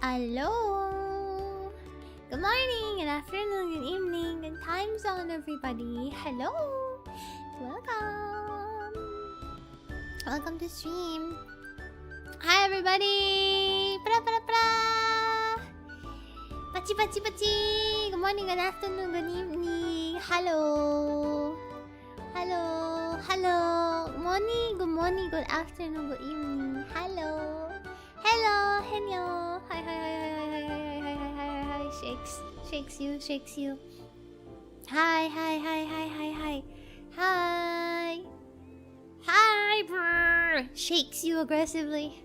Hello. Good morning, good afternoon, good evening, good time zone, everybody. Hello. Welcome. Welcome to stream. Hi, everybody. Pra pra pra. Pachi pachi pachi. Good morning, good afternoon, good evening. Hello. Hello. Hello. Good morning, good afternoon, good evening. Hello. Hello. Hello. Hi, hi, hi, hi, hi, hi, hi, hi, hi, hi, hi. Shakes you. Hi, hi, hi, hi, hi, hi. Hi. Hi, brr. Shakes you aggressively.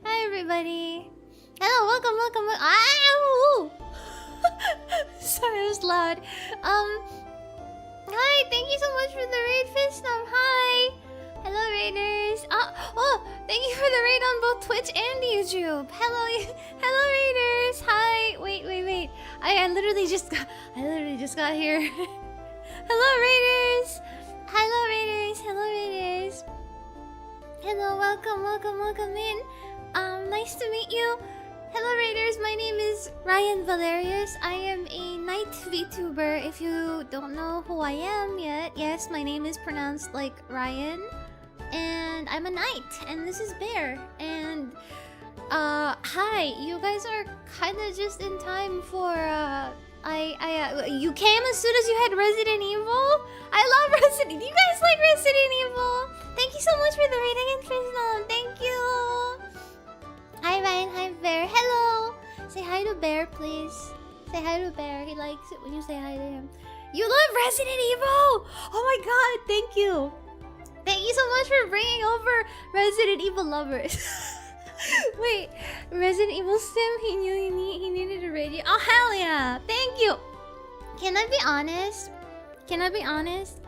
Hi, everybody. Hello, welcome. Ow! Sorry, it was loud. Hi, thank you so much for the raid, Fistum. Hi. Hello, raiders. Oh, thank you for the raid on both Twitch and YouTube. Hello, raiders. Hi. Wait. I literally just got here. Hello, raiders. Hello, welcome in. Nice to meet you. Hello, raiders. My name is Raian Valerius. I am a night VTuber. If you don't know who I am yet, yes, my name is pronounced like Ryan. And I'm a knight, and this is Bear. And hi, you guys are kind of just in time for you came as soon as you had Resident Evil. I love Resident. You guys like Resident Evil? Thank you so much for the rating and Fisnom. Thank you. Hi Ryan, hi Bear. Hello. Say hi to Bear, please. Say hi to Bear. He likes it when you say hi to him. You love Resident Evil. Oh my god, thank you. Thank you so much for bringing over Resident Evil lovers. Wait, Resident Evil Sim, he knew he needed a radio. Oh, hell yeah. Thank you. Can I be honest?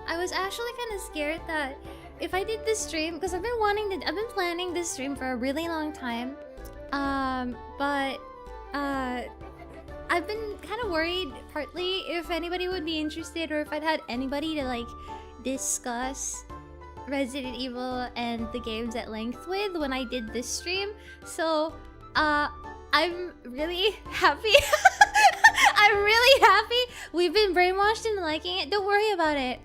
I was actually kind of scared that if I did this stream, because I've been planning this stream for a really long time. But I've been kind of worried, partly, if anybody would be interested or if I'd had anybody to, like, discuss Resident Evil and the games at length with when I did this stream. So, I'm really happy. I'm really happy. We've been brainwashed into liking it. Don't worry about it.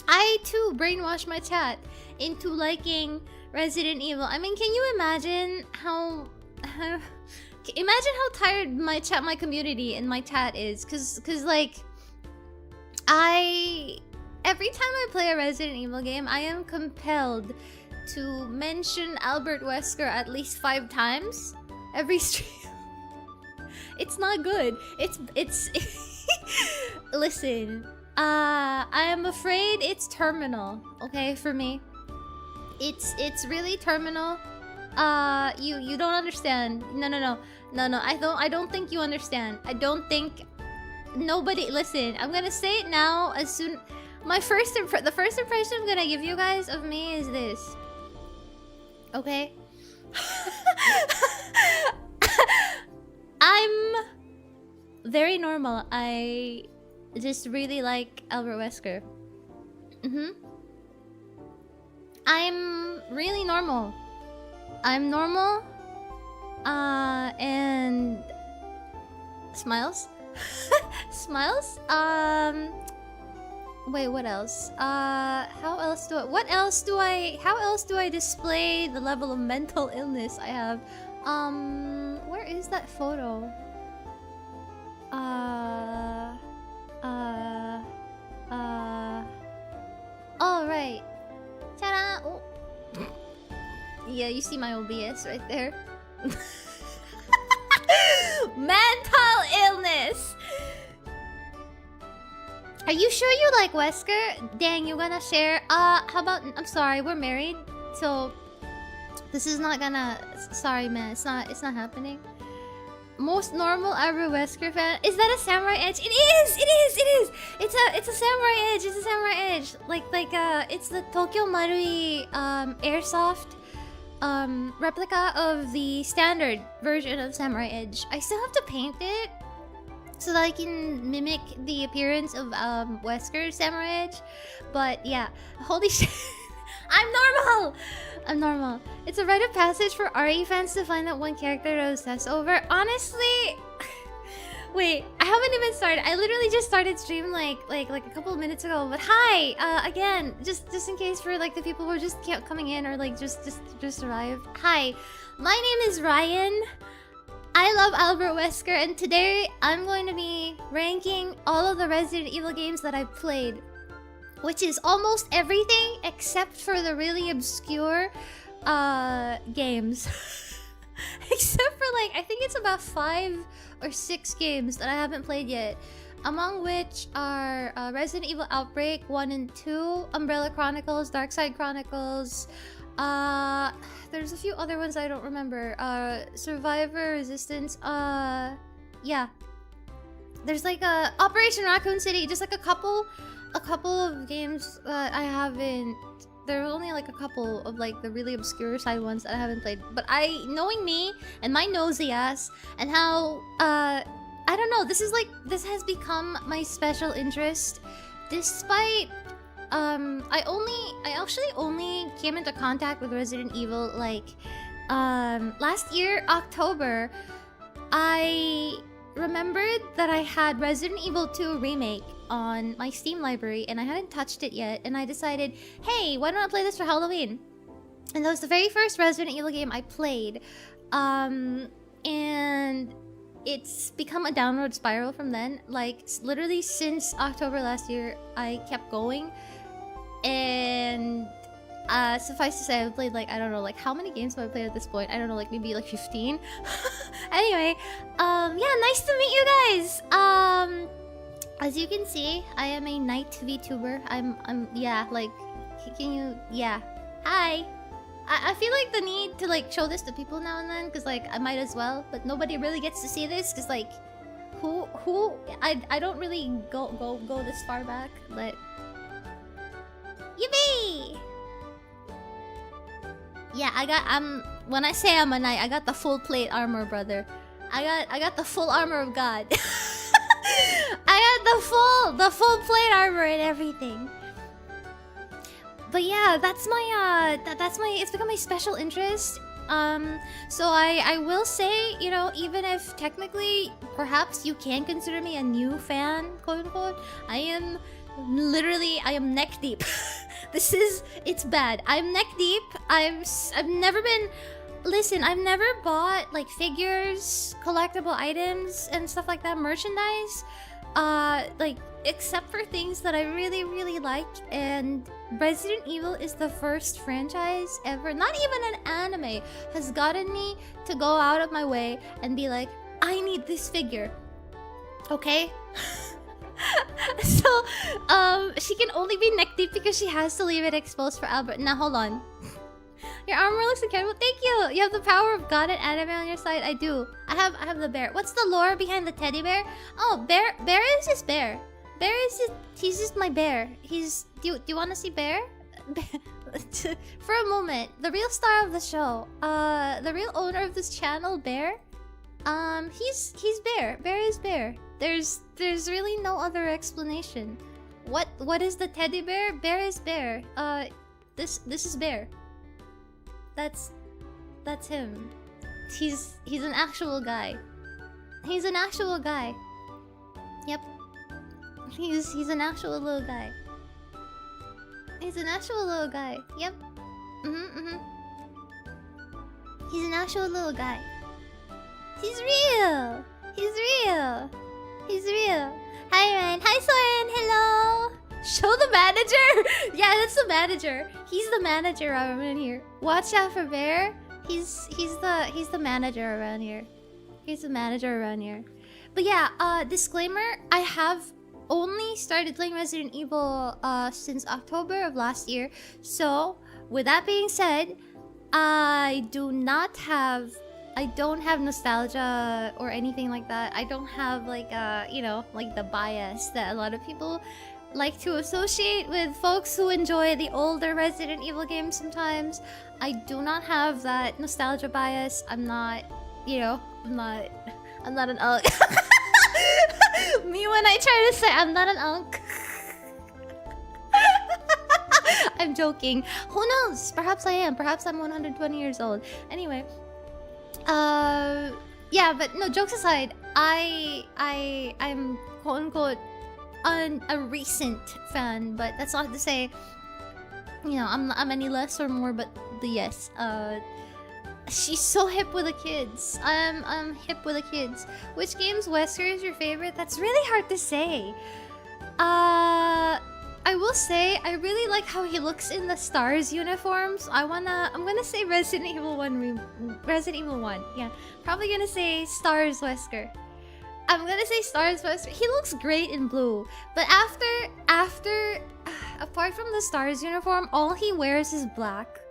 I too brainwashed my chat into liking Resident Evil. I mean, can you imagine how tired my community and my chat is? Cause like, every time I play a Resident Evil game, I am compelled to mention Albert Wesker at least 5 times every stream. It's not good. It's Listen, I am afraid it's terminal, okay, for me. It's really terminal. You don't understand. No. I don't think you understand. I don't think nobody. Listen, I'm gonna say it now. As soon the first impression I'm gonna give you guys of me is this. Okay. I'm very normal. I just really like Albert Wesker. I'm really normal. I'm normal. And smiles. Smiles. Wait, what else? How else do I display the level of mental illness I have? Where is that photo? Oh, right. Ta-da! Oh. Yeah, you see my OBS right there. Mental illness! Are you sure you like Wesker? Dang, you're gonna share? How about... I'm sorry, we're married. So... This is not gonna... Sorry, man. It's not happening. Most normal ever Wesker fan. Is that a samurai edge? It is! It's a samurai edge. It's a samurai edge. Like, it's the Tokyo Marui, airsoft, replica of the standard version of samurai edge. I still have to paint it so that I can mimic the appearance of Wesker's samurai edge. But yeah, holy shit. I'm normal! I'm normal. It's a rite of passage for RE fans to find that one character to obsess over. Honestly... Wait, I haven't even started. I literally just started stream like a couple of minutes ago. But hi, again, just in case for like the people who are just coming in or like just arrived. Hi, my name is Raian. I love Albert Wesker, and today I'm going to be ranking all of the Resident Evil games that I've played, which is almost everything except for the really obscure games. Except for like, I think it's about 5 or 6 games that I haven't played yet, among which are Resident Evil Outbreak 1 and 2, Umbrella Chronicles, Darkside Chronicles, there's a few other ones I don't remember, Survivor, Resistance, yeah. There's like Operation Raccoon City, just like a couple of games that I haven't. There are only like a couple of like the really obscure side ones that I haven't played. But knowing me and my nosy ass and how I don't know, this has become my special interest, despite I actually only came into contact with Resident Evil like last year, October. I remembered that I had Resident Evil 2 Remake on my Steam library and I hadn't touched it yet, and I decided, hey, why don't I play this for Halloween? And that was the very first Resident Evil game I played. And it's become a downward spiral from then. Like, literally since October last year, I kept going. And suffice to say, I've played like, I don't know, like how many games have I played at this point? I don't know, like maybe like 15. Anyway, yeah, nice to meet you guys. As you can see, I am a night VTuber. I'm yeah, like, can you, yeah. Hi. I feel like the need to like show this to people now and then, because like I might as well, but nobody really gets to see this, because like, I don't really go this far back, but yippee! Yeah, when I say I'm a knight, I got the full plate armor, brother. I got the full armor of God. I got the full plate armor and everything. But yeah, that's my it's become my special interest. So I will say, you know, even if technically perhaps you can consider me a new fan, quote unquote, I am neck deep. It's bad. I'm neck deep. I've never been. Listen, I've never bought like figures, collectible items, and stuff like that, merchandise. Like, except for things that I really like, and Resident Evil is the first franchise ever, not even an anime, has gotten me to go out of my way and be like, I need this figure. Okay? So, she can only be neck deep because she has to leave it exposed for Albert. Now, hold on. Your armor looks incredible. Thank you. You have the power of God and anime on your side. I do. I have the bear. What's the lore behind the teddy bear? Oh, bear is just bear. He's just my bear. Do you want to see bear? For a moment, the real star of the show, the real owner of this channel, Bear. He's Bear. Bear is Bear. There's really no other explanation. What is the teddy bear? Bear is Bear. This is Bear. That's him. He's an actual guy. He's an actual guy. Yep. He's an actual little guy. He's an actual little guy. Yep. He's an actual little guy. He's real. He's real. He's real. Hi, Ryan. Hi, Soren. Hello. Show the manager. Yeah, that's the manager. He's the manager around here. Watch out for Bear. He's the manager around here. He's the manager around here. But yeah, disclaimer, I have only started playing Resident Evil since October of last year. So, with that being said, I don't have nostalgia or anything like that. I don't have like you know, like the bias that a lot of people like to associate with folks who enjoy the older Resident Evil games sometimes. I do not have that nostalgia bias. I'm not, you know, I'm not an unk. Me when I try to say I'm not an unk. I'm joking. Who knows? Perhaps I am. Perhaps I'm 120 years old. Anyway, yeah, but no, jokes aside, I'm quote unquote a recent fan, but that's not to say, you know, I'm any less or more, but the yes. She's so hip with the kids. I'm hip with the kids. Which games, Wesker, is your favorite? That's really hard to say. I will say I really like how he looks in the Stars uniforms. I'm gonna say Resident Evil 1. Resident Evil 1. Yeah, probably gonna say Stars Wesker. I'm gonna say Stars Wesker. He looks great in blue, but after apart from the Stars uniform, all he wears is black.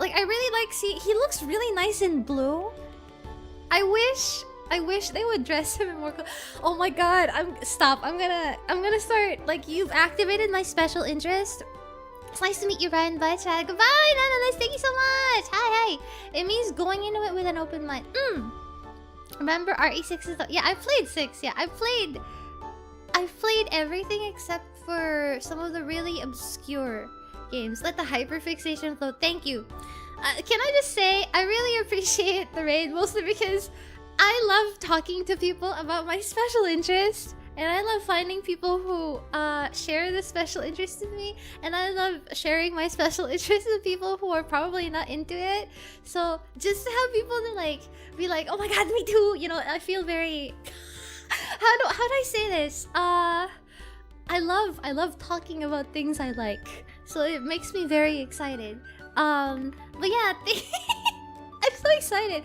Like, I really like he looks really nice in blue. I wish they would dress him in more oh my god, I'm gonna start, like, you've activated my special interest. It's nice to meet you, Ryan. Bye, chat. Goodbye, Nana. Thank you so much. Hi. It means going into it with an open mind. Remember RE6 is yeah, I've played 6. Yeah, I've played everything except for some of the really obscure games. Let the hyperfixation flow. Thank you. Can I just say, I really appreciate the raid, mostly because I love talking to people about my special interest, and I love finding people who share this special interest with me, and I love sharing my special interest with people who are probably not into it. So just to have people to like be like, oh my god, me too, you know, I feel very how do I say this? I love talking about things I like, so it makes me very excited. But yeah, I'm so excited.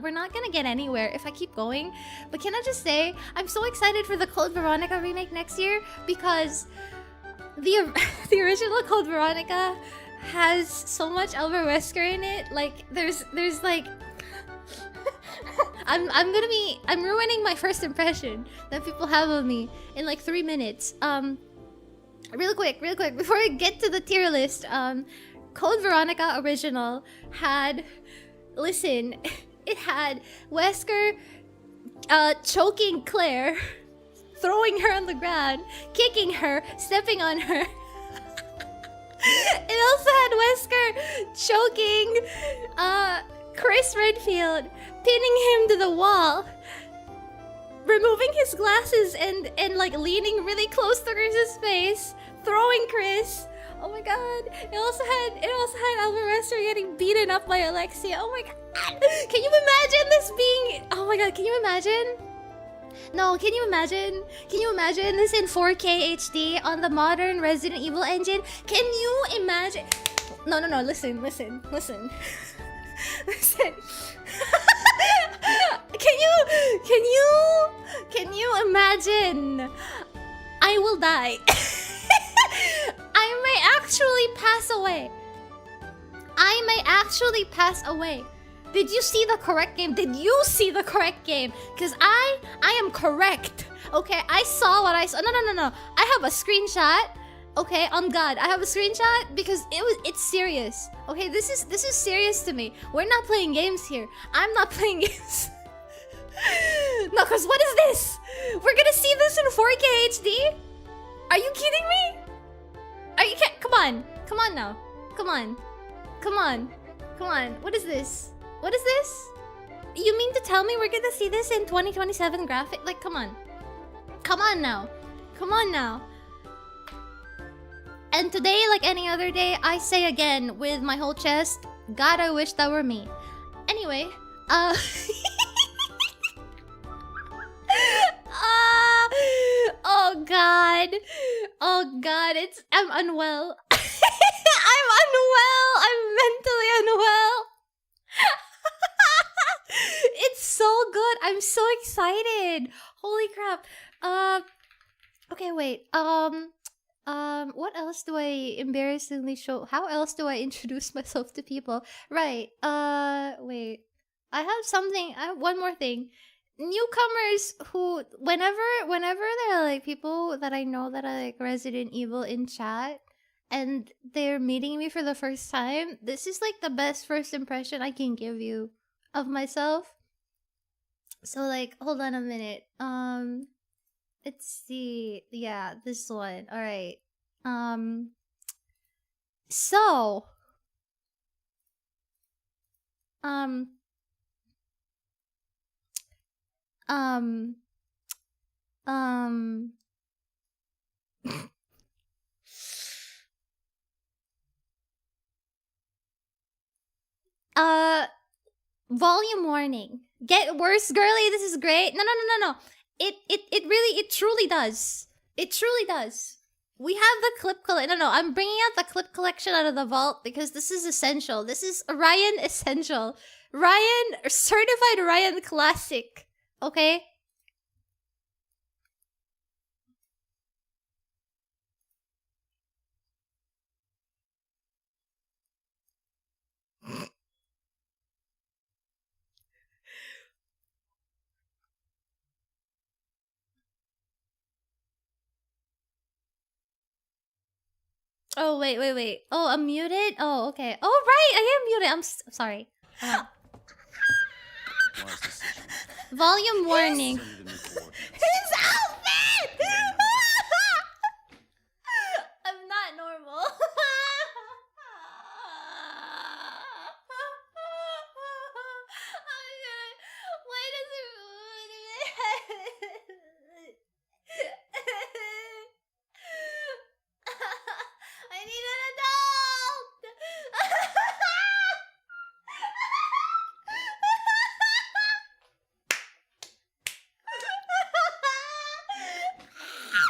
We're not gonna get anywhere if I keep going. But can I just say, I'm so excited for the Code Veronica remake next year, because the original Code Veronica has so much Elmer Wesker in it. Like, there's like I'm ruining my first impression that people have of me in like 3 minutes. Real quick, before I get to the tier list, Code Veronica original had, listen, it had Wesker choking Claire, throwing her on the ground, kicking her, stepping on her. It also had Wesker choking Chris Redfield, pinning him to the wall, removing his glasses and like leaning really close to Chris's face, throwing Chris. Oh my god. It also had Albert Wesker getting beaten up by Alexia. Oh my god. Can you imagine this being... Oh my god, can you imagine? No, can you imagine? Can you imagine this in 4K HD on the modern Resident Evil engine? Can you imagine? No, listen. Listen. Can you imagine? I will die. I may actually pass away. Did you see the correct game? Because I am correct. Okay, I saw what I saw. No. I have a screenshot. Okay, on God, I have a screenshot because it's serious. Okay, this is serious to me. We're not playing games here. I'm not playing games. No, cause what is this? We're gonna see this in 4K HD? Are you kidding me? Come on now. Come on. What is this? You mean to tell me we're gonna see this in 2027 graphic? Like, come on now. And today, like any other day, I say again with my whole chest, God, I wish that were me. Anyway, oh god, I'm unwell. I'm mentally unwell. It's so good. I'm so excited. Holy crap. Okay, wait. What else do I embarrassingly show? How else do I introduce myself to people? Right. Wait. I have one more thing. Newcomers who, whenever there are like people that I know that are like Resident Evil in chat and they're meeting me for the first time, this is like the best first impression I can give you of myself. So like, hold on a minute. Let's see. Yeah, this one. All right. So, um, um, um, uh, volume warning. Get worse, girly. This is great. No, no, no, no, no. It really, it truly does. It truly does. We have the clip collection. No, no, I'm bringing out the clip collection out of the vault because this is essential. This is Raian essential. Raian, certified Raian classic. Okay? Oh, wait, wait, wait. Oh, I'm muted? Oh, okay. Oh, right, I am muted. I'm sorry. Volume warning. His outfit! I'm not normal. Why does it... I need an adult!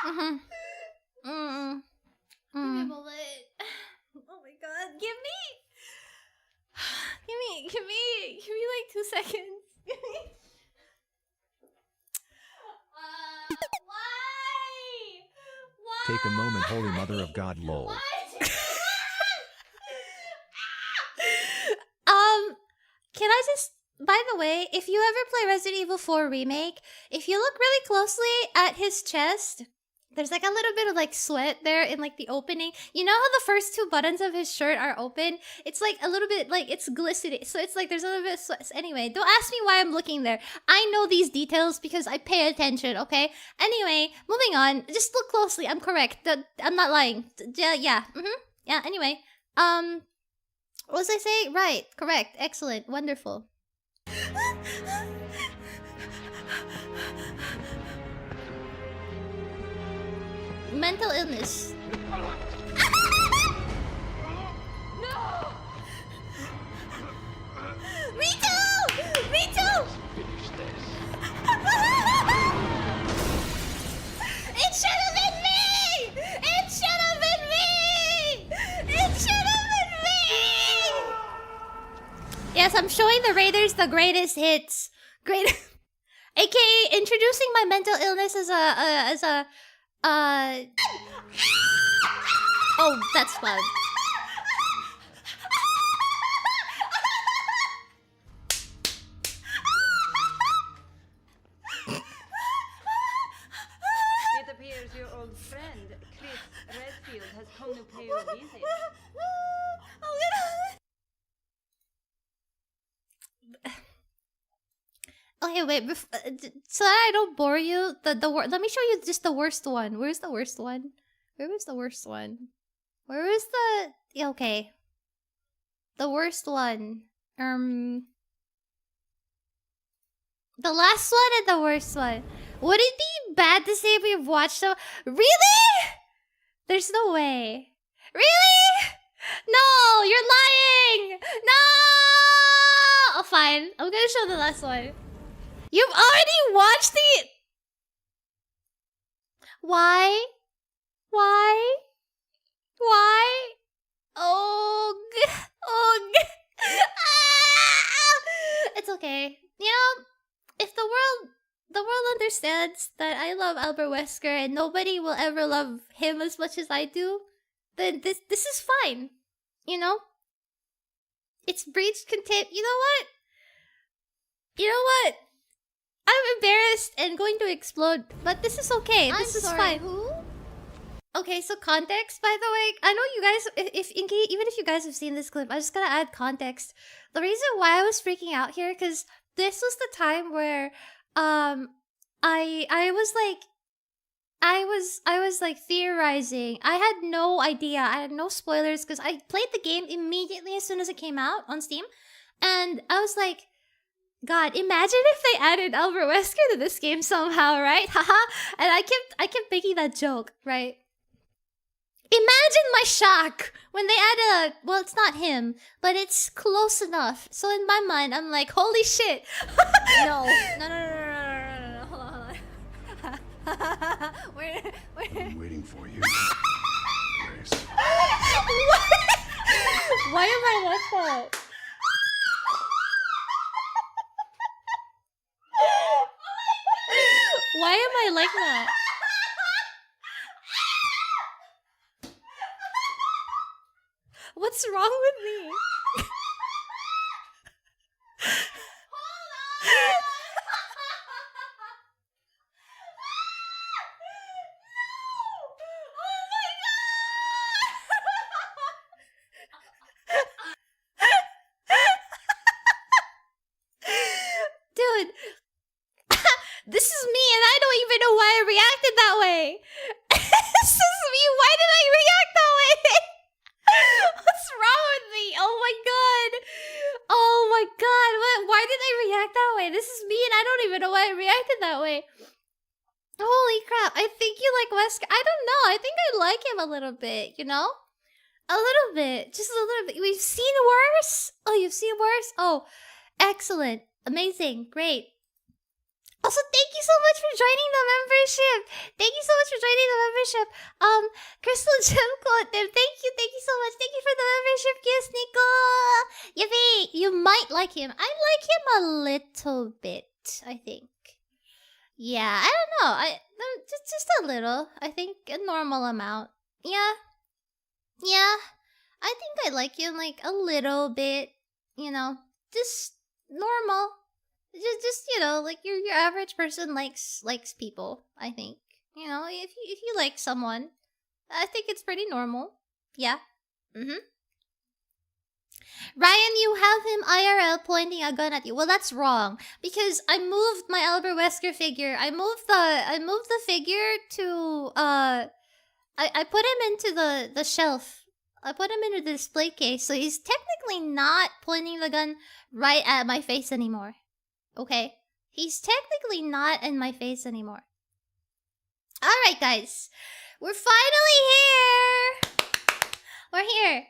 Mhm. Give me a bullet. Oh my god, give me like 2 seconds. Why? Why? Take a moment, holy mother of God, lol. Why? Can I just... By the way, if you ever play Resident Evil 4 Remake, if you look really closely at his chest, there's like a little bit of like sweat there in like the opening. You know how the first 2 buttons of his shirt are open? It's like a little bit like it's glistening. So it's like there's a little bit of sweat. Anyway, don't ask me why I'm looking there. I know these details because I pay attention, okay? Anyway, moving on. Just look closely. I'm correct. I'm not lying. Yeah. Yeah, anyway. What was I saying? Right. Correct. Excellent. Wonderful. Mental illness. No! Me too! Me too! It should have been me! It should have been me! It should have been me! Yes, I'm showing the Raiders the greatest hits. Great. AKA introducing my mental illness as a oh, that's loud. It appears your old friend, Chris Redfield, has come to pay you a visit. Okay, wait. So that I don't bore you, let me show you just the worst one. Where's the worst one? Where was the worst one? Where was the... Yeah, okay. The worst one. The last one and the worst one. Would it be bad to say we've watched them? Really? There's no way. Really? No, you're lying. No. Oh, fine. I'm gonna show the last one. You've already watched the... Why? Why? Why? Oh, it's okay. You know, if the world understands that I love Albert Wesker and nobody will ever love him as much as I do, then this is fine. You know? It's breached contempt. You know what? You know what? I'm embarrassed and going to explode, but this is okay. This is fine. Who? Okay, so context, by the way. I know you guys, even if you guys have seen this clip, I just gotta add context. The reason why I was freaking out here, because this was the time where, I was like, I was like theorizing. I had no idea. I had no spoilers because I played the game immediately as soon as it came out on Steam, and I was like, God, imagine if they added Albert Wesker to this game somehow, right? Haha. And I kept making that joke, right? Imagine my shock when they added well, it's not him, but it's close enough. So in my mind, I'm like, holy shit. No. Hold on. I'm waiting for you. Grace. Why am I like that? Why am I like that? What's wrong with me? Dude, this is me and I don't even know why I reacted that way. This is me. Why did I react that way? What's wrong with me? Oh my god. Oh my god. Why did I react that way? This is me and I don't even know why I reacted that way. Holy crap. I think you like Wesker. I don't know. I think I like him a little bit, you know? A little bit. Just a little bit. We've seen worse? Oh, you've seen worse? Oh, excellent. Amazing. Great. Also, thank you so much for joining the membership. Thank you so much for joining the membership. Crystal Gem Quote, thank you so much. Thank you for the membership gifts, Nico. Yippee! You might like him. I like him a little bit, I think. Yeah, I don't know. Just a little. I think a normal amount. Yeah. I think I like him like a little bit. You know, just normal. Just you know, like your average person likes people. I think, you know, if you like someone, I think it's pretty normal. Yeah. Ryan, you have him IRL pointing a gun at you. Well, that's wrong because I moved my Albert Wesker figure. I moved the figure to I put him into the shelf. I put him into the display case, so he's technically not pointing the gun right at my face anymore. Okay? He's technically not in my face anymore. Alright, guys. We're finally here! We're here.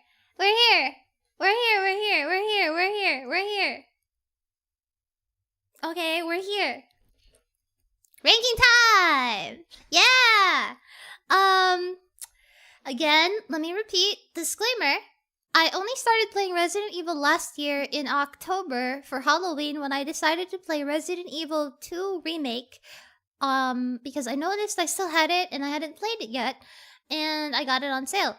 Okay, we're here. Ranking time! Yeah! Again, let me repeat. Disclaimer. I only started playing Resident Evil last year in October for Halloween when I decided to play Resident Evil 2 Remake. Because I noticed I still had it and I hadn't played it yet. And I got it on sale.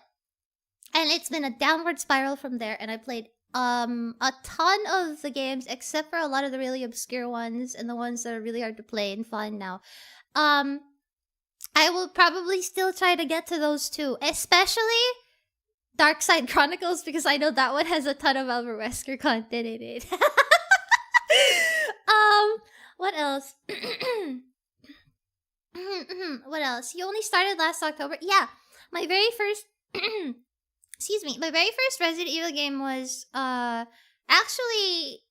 And it's been a downward spiral from there. And I played a ton of the games except for a lot of the really obscure ones and the ones that are really hard to play and find now. I will probably still try to get to those too. Especially Dark Side Chronicles, because I know that one has a ton of Albert Wesker content in it. What else? What else? You only started last October? Yeah. My very first my very first Resident Evil game was actually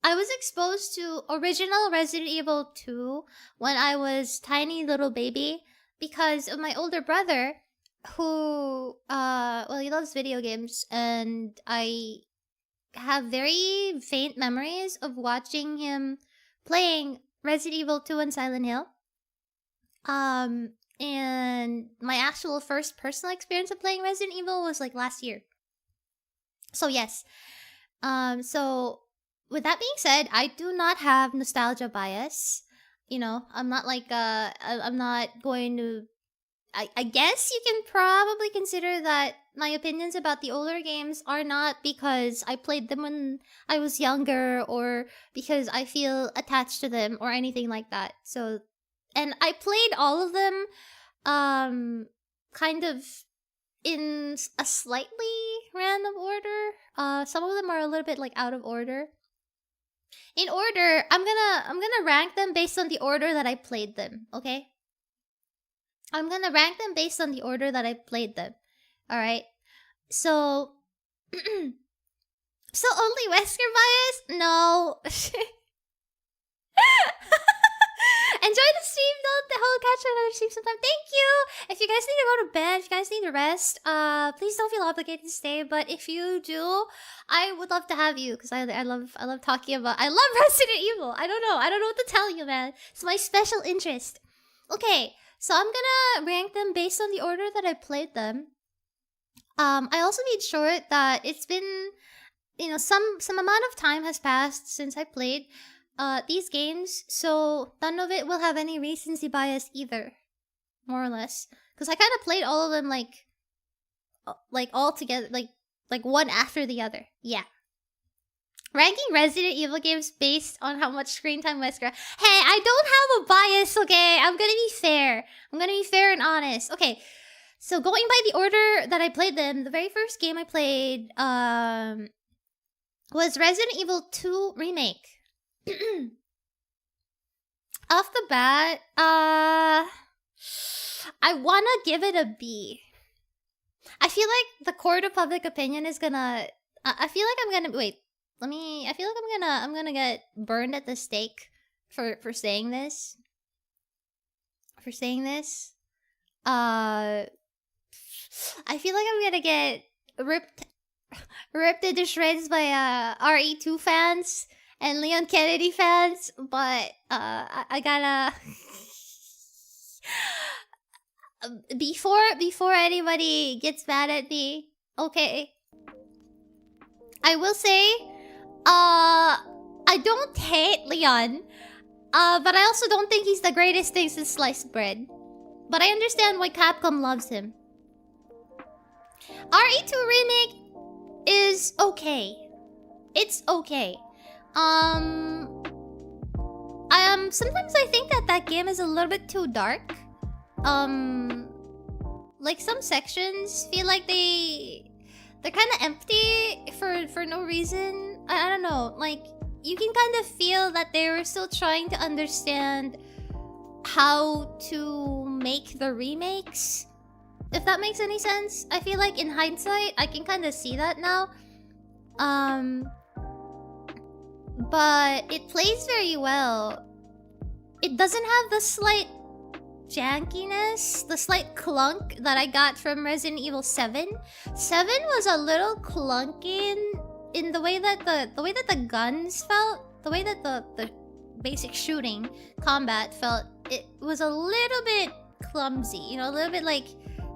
I was exposed to original Resident Evil 2 when I was tiny little baby because of my older brother who well, he loves video games, and I have very faint memories of watching him playing Resident Evil 2 and Silent Hill. And my actual first personal experience of playing Resident Evil was like last year. So yes. So with that being said, I do not have nostalgia bias. You know, I'm not like I'm not going to I guess you can probably consider that my opinions about the older games are not because I played them when I was younger or because I feel attached to them or anything like that. So, and I played all of them kind of in a slightly random order. Some of them are a little bit like out of order. In order, I'm gonna rank them based on the order that I played them, okay? I'm gonna rank them based on the order that I played them. Alright? So... so only Wesker bias? No. Enjoy the stream though. The whole catch another stream sometime. Thank you. If you guys need to go to bed, if you guys need to rest, please don't feel obligated to stay. But if you do, I would love to have you because I love talking about. I love Resident Evil. I don't know what to tell you, man. It's my special interest. Okay, so I'm gonna rank them based on the order that I played them. I also made sure that it's been, you know, some amount of time has passed since I played these games, so none of it will have any recency bias either, more or less. Because I kind of played all of them like all together, like one after the other. Yeah. Ranking Resident Evil games based on how much screen time Wesker. Hey, I don't have a bias, okay? I'm gonna be fair. I'm gonna be fair and honest. Okay, so going by the order that I played them, the very first game I played was Resident Evil 2 Remake. Off the bat, I wanna give it a B. I feel like the court of public opinion is gonna. I feel like I'm gonna wait. I feel like I'm gonna get burned at the stake for saying this. For saying this, I feel like I'm gonna get ripped into shreds by RE2 fans and Leon Kennedy fans, but I gotta before anybody gets mad at me, okay, I will say I don't hate Leon, but I also don't think he's the greatest thing since sliced bread, but I understand why Capcom loves him. RE2 Remake is okay. It's okay. Sometimes I think that game is a little bit too dark. Like some sections feel like they're kind of empty for no reason. I don't know. Like you can kind of feel that they were still trying to understand how to make the remakes. If that makes any sense. I feel like in hindsight, I can kind of see that now. But it plays very well. It doesn't have the slight jankiness, the slight clunk that I got from Resident Evil 7. 7 was a little clunky in the way that the guns felt, the way that the basic shooting combat felt. It was a little bit clumsy, you know, a little bit like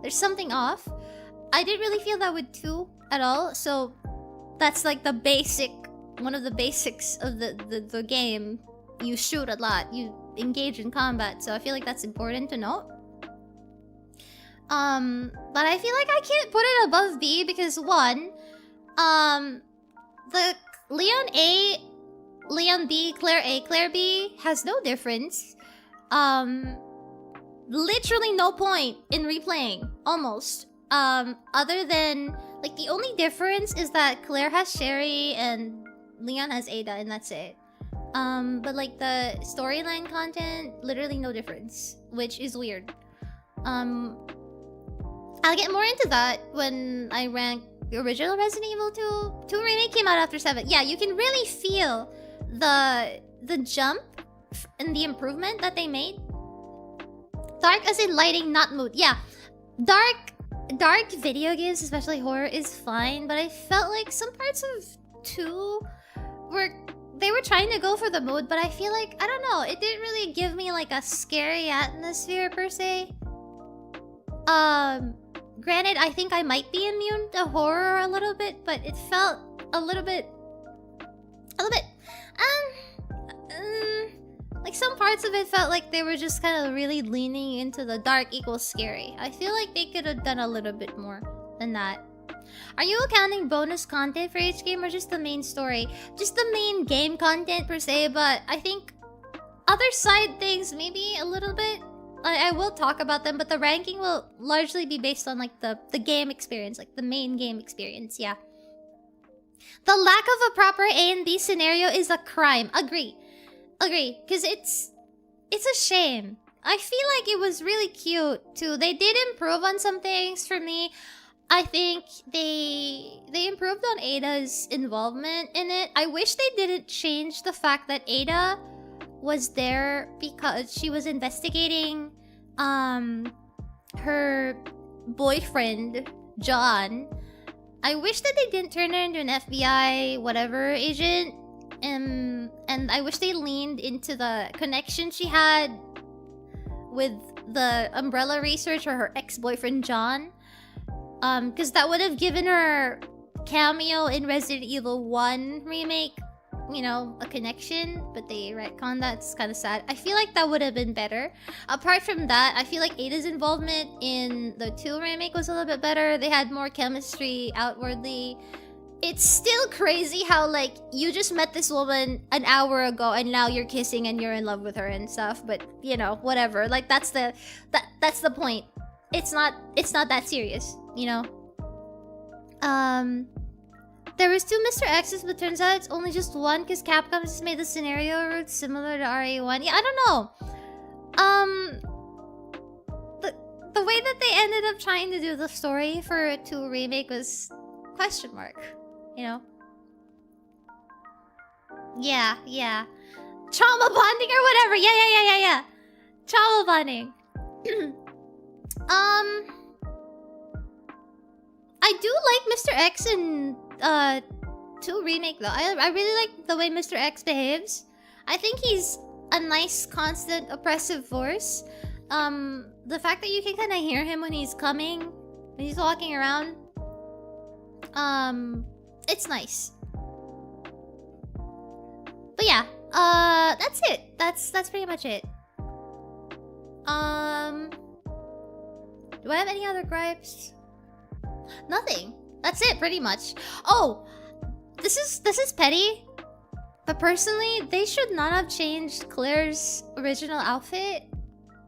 there's something off. I didn't really feel that with 2 at all, so that's like the basic, one of the basics of the game. You shoot a lot, you engage in combat, so I feel like that's important to note. But I feel like I can't put it above B because one, the Leon A, Leon B, Claire A, Claire B has no difference. Literally no point in replaying, almost. Other than, like, the only difference is that Claire has Sherry and Leon has Ada, and that's it. But like the storyline content, literally no difference, which is weird. I'll get more into that when I rank the original Resident Evil 2. 2 Remake came out after 7. Yeah, you can really feel the jump and the improvement that they made. Dark as in lighting, not mood. Yeah, dark video games, especially horror, is fine, but I felt like some parts of 2 they were trying to go for the mood, but I feel like, I don't know, it didn't really give me like a scary atmosphere per se. Granted, I think I might be immune to horror a little bit, but it felt a little bit, like some parts of it felt like they were just kind of really leaning into the dark equals scary. I feel like they could have done a little bit more than that. Are you accounting bonus content for each game or just the main story? Just the main game content per se, but I think other side things maybe a little bit. I will talk about them, but the ranking will largely be based on like the game experience, like the main game experience, yeah. The lack of a proper A and B scenario is a crime. Agree. Because it's a shame. I feel like it was really cute too. They did improve on some things for me. I think they improved on Ada's involvement in it. I wish they didn't change the fact that Ada was there because she was investigating her boyfriend John. I wish that they didn't turn her into an FBI whatever agent. And I wish they leaned into the connection she had with the Umbrella research or her ex-boyfriend John. Because that would have given her cameo in Resident Evil 1 remake, you know, a connection, but they retconned that. It's kind of sad. I feel like that would have been better. Apart from that, I feel like Ada's involvement in the 2 remake was a little bit better. They had more chemistry outwardly. It's still crazy how, like, you just met this woman an hour ago and now you're kissing and you're in love with her and stuff, but, you know, whatever. Like, that's the point. It's not that serious, you know? There was 2 Mr. X's, but turns out it's only just one because Capcom just made the scenario route similar to RE1. Yeah, I don't know. The way that they ended up trying to do the story for a 2 remake was question mark, you know? Yeah. Trauma bonding or whatever. Yeah. Trauma bonding. I do like Mr. X in 2 remake though. I really like the way Mr. X behaves. I think he's a nice, constant, oppressive force. The fact that you can kind of hear him when he's coming, when he's walking around, it's nice. But yeah, that's it. That's pretty much it. Do I have any other gripes? Nothing. That's it, pretty much. Oh, this is petty, but personally, they should not have changed Claire's original outfit.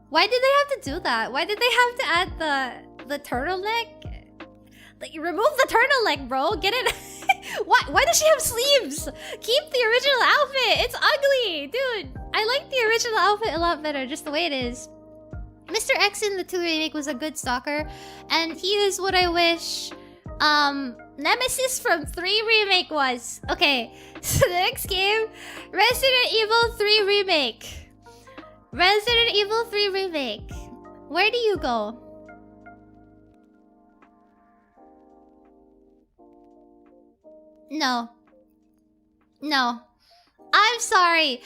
Why did they have to do that? Why did they have to add the turtleneck? Like, remove the turtleneck, bro. Get it? Why does she have sleeves? Keep the original outfit. It's ugly, dude. I like the original outfit a lot better, just the way it is. Mr. X in the 2 remake was a good stalker, and he is what I wish Nemesis from 3 remake was. Okay, so the next game, Resident Evil 3 remake. Resident Evil 3 remake. Where do you go? No. I'm sorry.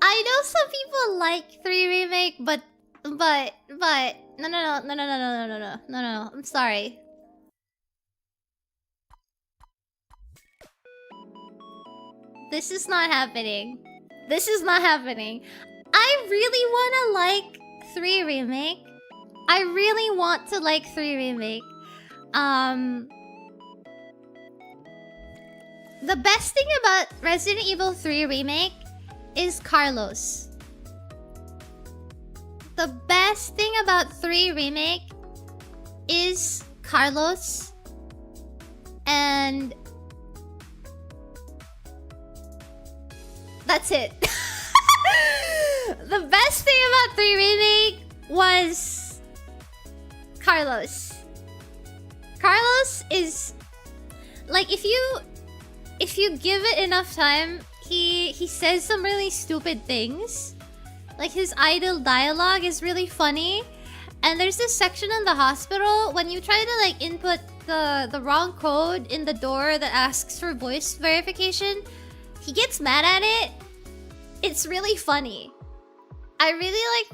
I know some people like 3 remake, but no. I'm sorry. This is not happening. I really wanna like 3 remake. I really want to like 3 remake. The best thing about Resident Evil 3 remake is Carlos. The best thing about 3 remake is Carlos. And that's it. The best thing about 3 remake was Carlos. Carlos is like, if you give it enough time, he says some really stupid things. Like, his idle dialogue is really funny. And there's this section in the hospital when you try to like input the wrong code in the door that asks for voice verification. He gets mad at it. It's really funny. I really like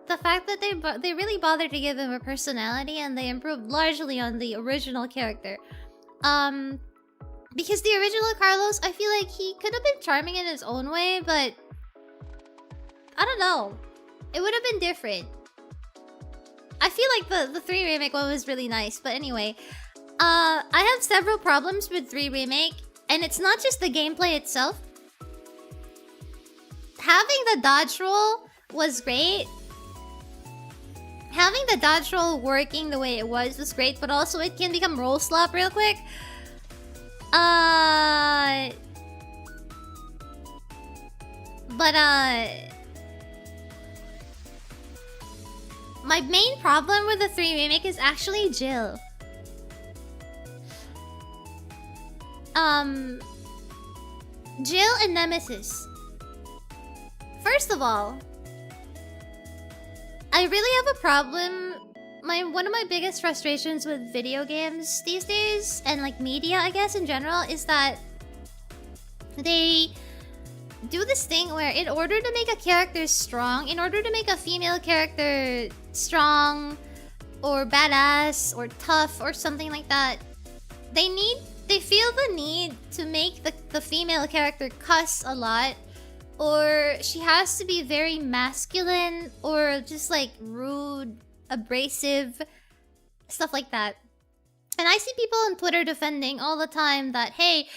the fact that they really bothered to give him a personality, and they improved largely on the original character. Because the original Carlos, I feel like he could have been charming in his own way, but I don't know. It would have been different. I feel like the 3 remake one was really nice, but anyway, I have several problems with 3 remake, and it's not just the gameplay itself. Having the dodge roll was great. Having the dodge roll working the way it was great, but also it can become roll slop real quick. My main problem with the 3 remake is actually Jill. Jill and Nemesis. First of all, I really have a problem. One of my biggest frustrations with video games these days, and like media, I guess, in general, is that they do this thing where in order to make a character strong, in order to make a female character strong or badass or tough or something like that, they feel the need to make the female character cuss a lot, or she has to be very masculine or just like rude, abrasive, stuff like that. And I see people on Twitter defending all the time that, hey,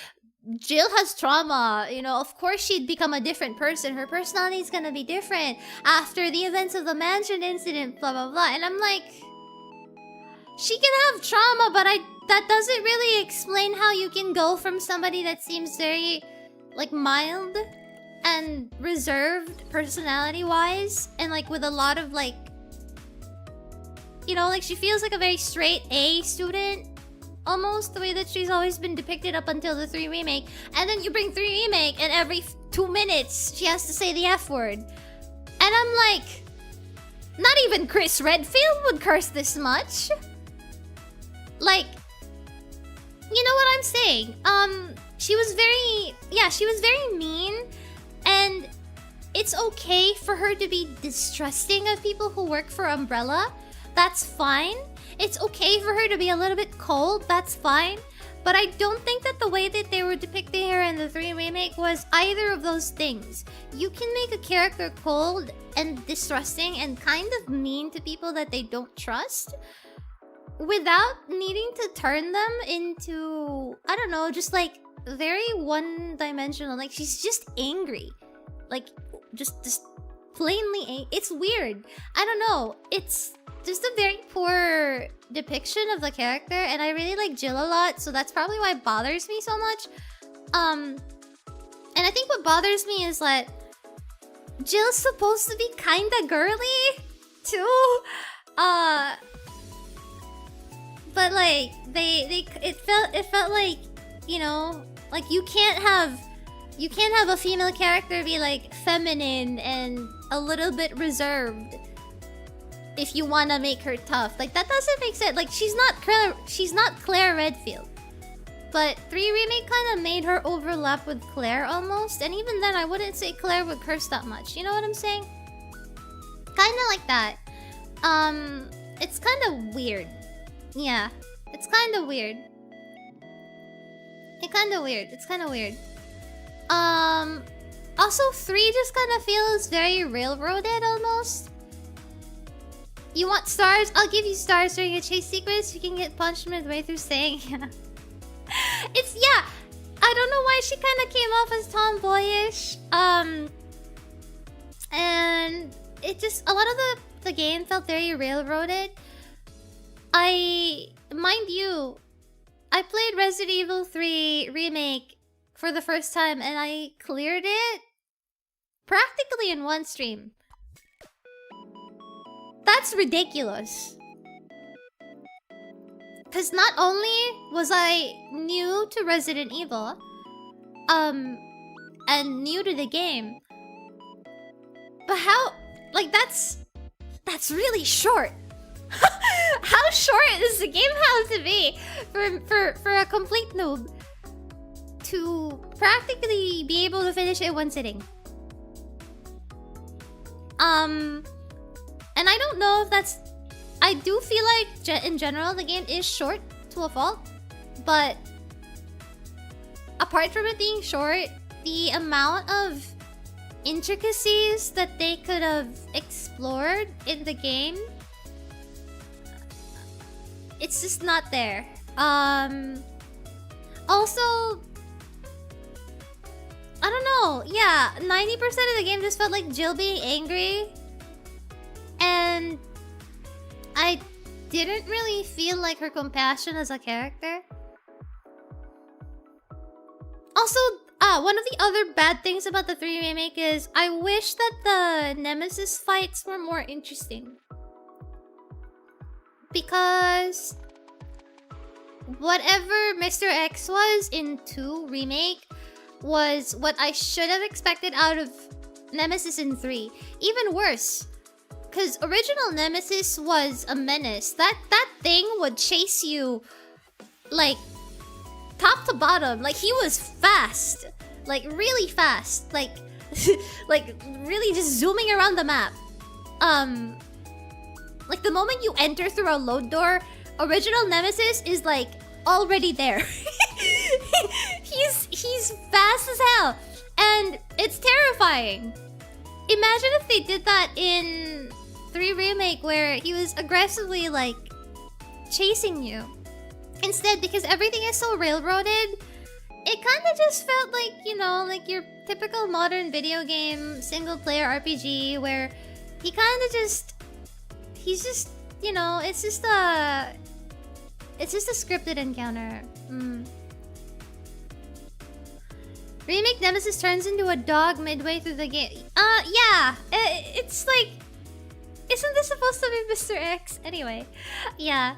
Jill has trauma, you know, of course she'd become a different person. Her personality is gonna be different after the events of the mansion incident, blah, blah, blah. And I'm like, she can have trauma, but that doesn't really explain how you can go from somebody that seems very, like, mild and reserved personality-wise, and, like, with a lot of, like, you know, like, she feels like a very straight A student, almost the way that she's always been depicted up until the 3 remake. And then you bring 3 remake, and every 2 minutes she has to say the F word. And I'm like, not even Chris Redfield would curse this much. Like, you know what I'm saying? She was very mean, and it's okay for her to be distrusting of people who work for Umbrella. That's fine. It's okay for her to be a little bit cold. That's fine. But I don't think that the way that they were depicting her in the 3 remake was either of those things. You can make a character cold and distrusting and kind of mean to people that they don't trust without needing to turn them into, I don't know, just like very one-dimensional. Like, she's just angry. Like, just plainly it's weird. I don't know. It's just a very poor depiction of the character, and I really like Jill a lot, so that's probably why it bothers me so much. And I think what bothers me is that Jill's supposed to be kinda girly too. But like it felt like, you know, like you can't have a female character be like feminine and a little bit reserved if you want to make her tough. Like, that doesn't make sense. Like, she's not Claire Redfield. But 3 remake kind of made her overlap with Claire almost, and even then I wouldn't say Claire would curse that much. You know what I'm saying? Kind of like that. It's kind of weird. Yeah, it's kind of weird. It's kind of weird. Also 3 just kind of feels very railroaded almost. You want stars? I'll give you stars during a chase sequence. You can get punched midway through saying, yeah. Yeah. I don't know why she kind of came off as tomboyish. And it just, a lot of the game felt very railroaded. Mind you, I played Resident Evil 3 Remake for the first time, and I cleared it practically in one stream. That's ridiculous. Because not only was I new to Resident Evil, and new to the game, but how, like, that's really short. How short does the game have to be for a complete noob to practically be able to finish it in one sitting? And I don't know if that's... I do feel like, in general, the game is short to a fault. But apart from it being short, the amount of intricacies that they could have explored in the game, it's just not there. Also, I don't know. Yeah, 90% of the game just felt like Jill being angry. And I didn't really feel like her compassion as a character. Also, one of the other bad things about the 3 remake is I wish that the Nemesis fights were more interesting. because whatever Mr. X was in 2 Remake was what I should have expected out of Nemesis in 3. Even worse. Because original Nemesis was a menace. That thing would chase you, like, top to bottom. Like, he was fast. Like, really fast. Like, like, really just zooming around the map. Like, the moment you enter through a load door, original Nemesis is, like, already there. He's fast as hell. And it's terrifying. Imagine if they did that in 3 Remake where he was aggressively, like, chasing you. Instead, because everything is so railroaded, it kind of just felt like, you know, like your typical modern video game single-player RPG where he kind of just... He's just, you know, it's just a scripted encounter. Remake Nemesis turns into a dog midway through the game. Yeah. It's like... Isn't this supposed to be Mr. X? Anyway. Yeah.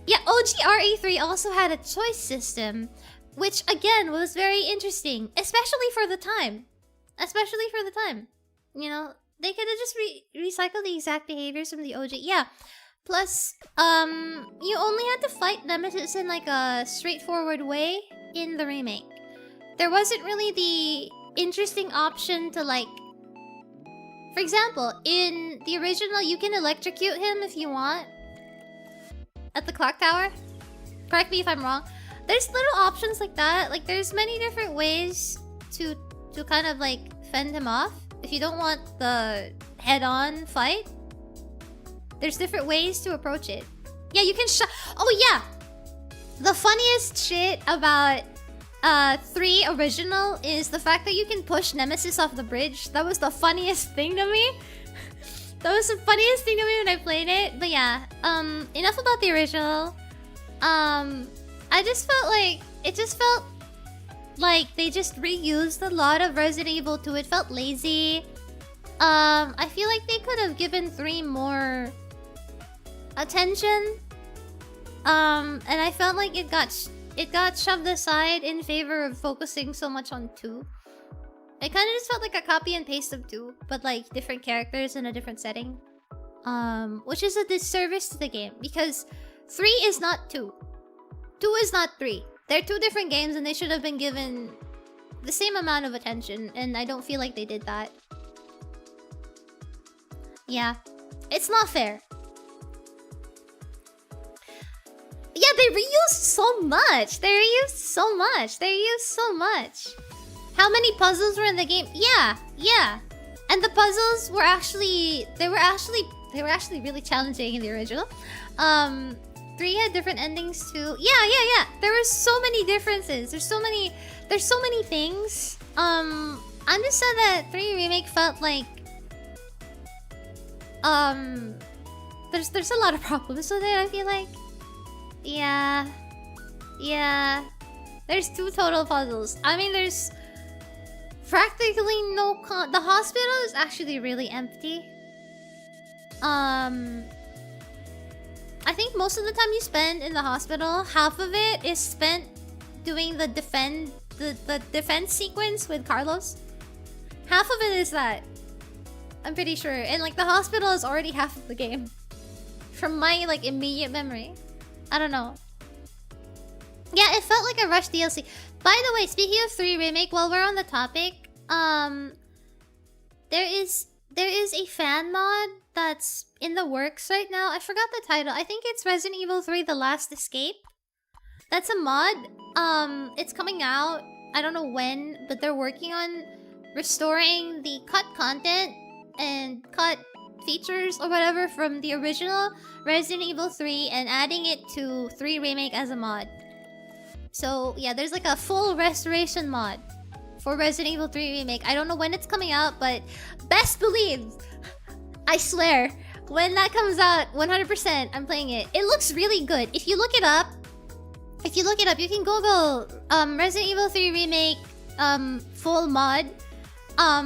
Yeah, OG RE3 also had a choice system, which, again, was very interesting. Especially for the time. You know, they could have just recycled the exact behaviors from the OG. Yeah. Plus, you only had to fight Nemesis in, like, a straightforward way in the remake. There wasn't really the interesting option to, like... For example, in the original, you can electrocute him if you want. At the clock tower. Correct me if I'm wrong. There's little options like that. Like, there's many different ways to kind of, like, fend him off. If you don't want the head-on fight, there's different ways to approach it. Yeah, you can Oh, yeah! The funniest shit about 3 original is the fact that you can push Nemesis off the bridge. That was the funniest thing to me. That was the funniest thing to me when I played it. But yeah, enough about the original. I just felt like... It just felt like they just reused a lot of Resident Evil 2. It felt lazy. I feel like they could have given 3 more attention. And I felt like it got shoved aside in favor of focusing so much on 2. It kind of just felt like a copy and paste of 2, but like different characters in a different setting. Which is a disservice to the game, because 3 is not 2. 2 is not 3. They're 2 different games and they should have been given the same amount of attention, and I don't feel like they did that. Yeah. It's not fair. Yeah, they reused so much. How many puzzles were in the game? Yeah. And the puzzles were actually... They were actually really challenging in the original. 3 had different endings too. Yeah. There were so many differences. There's so many things. I'm just sad that 3 Remake felt like... There's a lot of problems with it, I feel like. Yeah. There's 2 total puzzles. I mean, there's practically no the hospital is actually really empty. I think most of the time you spend in the hospital, half of it is spent doing the defense sequence with Carlos. Half of it is that. I'm pretty sure. And like the hospital is already half of the game. From my like immediate memory. I don't know. Yeah, it felt like a rushed DLC. By the way, speaking of 3 Remake, while we're on the topic, there is a fan mod that's in the works right now. I forgot the title. I think it's Resident Evil 3 The Last Escape. That's a mod. It's coming out. I don't know when, but they're working on restoring the cut content and cut features or whatever from the original Resident Evil 3 and adding it to 3 Remake as a mod. So yeah, there's like a full restoration mod for Resident Evil 3 Remake. I don't know when it's coming out, but best believe, I swear, when that comes out, 100% I'm playing it. It looks really good. If you look it up, you can Google Resident Evil 3 Remake full mod.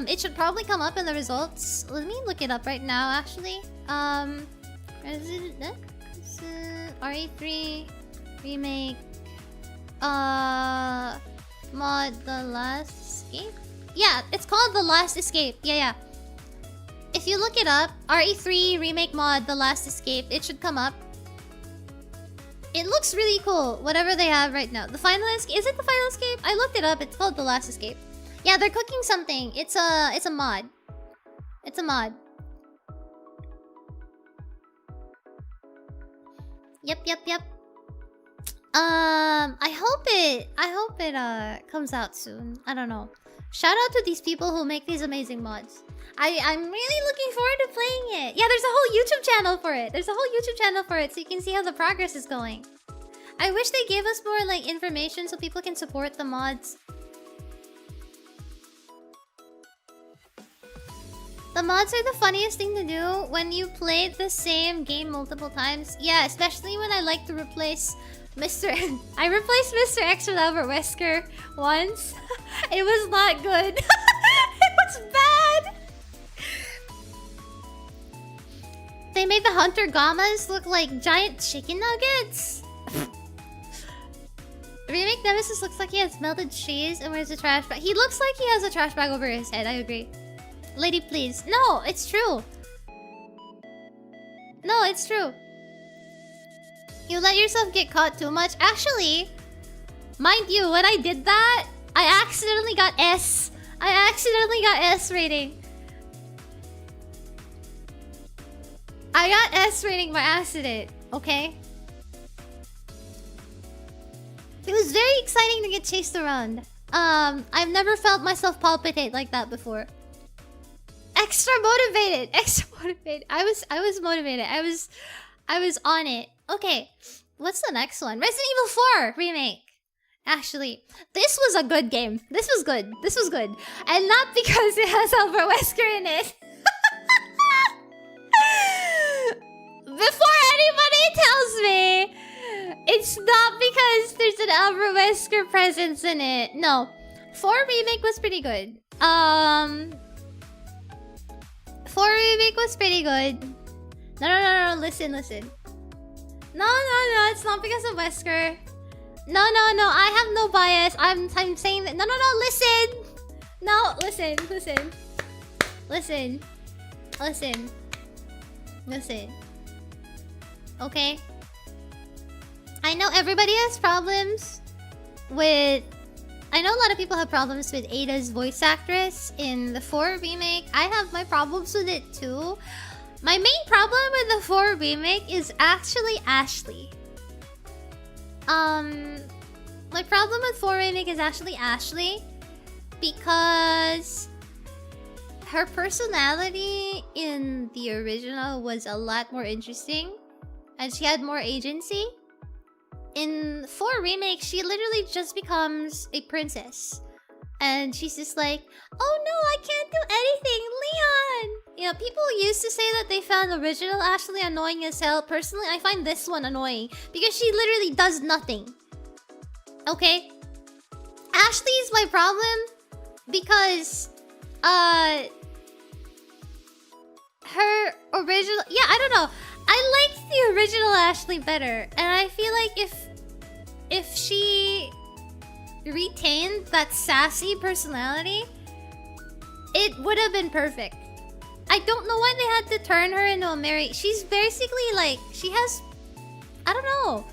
It should probably come up in the results. Let me look it up right now, actually. Resident RE3 remake mod The Last Escape? Yeah, it's called The Last Escape. Yeah. If you look it up, RE3 remake mod The Last Escape, it should come up. It looks really cool, whatever they have right now. The Final Escape, is it the Final Escape? I looked it up, it's called The Last Escape. Yeah, they're cooking something. It's a mod. It's a mod. Yep. I hope it comes out soon. I don't know. Shout out to these people who make these amazing mods. I'm really looking forward to playing it. Yeah, there's a whole YouTube channel for it. So you can see how the progress is going. I wish they gave us more like information so people can support the mods. The mods are the funniest thing to do when you play the same game multiple times. Yeah, especially when I like to replace Mr. I replaced Mr. X with Albert Wesker once. It was not good. It was bad. They made the Hunter Gammas look like giant chicken nuggets. Remake Nemesis looks like he has melted cheese and wears a trash bag. He looks like he has a trash bag over his head, I agree. Lady, please. No, it's true. No, it's true. You let yourself get caught too much. Actually, mind you, when I did that, I accidentally got S. I accidentally got S rating. I got S rating by accident, okay? It was very exciting to get chased around. I've never felt myself palpitate like that before. Extra motivated. I was motivated. I was on it. Okay, what's the next one? Resident Evil 4 remake. Actually, this was a good game. This was good. And not because it has Albert Wesker in it. Before anybody tells me it's not because there's an Albert Wesker presence in it. No. 4 remake was pretty good. 4 remake was pretty good. No, listen. No, it's not because of Wesker. No, I have no bias. I'm saying that. No, listen. No, listen. Okay? I know everybody has problems with... I know a lot of people have problems with Ada's voice actress in the 4 remake. I have my problems with it too. My main problem with the 4 remake is actually Ashley. My problem with 4 remake is actually Ashley because her personality in the original was a lot more interesting and she had more agency. In 4 remake, she literally just becomes a princess. And she's just like, oh no, I can't do anything, Leon! You know, people used to say that they found original Ashley annoying as hell. Personally, I find this one annoying because she literally does nothing. Okay? Ashley is my problem because, her original... Yeah, I don't know. I liked the original Ashley better. And I feel like if she retained that sassy personality, it would have been perfect. I don't know why they had to turn her into a Mary. She's basically like, she has... I don't know.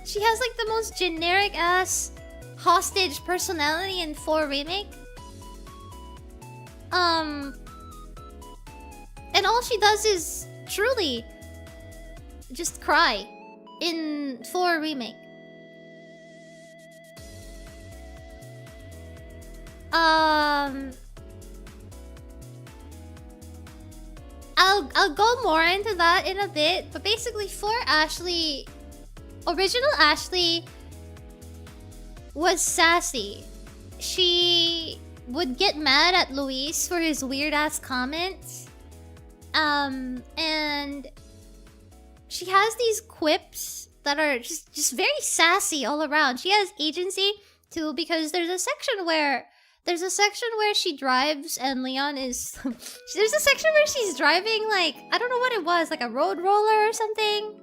She has like the most generic ass hostage personality in 4 remake. And all she does is truly just cry in 4 remake. I'll go more into that in a bit, but basically for Ashley, original Ashley was sassy. She would get mad at Luis for his weird ass comments. And she has these quips that are just very sassy all around. She has agency too because there's a section where she drives and Leon is... There's a section where she's driving like... I don't know what it was, like a road roller or something.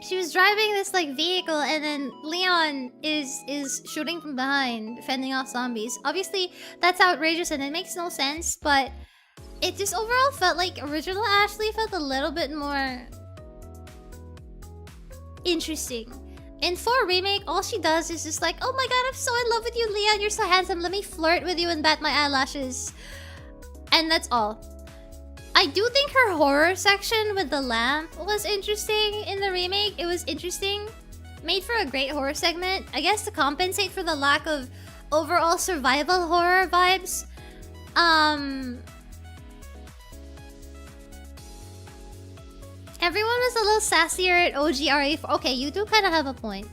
she was driving this like vehicle, and then Leon is shooting from behind, fending off zombies. Obviously, that's outrageous and it makes no sense, but it just overall felt like original Ashley felt a little bit more interesting. In 4 Remake, all she does is just like, oh my god, I'm so in love with you, Leon. You're so handsome. Let me flirt with you and bat my eyelashes. And that's all. I do think her horror section with the lamp was interesting in the remake. It was interesting. Made for a great horror segment. I guess to compensate for the lack of overall survival horror vibes. Everyone was a little sassier at OGRA4. Okay, you do kind of have a point.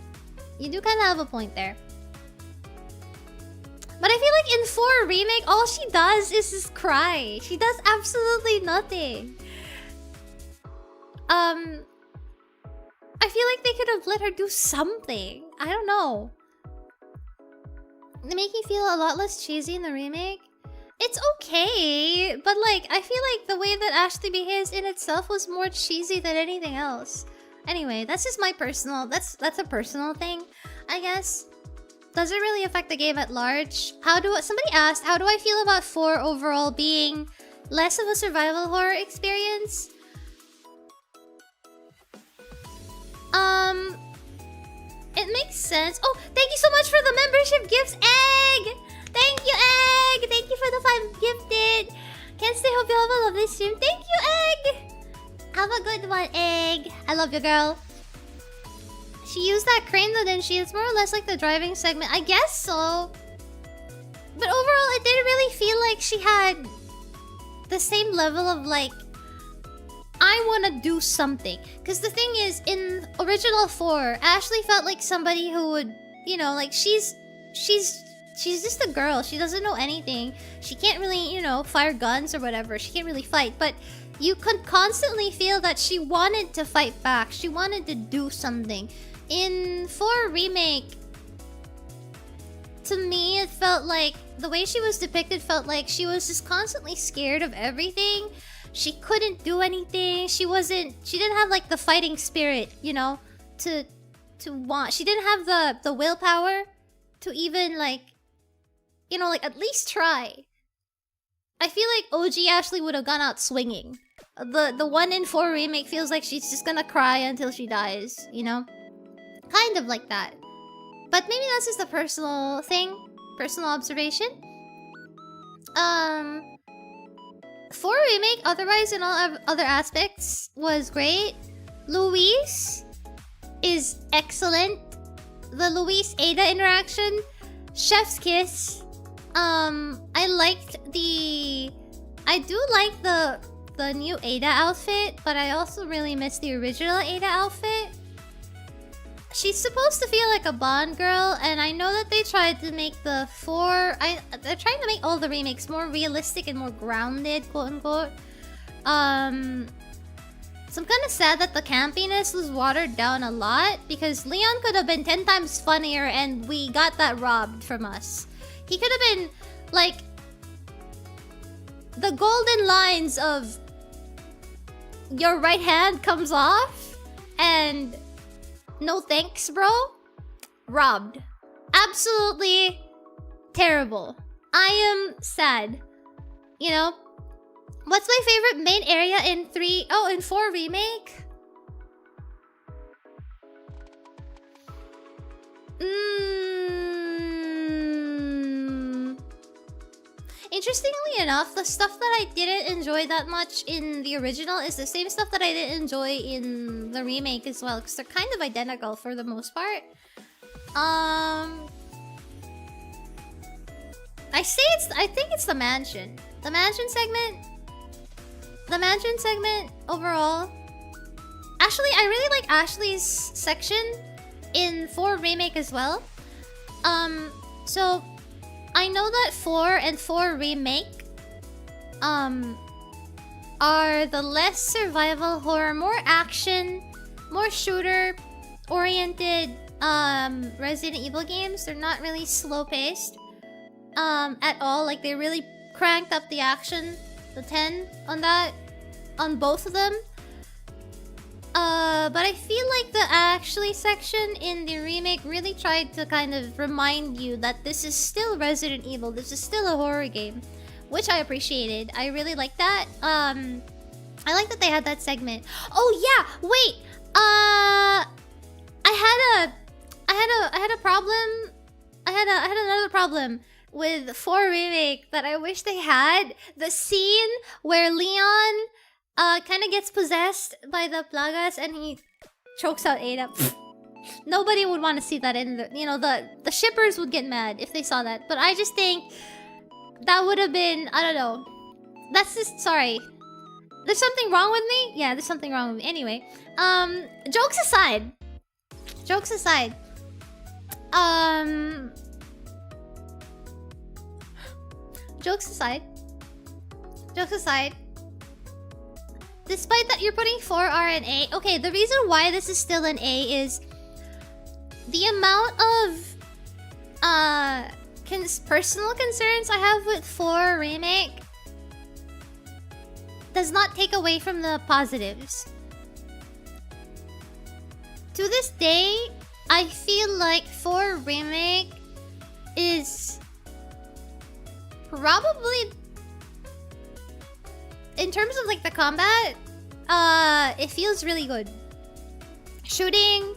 You do kind of have a point there. But I feel like in 4 Remake, all she does is just cry. She does absolutely nothing. I feel like they could have let her do something. I don't know. They make me feel a lot less cheesy in the remake. It's okay, but like, I feel like the way that Ashley behaves in itself was more cheesy than anything else. Anyway, that's just my personal... That's a personal thing, I guess. Doesn't really affect the game at large. Somebody asked, how do I feel about 4 overall being less of a survival horror experience? It makes sense. Oh, thank you so much for the membership gifts, Egg! Thank you, Egg! Thank you for the 5 gifted. Can't stay, hope you have a lovely stream. Thank you, Egg! Have a good one, Egg. I love you, girl. She used that crane though, didn't she? It's more or less like the driving segment. I guess so. But overall, it didn't really feel like she had the same level of like, I want to do something. Because the thing is, in original 4, Ashley felt like somebody who would, you know, like she's just a girl. She doesn't know anything. She can't really, you know, fire guns or whatever. She can't really fight. But you could constantly feel that she wanted to fight back. She wanted to do something. In 4 Remake, to me, it felt like the way she was depicted felt like she was just constantly scared of everything. She couldn't do anything. She didn't have like the fighting spirit, you know, to want. She didn't have the willpower to even like, you know, like at least try. I feel like OG Ashley would have gone out swinging. The one in 4 Remake feels like she's just gonna cry until she dies, you know? Kind of like that. But maybe that's just a personal thing. Personal observation. 4 Remake, otherwise in all other aspects, was great. Luis is excellent. The Luis-Ada interaction. Chef's kiss. I do like the new Ada outfit, but I also really miss the original Ada outfit. She's supposed to feel like a Bond girl, and I know that they tried to make the 4... They're trying to make all the remakes more realistic and more grounded, quote-unquote. So I'm kind of sad that the campiness was watered down a lot, because Leon could have been 10 times funnier, and we got that robbed from us. He could have been, like... the golden lines of... your right hand comes off, and... no thanks, bro. Robbed. Absolutely terrible. I am sad. You know? What's my favorite main area in 3... oh, in 4 Remake? Interestingly enough, the stuff that I didn't enjoy that much in the original is the same stuff that I didn't enjoy in the remake as well, because they're kind of identical for the most part. I think it's the mansion. The mansion segment. The mansion segment overall. Actually, I really like Ashley's section in 4 Remake as well. So I know that 4 and 4 Remake are the less survival horror, more action, more shooter oriented Resident Evil games. They're not really slow paced at all. Like, they really cranked up the action, the 10 on that, on both of them. But I feel like the actually section in the remake really tried to kind of remind you that this is still Resident Evil. This is still a horror game, which I appreciated. I really like that. I like that they had that segment. Oh yeah, wait. I had a problem. I had another problem with 4 remake that I wish they had. The scene where Leon kind of gets possessed by the plagas and he chokes out Ada. Nobody would want to see that in the, you know, the shippers would get mad if they saw that. But I just think that would have been, I don't know. That's just, sorry. There's something wrong with me? Yeah, there's something wrong with me. Anyway, jokes aside. Jokes aside. Jokes aside. Jokes aside. Despite that you're putting 4R and A, okay, the reason why this is still an A is the amount of personal concerns I have with 4 remake does not take away from the positives. To this day, I feel like 4 remake is probably, in terms of like the combat, it feels really good. Shooting,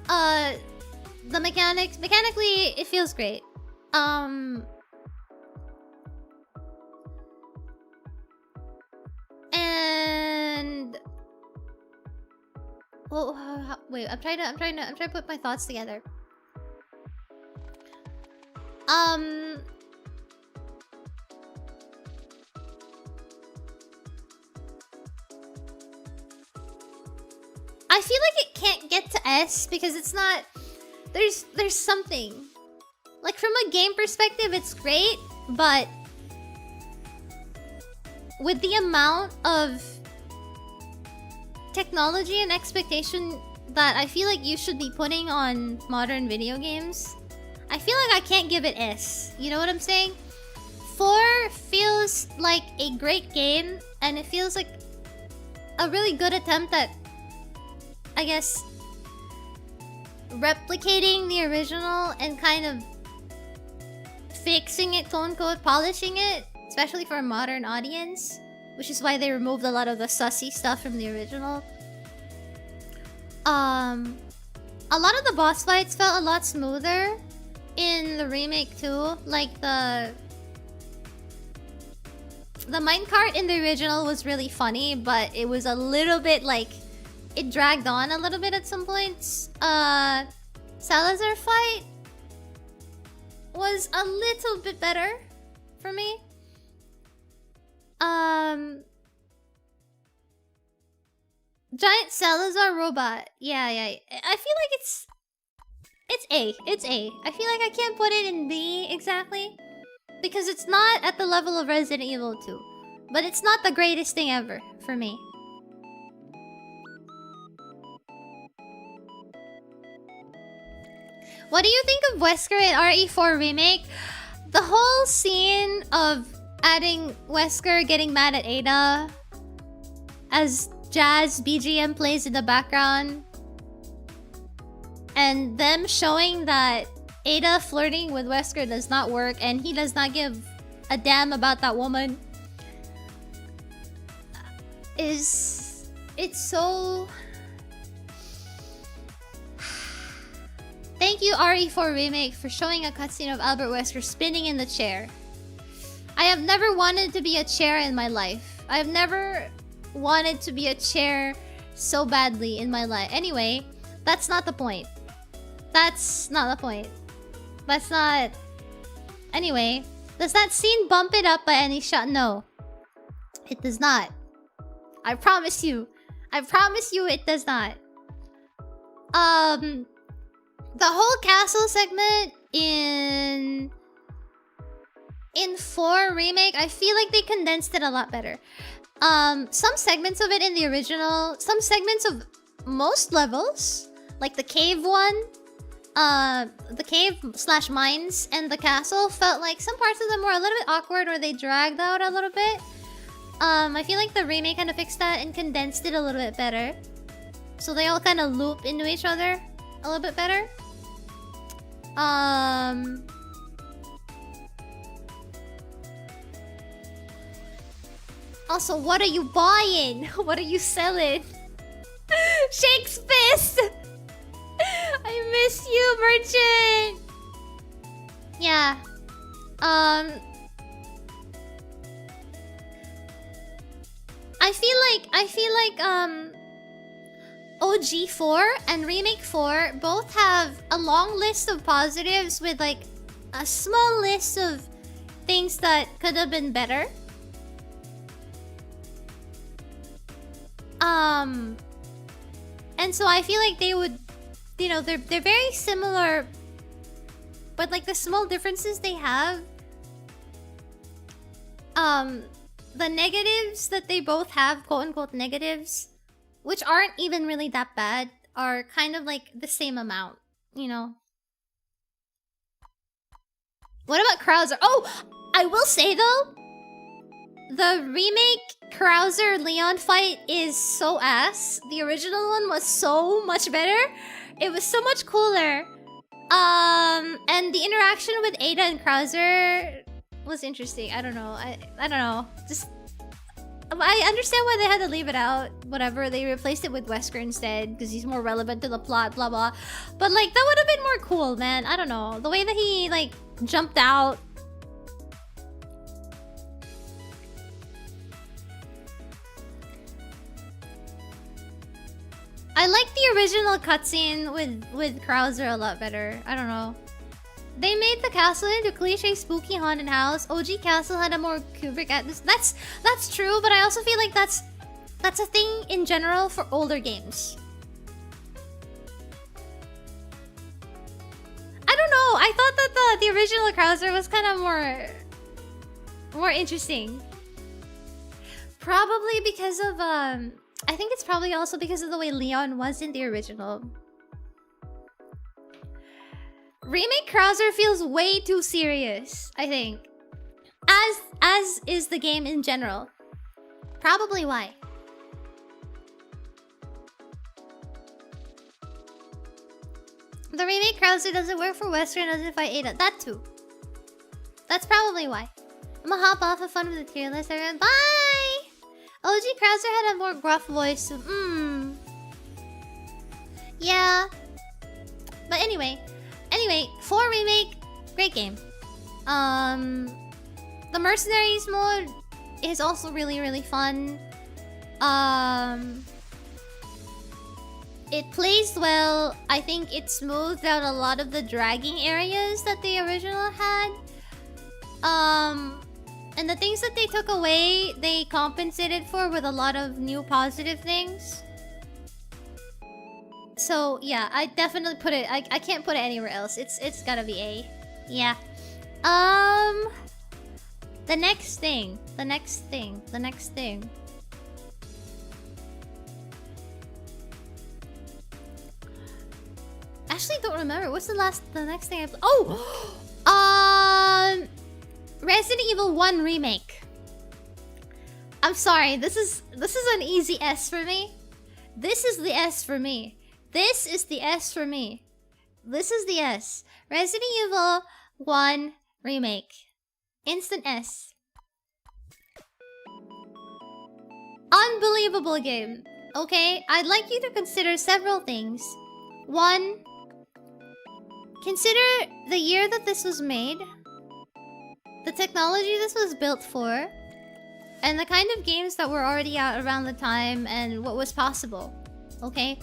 the mechanics, mechanically it feels great. And well, wait, I'm trying to put my thoughts together. I feel like it can't get to S because it's not. There's something. Like from a game perspective, it's great, but with the amount of technology and expectation that I feel like you should be putting on modern video games, I feel like I can't give it S. You know what I'm saying? 4 feels like a great game, and it feels like a really good attempt at, I guess, replicating the original and kind of fixing it, quote unquote, polishing it, especially for a modern audience, which is why they removed a lot of the sussy stuff from the original. A lot of the boss fights felt a lot smoother in the remake too. Like the minecart in the original was really funny, but it was a little bit like it dragged on a little bit at some points. Salazar fight was a little bit better for me. Giant Salazar robot. Yeah. I feel like it's A. It's A. I feel like I can't put it in B exactly because it's not at the level of Resident Evil 2, but it's not the greatest thing ever for me. What do you think of Wesker in RE4 Remake? The whole scene of adding Wesker getting mad at Ada as jazz BGM plays in the background, and them showing that Ada flirting with Wesker does not work and he does not give a damn about that woman, it's so... Thank you, RE4 Remake, for showing a cutscene of Albert Wesker spinning in the chair. I have never wanted to be a chair in my life. I have never wanted to be a chair so badly in my life. Anyway, that's not the point. That's not the point. That's not... Anyway, does that scene bump it up by any shot? No. It does not. I promise you. I promise you it does not. The whole castle segment in 4 Remake, I feel like they condensed it a lot better. Some segments of it in the original, some segments of most levels, like the cave one, the cave / mines and the castle, felt like some parts of them were a little bit awkward or they dragged out a little bit. I feel like the remake kind of fixed that and condensed it a little bit better. So they all kind of loop into each other a little bit better. Also, what are you buying? What are you selling? Shakes fist! I miss you, merchant! Yeah. I feel like OG4 and Remake 4 both have a long list of positives with like a small list of things that could have been better. And so I feel like they would, you know, they're very similar, but like the small differences they have, the negatives that they both have, quote unquote negatives, which aren't even really that bad, are kind of like the same amount, you know. What about Krauser? Oh, I will say though, the remake Krauser Leon fight is so ass. The original one was so much better. It was so much cooler. And the interaction with Ada and Krauser was interesting. I don't know. I don't know. Just I understand why they had to leave it out. Whatever, they replaced it with Wesker instead because he's more relevant to the plot. Blah blah. But like that would have been more cool, man. I don't know. The way that he like jumped out. I like the original cutscene with Krauser a lot better. I don't know. They made the castle into cliche spooky haunted house. OG Castle had a more Kubrick atmosphere. That's true, but I also feel like that's a thing in general for older games. I don't know. I thought that the original Krauser was kind of more interesting. Probably because of I think it's probably also because of the way Leon was in the original. Remake Krauser feels way too serious, I think. As is the game in general. Probably why. The remake Krauser doesn't work for Wesker and doesn't fight Ada. That too. That's probably why. I'm gonna hop off, have fun with the tier list, everyone. Bye! OG Krauser had a more gruff voice. Yeah. But anyway, 4 remake, great game. The Mercenaries mode is also really fun. It plays well. I think it smoothed out a lot of the dragging areas that the original had. And the things that they took away, they compensated for with a lot of new positive things. So yeah, I definitely put it. I can't put it anywhere else. It's gotta be A. Yeah. The next thing. Actually, don't remember. What's the next thing I played? Oh, Resident Evil 1 remake. I'm sorry. This is an easy S for me. This is the S for me. This is the S for me. This is the S. Resident Evil 1 remake. Instant S. Unbelievable game. Okay, I'd like you to consider several things. 1, consider the year that this was made, the technology this was built for, and the kind of games that were already out around the time and what was possible. Okay?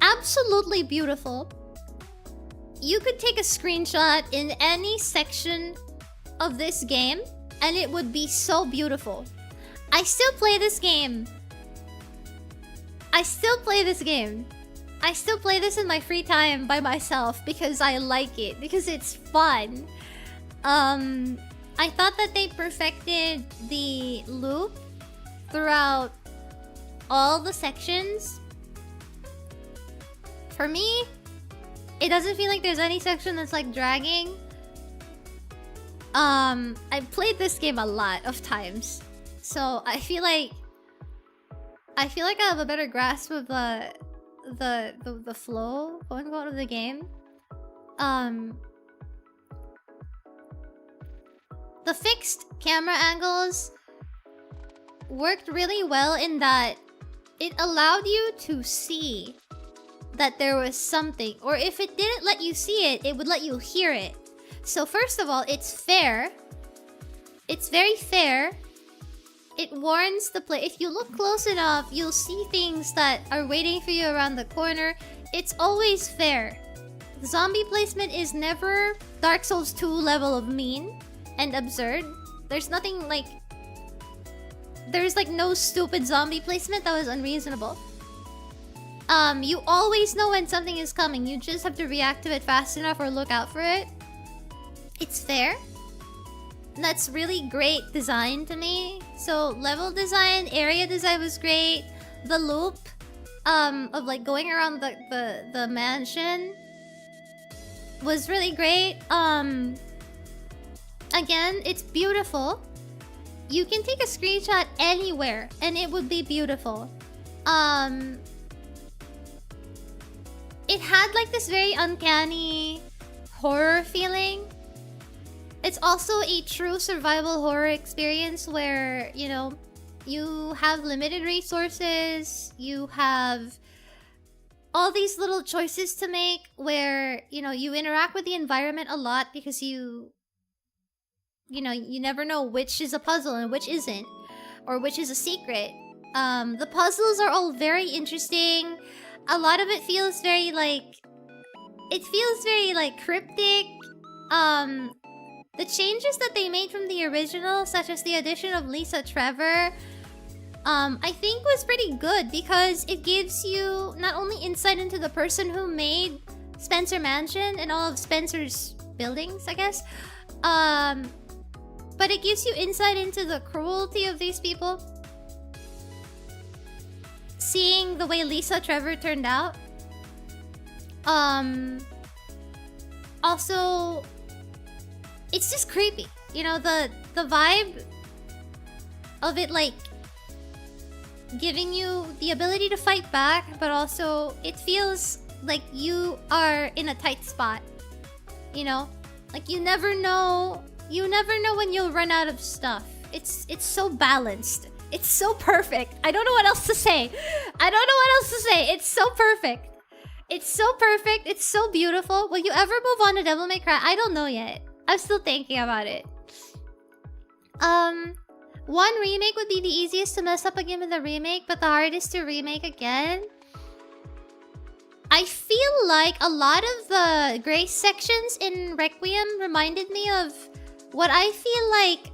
Absolutely beautiful. You could take a screenshot in any section of this game and it would be so beautiful. I still play this game. I still play this in my free time by myself because I like it, because it's fun. I thought that they perfected the loop throughout all the sections. For me, it doesn't feel like there's any section that's like dragging. I've played this game a lot of times. So I feel like I have a better grasp of the flow, quote unquote, of the game. The fixed camera angles worked really well in that it allowed you to see that there was something, or if it didn't let you see it, it would let you hear it. So first of all, it's fair. It's very fair. It warns the play. If you look close enough, you'll see things that are waiting for you around the corner. It's always fair. Zombie placement is never Dark Souls 2 level of mean and absurd. There's nothing like... There's like no stupid zombie placement that was unreasonable. You always know when something is coming. You just have to react to it fast enough or look out for it. It's fair. That's really great design to me. So level design, area design was great. The loop of like going around the mansion was really great. Again, it's beautiful. You can take a screenshot anywhere and it would be beautiful. It had like this very uncanny horror feeling. It's also a true survival horror experience where, you know, you have limited resources, you have all these little choices to make where, you know, you interact with the environment a lot because you know, you never know which is a puzzle and which isn't, or which is a secret. The puzzles are all very interesting. A lot of it feels very like... It feels very like cryptic. The changes that they made from the original, such as the addition of Lisa Trevor, I think was pretty good because it gives you not only insight into the person who made Spencer Mansion and all of Spencer's buildings, I guess, but it gives you insight into the cruelty of these people. Seeing the way Lisa Trevor turned out. Also, it's just creepy. You know, the vibe of it, like, giving you the ability to fight back, but also it feels like you are in a tight spot. You know? Like, you never know when you'll run out of stuff. It's so balanced. It's so perfect. I don't know what else to say. It's so perfect. It's so perfect. It's so beautiful. Will you ever move on to Devil May Cry? I don't know yet. I'm still thinking about it. One remake would be the easiest to mess up a game in the remake, but the hardest to remake again. I feel like a lot of the grace sections in Requiem reminded me of what I feel like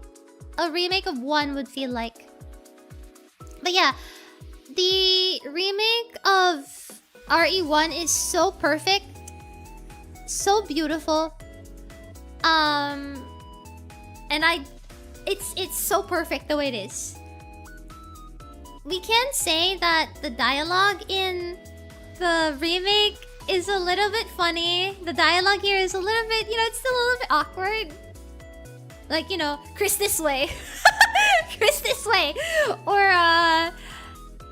a remake of 1 would feel like. But yeah, the remake of RE1 is so perfect, so beautiful. And it's so perfect the way it is. We can say that the dialogue in the remake is a little bit funny. The dialogue here is a little bit, you know, it's still a little bit awkward. Like, you know, Chris this way. Chris this way. Or,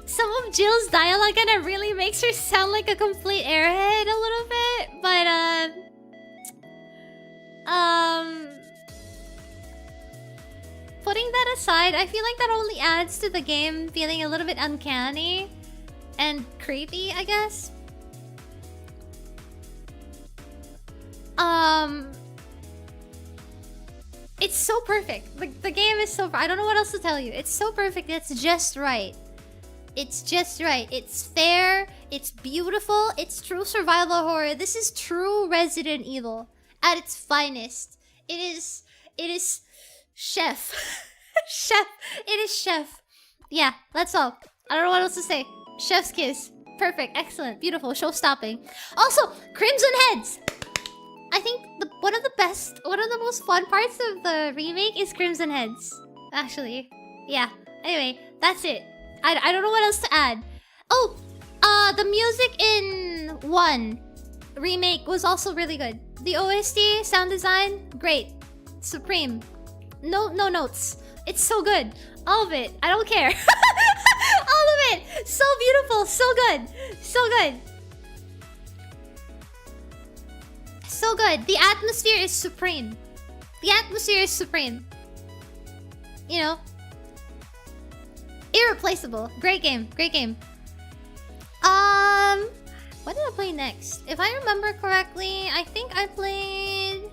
some of Jill's dialogue kind of really makes her sound like a complete airhead a little bit. But, putting that aside, I feel like that only adds to the game feeling a little bit uncanny and creepy, I guess. It's so perfect. The game is so... I don't know what else to tell you. It's so perfect. It's just right. It's just right. It's fair. It's beautiful. It's true survival horror. This is true Resident Evil at its finest. It is chef. Chef. It is chef. Yeah, that's all. I don't know what else to say. Chef's kiss. Perfect. Excellent. Beautiful. Show-stopping. Also, Crimson Heads. I think one of the most fun parts of the remake is Crimson Heads. Actually. Yeah. Anyway, that's it. I don't know what else to add. Oh! The music in 1 remake was also really good. The OST, sound design, great. Supreme. No notes. It's so good. All of it. I don't care. All of it. So beautiful. So good. So good. So good. The atmosphere is supreme. The atmosphere is supreme. You know? Irreplaceable. Great game. Great game. What did I play next? If I remember correctly, I think I played...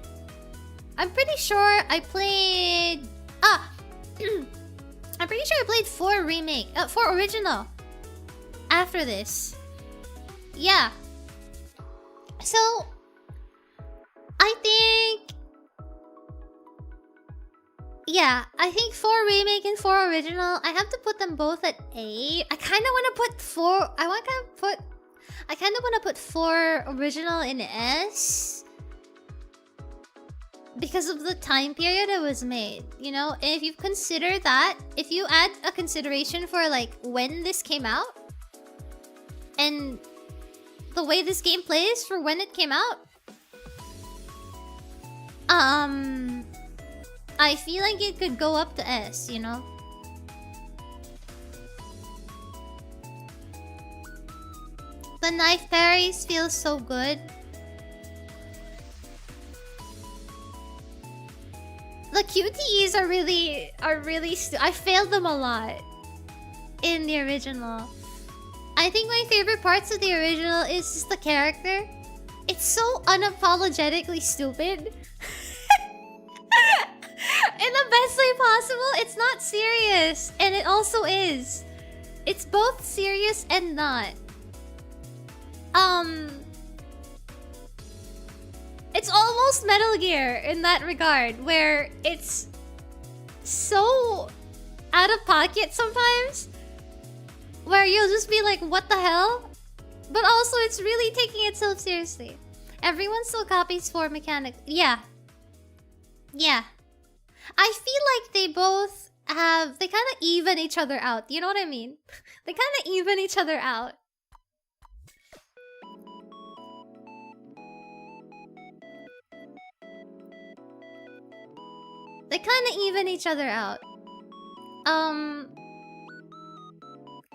I'm pretty sure I played... I'm pretty sure I played 4 remake, 4 original. After this. Yeah. So... I think... Yeah, I think 4 remake and 4 original. I have to put them both at A. I kind of want to put 4... I kind of want to put 4 original in S. Because of the time period it was made, you know? And if you consider that, if you add a consideration for like when this came out and the way this game plays for when it came out, I feel like it could go up to S, you know? The knife parries feel so good. The QTEs are really I failed them a lot in the original. I think my favorite parts of the original is just the character. It's so unapologetically stupid. In the best way possible. It's not serious, and it also is. It's both serious and not. It's almost Metal Gear in that regard, where it's so out of pocket sometimes, where you'll just be like, what the hell? But also it's really taking itself seriously. Everyone still copies 4 mechanics. Yeah. Yeah. I feel like they both have... They kind of even each other out. You know what I mean? They kind of even each other out. They kind of even each other out.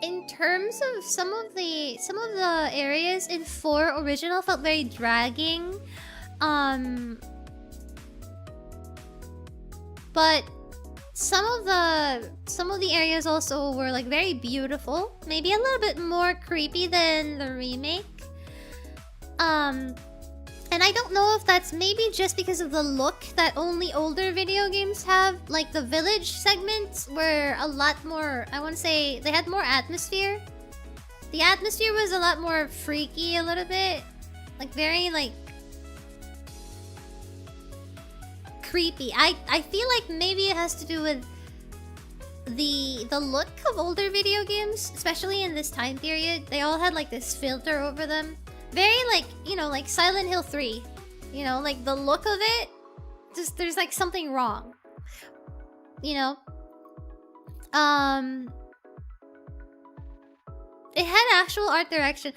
In terms of some of the areas in 4 original felt very dragging. But some of the areas also were like very beautiful. Maybe a little bit more creepy than the remake. And I don't know if that's maybe just because of the look that only older video games have. Like the village segments were a lot more, I want to say, they had more atmosphere. The atmosphere was a lot more freaky a little bit. Like very like... creepy. I feel like maybe it has to do with the look of older video games, especially in this time period. They all had like this filter over them. Very like, you know, like Silent Hill 3. You know, like the look of it, just there's like something wrong. You know? It had actual art direction.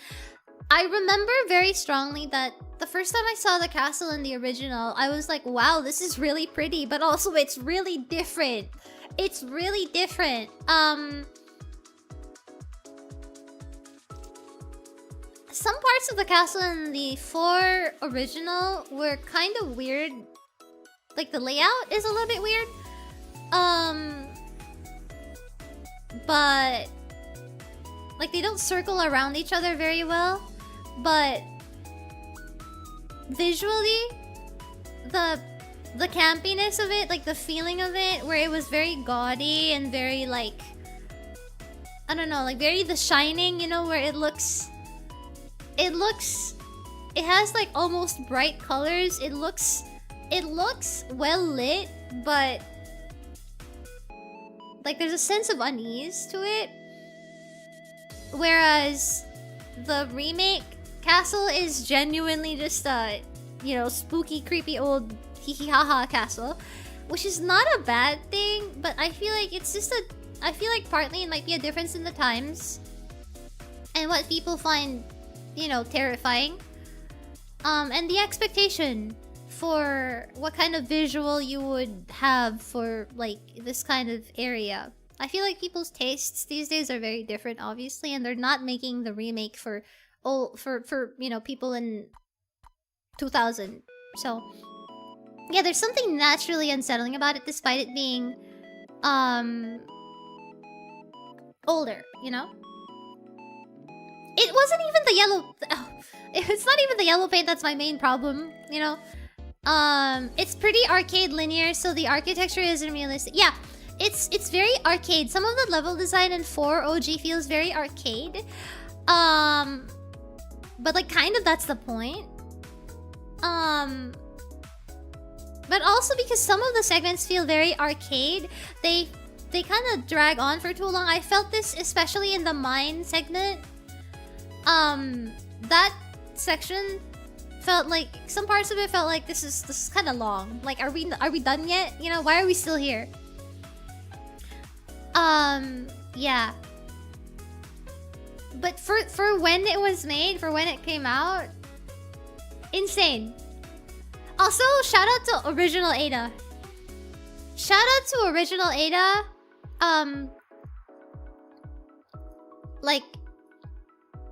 I remember very strongly that the first time I saw the castle in the original, I was like, wow, this is really pretty, but also it's really different. It's really different. Some parts of the castle in the 4 original were kind of weird. Like the layout is a little bit weird. But like they don't circle around each other very well. But visually, the campiness of it, like the feeling of it, where it was very gaudy and very like, I don't know, like very The Shining, you know, where it has like almost bright colors. It looks well lit, but like there's a sense of unease to it. Whereas the remake castle is genuinely just a, you know, spooky, creepy old hee-hee-ha-ha castle, which is not a bad thing, but I feel like it's just I feel like partly it might be a difference in the times and what people find, you know, terrifying. And the expectation for what kind of visual you would have for like this kind of area. I feel like people's tastes these days are very different, obviously, and they're not making the remake for you know, people in 2000. So yeah, there's something naturally unsettling about it, despite it being older, you know? It wasn't even the yellow... Oh, it's not even the yellow paint that's my main problem, you know? It's pretty arcade linear, so the architecture isn't realistic. Yeah, it's very arcade. Some of the level design in 4 OG feels very arcade. But like kind of that's the point. But also because some of the segments feel very arcade, they kind of drag on for too long. I felt this especially in the mine segment. That section felt like some parts of it felt like this is kind of long. Like, are we done yet? You know, why are we still here? Yeah. But for when it was made, for when it came out, insane. Also, shout out to Original Ada. Shout out to Original Ada. Like,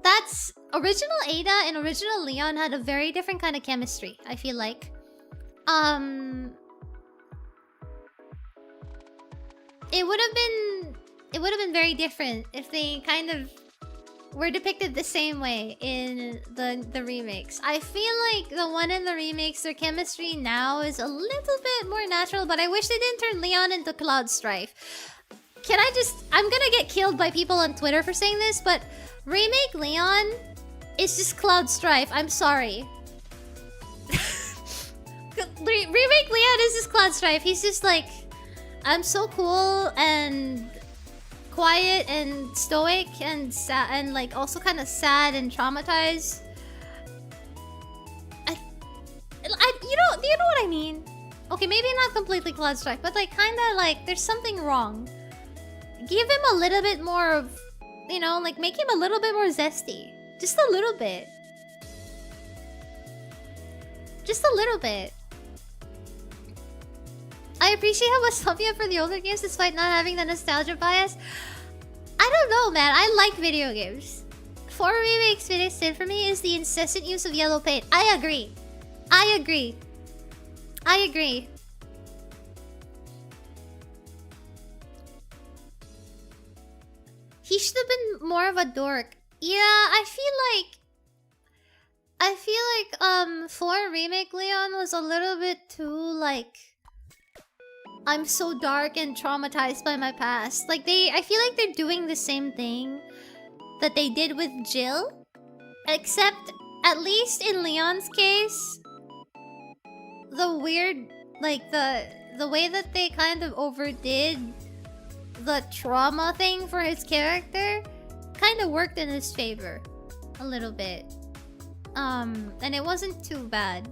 that's Original Ada and Original Leon had a very different kind of chemistry, I feel like. It would have been very different if they kind of were depicted the same way in the remakes. I feel like the one in the remakes, their chemistry now is a little bit more natural, but I wish they didn't turn Leon into Cloud Strife. I'm gonna get killed by people on Twitter for saying this, but remake Leon is just Cloud Strife. I'm sorry. Remake Leon is just Cloud Strife. He's just like, I'm so cool and quiet and stoic and sad and like also kind of sad and traumatized. You know what I mean? Okay, maybe not completely Cloud Strife, but like kind of like there's something wrong. Give him a little bit more of, you know, like make him a little bit more zesty. Just a little bit. Just a little bit. I appreciate how much love you have for the older games despite not having the nostalgia bias. I don't know, man. I like video games. 4 remakes finished in for me is the incessant use of yellow paint. I agree. I agree. I agree. He should have been more of a dork. Yeah, I feel like 4 remake Leon was a little bit too like I'm so dark and traumatized by my past. Like I feel like they're doing the same thing that they did with Jill, except at least in Leon's case, the weird like the way that they kind of overdid the trauma thing for his character kind of worked in his favor a little bit. And it wasn't too bad.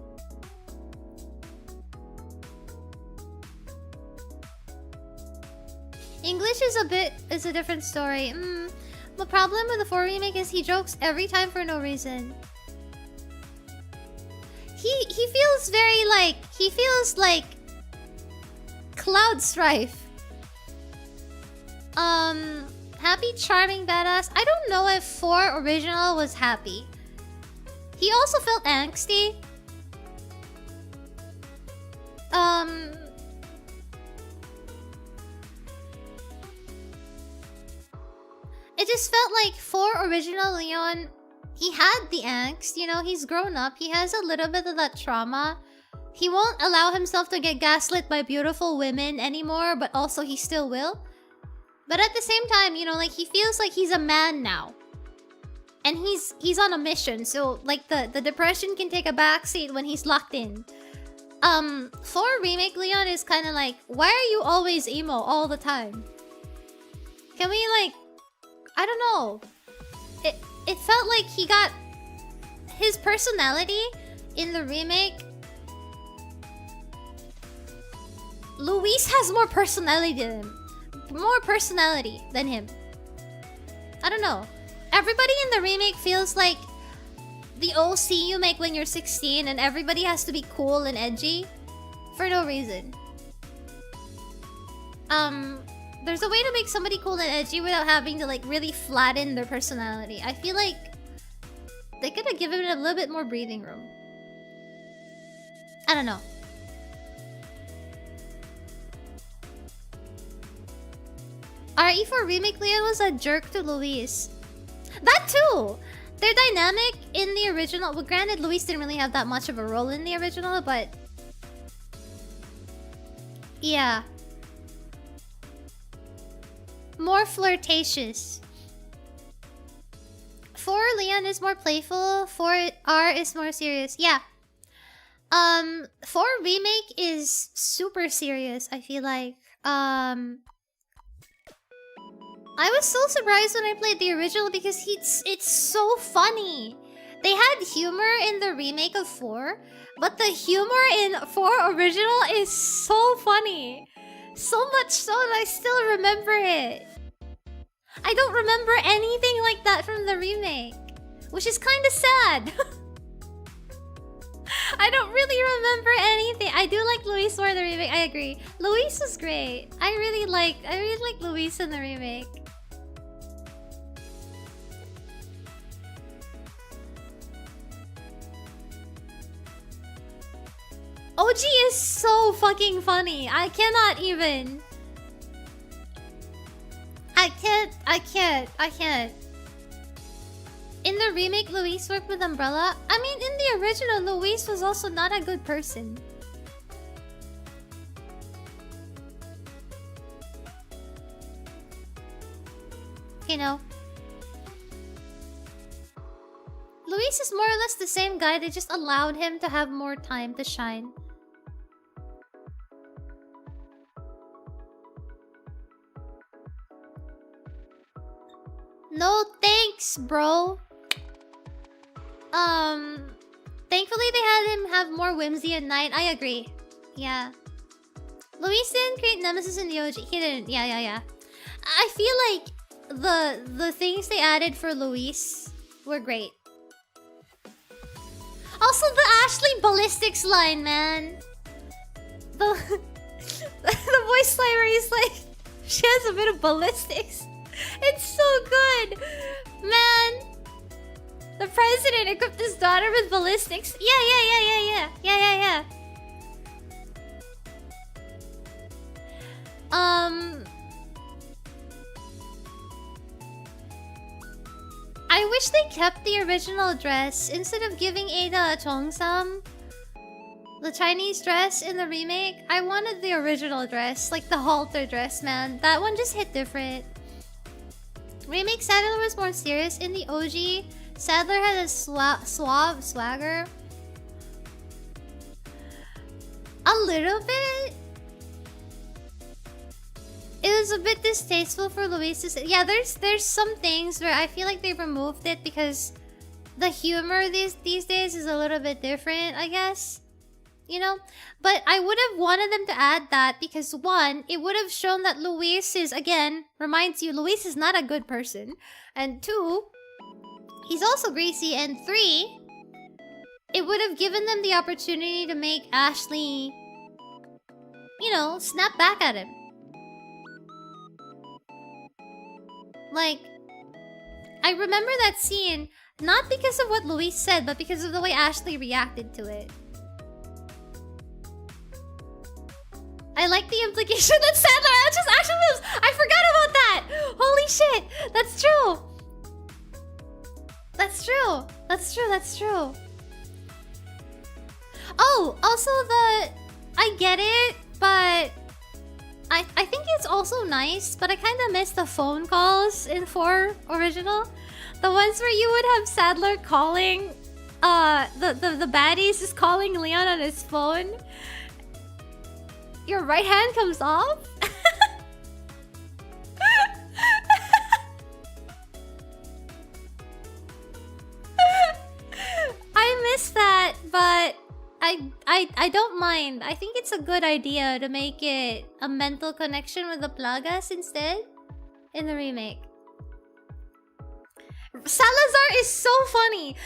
English is a different story. The problem with the 4 remake is he jokes every time for no reason. He feels very like Cloud Strife. Happy, charming, badass. I don't know if 4 original was happy. He also felt angsty. It just felt like 4 original Leon, he had the angst, you know, he's grown up. He has a little bit of that trauma. He won't allow himself to get gaslit by beautiful women anymore, but also he still will. But at the same time, you know, like he feels like he's a man now. And he's on a mission, so like the depression can take a backseat when he's locked in. 4 remake Leon is kind of like, why are you always emo all the time? Can we like, I don't know. It felt like he got his personality in the remake. Luis has more personality than him. More personality than him. I don't know. Everybody in the remake feels like the OC you make when you're 16 and everybody has to be cool and edgy for no reason. There's a way to make somebody cool and edgy without having to like really flatten their personality. I feel like they could have given it a little bit more breathing room. I don't know. RE4 Remake Leon was a jerk to Luis. That too! Their dynamic in the original... Well, granted, Luis didn't really have that much of a role in the original, but... yeah. More flirtatious. 4 Leon is more playful. 4 R is more serious. Yeah. 4 Remake is super serious, I feel like. I was so surprised when I played the original because it's so funny. They had humor in the remake of 4, but the humor in 4 original is so funny. So much so that I still remember it. I don't remember anything like that from the remake, which is kind of sad. I don't really remember anything. I do like Luis for the remake. I agree. Luis was great. I really like Luis in the remake. OG is so fucking funny. I cannot even. I can't. In the remake, Luis worked with Umbrella. I mean, in the original, Luis was also not a good person. You know. Luis is more or less the same guy. They just allowed him to have more time to shine. No thanks, bro. Thankfully they had him have more whimsy at night. I agree. Yeah. Luis didn't create Nemesis in the OG. He didn't. Yeah. I feel like the things they added for Luis were great. Also the Ashley ballistics line, man. The voice line where he's like, she has a bit of ballistics. It's so good, man. The president equipped his daughter with ballistics. Yeah. I wish they kept the original dress instead of giving Ada a cheongsam. The Chinese dress in the remake. I wanted the original dress, like the halter dress, man. That one just hit different. Remake Sadler was more serious. In the OG, Sadler had a suave swagger. A little bit. It was a bit distasteful for Luis to say. Yeah, there's some things where I feel like they removed it because the humor these days is a little bit different, I guess. You know? But I would have wanted them to add that because 1, it would have shown that Luis is, again, reminds you, Luis is not a good person. And 2, he's also greasy. And 3, it would have given them the opportunity to make Ashley, you know, snap back at him. Like, I remember that scene, not because of what Luis said, but because of the way Ashley reacted to it. I like the implication that Sadler just action moves. I forgot about that. Holy shit. That's true. That's true. Oh, also I get it, but I think it's also nice, but I kind of miss the phone calls in 4 original. The ones where you would have Sadler calling the baddies just calling Leon on his phone. Your right hand comes off? I miss that, but I don't mind. I think it's a good idea to make it a mental connection with the Plagas instead in the remake. Salazar is so funny.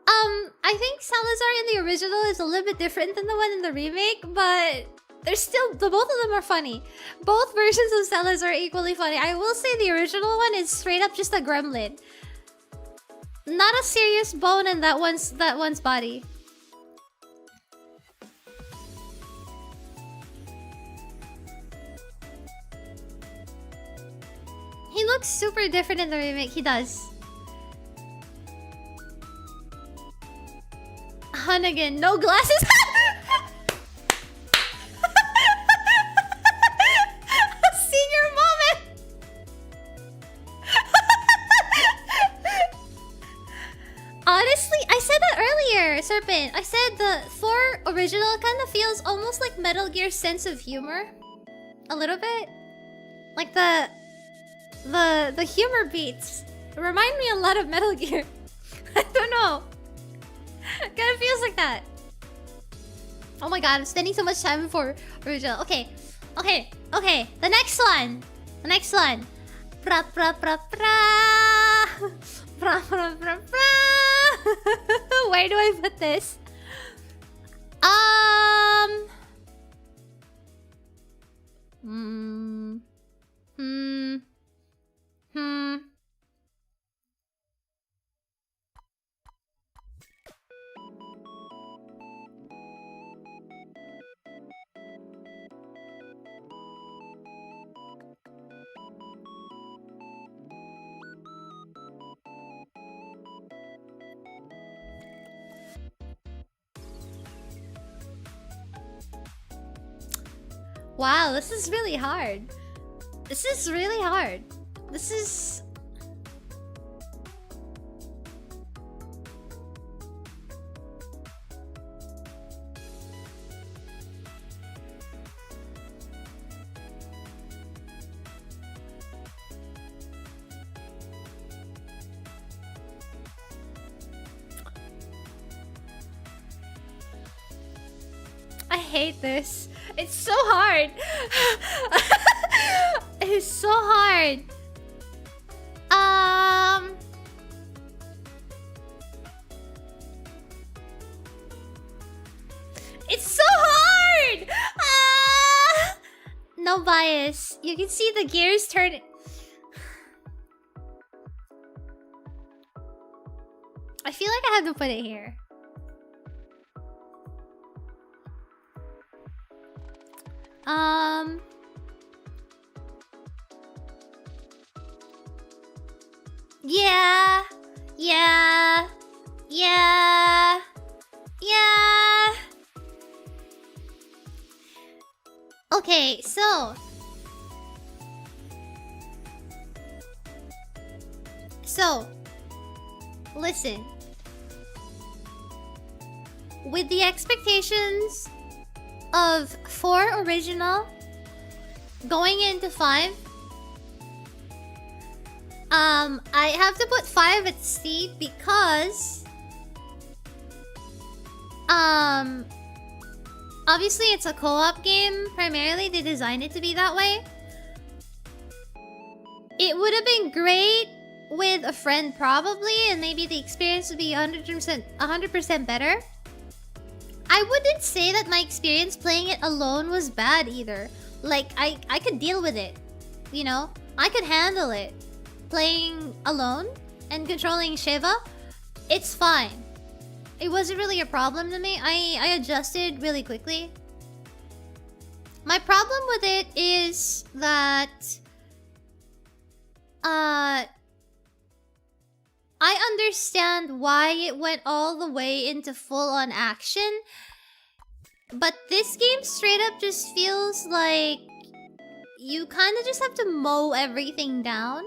I think Salazar in the original is a little bit different than the one in the remake, but They're still, the both of them are funny. Both versions of Stella's are equally funny. I will say the original one is straight up just a gremlin. Not a serious bone in that one's body. He looks super different in the remake. He does. Hunnigan, no glasses. Senior moment. Honestly, I said that earlier, Serpent. I said the 4 original kind of feels almost like Metal Gear's sense of humor. A little bit. Like the humor beats remind me a lot of Metal Gear. I don't know. Kinda feels like that. Oh my god, I'm spending so much time for original. Okay. The next one. Pra pra pra pra. Pra pra pra pra. Where do I put this? Wow, this is really hard. This is really hard. This is... I hate this. It's so hard. It's so hard. It's so hard. No bias. You can see the gears turn. I feel like I have to put it here. Yeah. Okay, so listen. With the expectations of 4 original going into 5, I have to put 5 at C because obviously it's a co-op game. Primarily they designed it to be that way. It would have been great with a friend probably, and maybe the experience would be 100% better. I wouldn't say that my experience playing it alone was bad either. Like, I could deal with it. You know? I could handle it. Playing alone and controlling Shiva, it's fine. It wasn't really a problem to me. I adjusted really quickly. My problem with it is that I understand why it went all the way into full-on action, but this game straight up just feels like you kind of just have to mow everything down.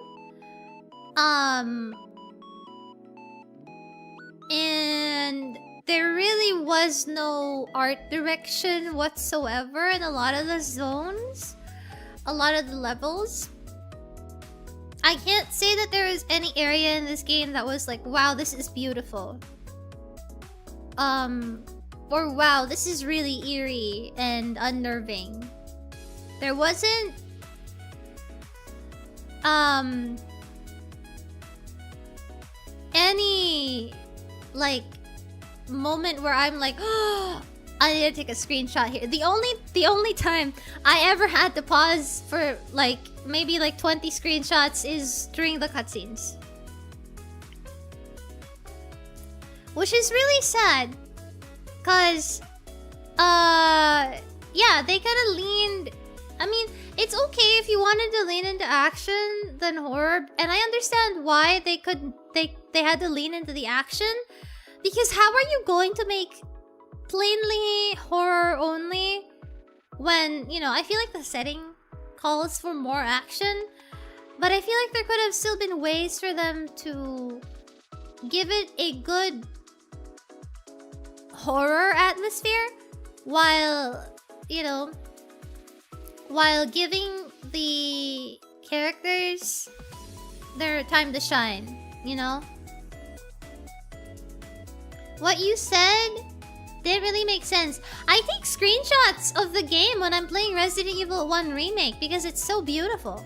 And there really was no art direction whatsoever in a lot of the zones, a lot of the levels. I can't say that there was any area in this game that was like, wow, this is beautiful. Or wow, this is really eerie and unnerving. There wasn't any like moment where I'm like, oh, I need to take a screenshot here. The only time I ever had to pause for like maybe like 20 screenshots is during the cutscenes. Which is really sad. Cause yeah, they kinda leaned. I mean, it's okay if you wanted to lean into action than horror, and I understand why they had to lean into the action, because how are you going to make plainly horror only when, you know, I feel like the setting calls for more action, but I feel like there could have still been ways for them to give it a good horror atmosphere while, you know, while giving the characters their time to shine, you know? What you said didn't really make sense. I take screenshots of the game when I'm playing Resident Evil 1 Remake because it's so beautiful.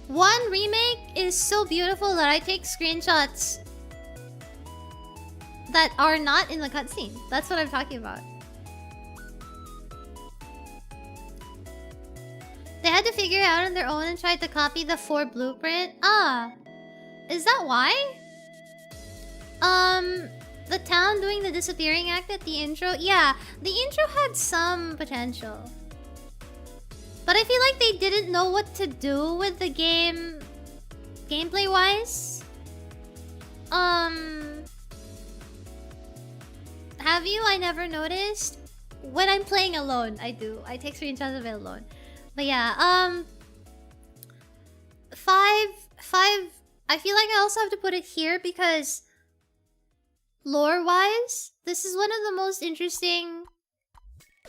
1 Remake is so beautiful that I take screenshots that are not in the cutscene. That's what I'm talking about. They had to figure it out on their own and tried to copy the 4 blueprint. Ah, is that why? The town doing the disappearing act at the intro. Yeah, the intro had some potential, but I feel like they didn't know what to do with the game, gameplay wise. Have you? I never noticed. When I'm playing alone, I do. I take screenshots of it alone. But yeah, 5. I feel like I also have to put it here because lore-wise, this is one of the most interesting.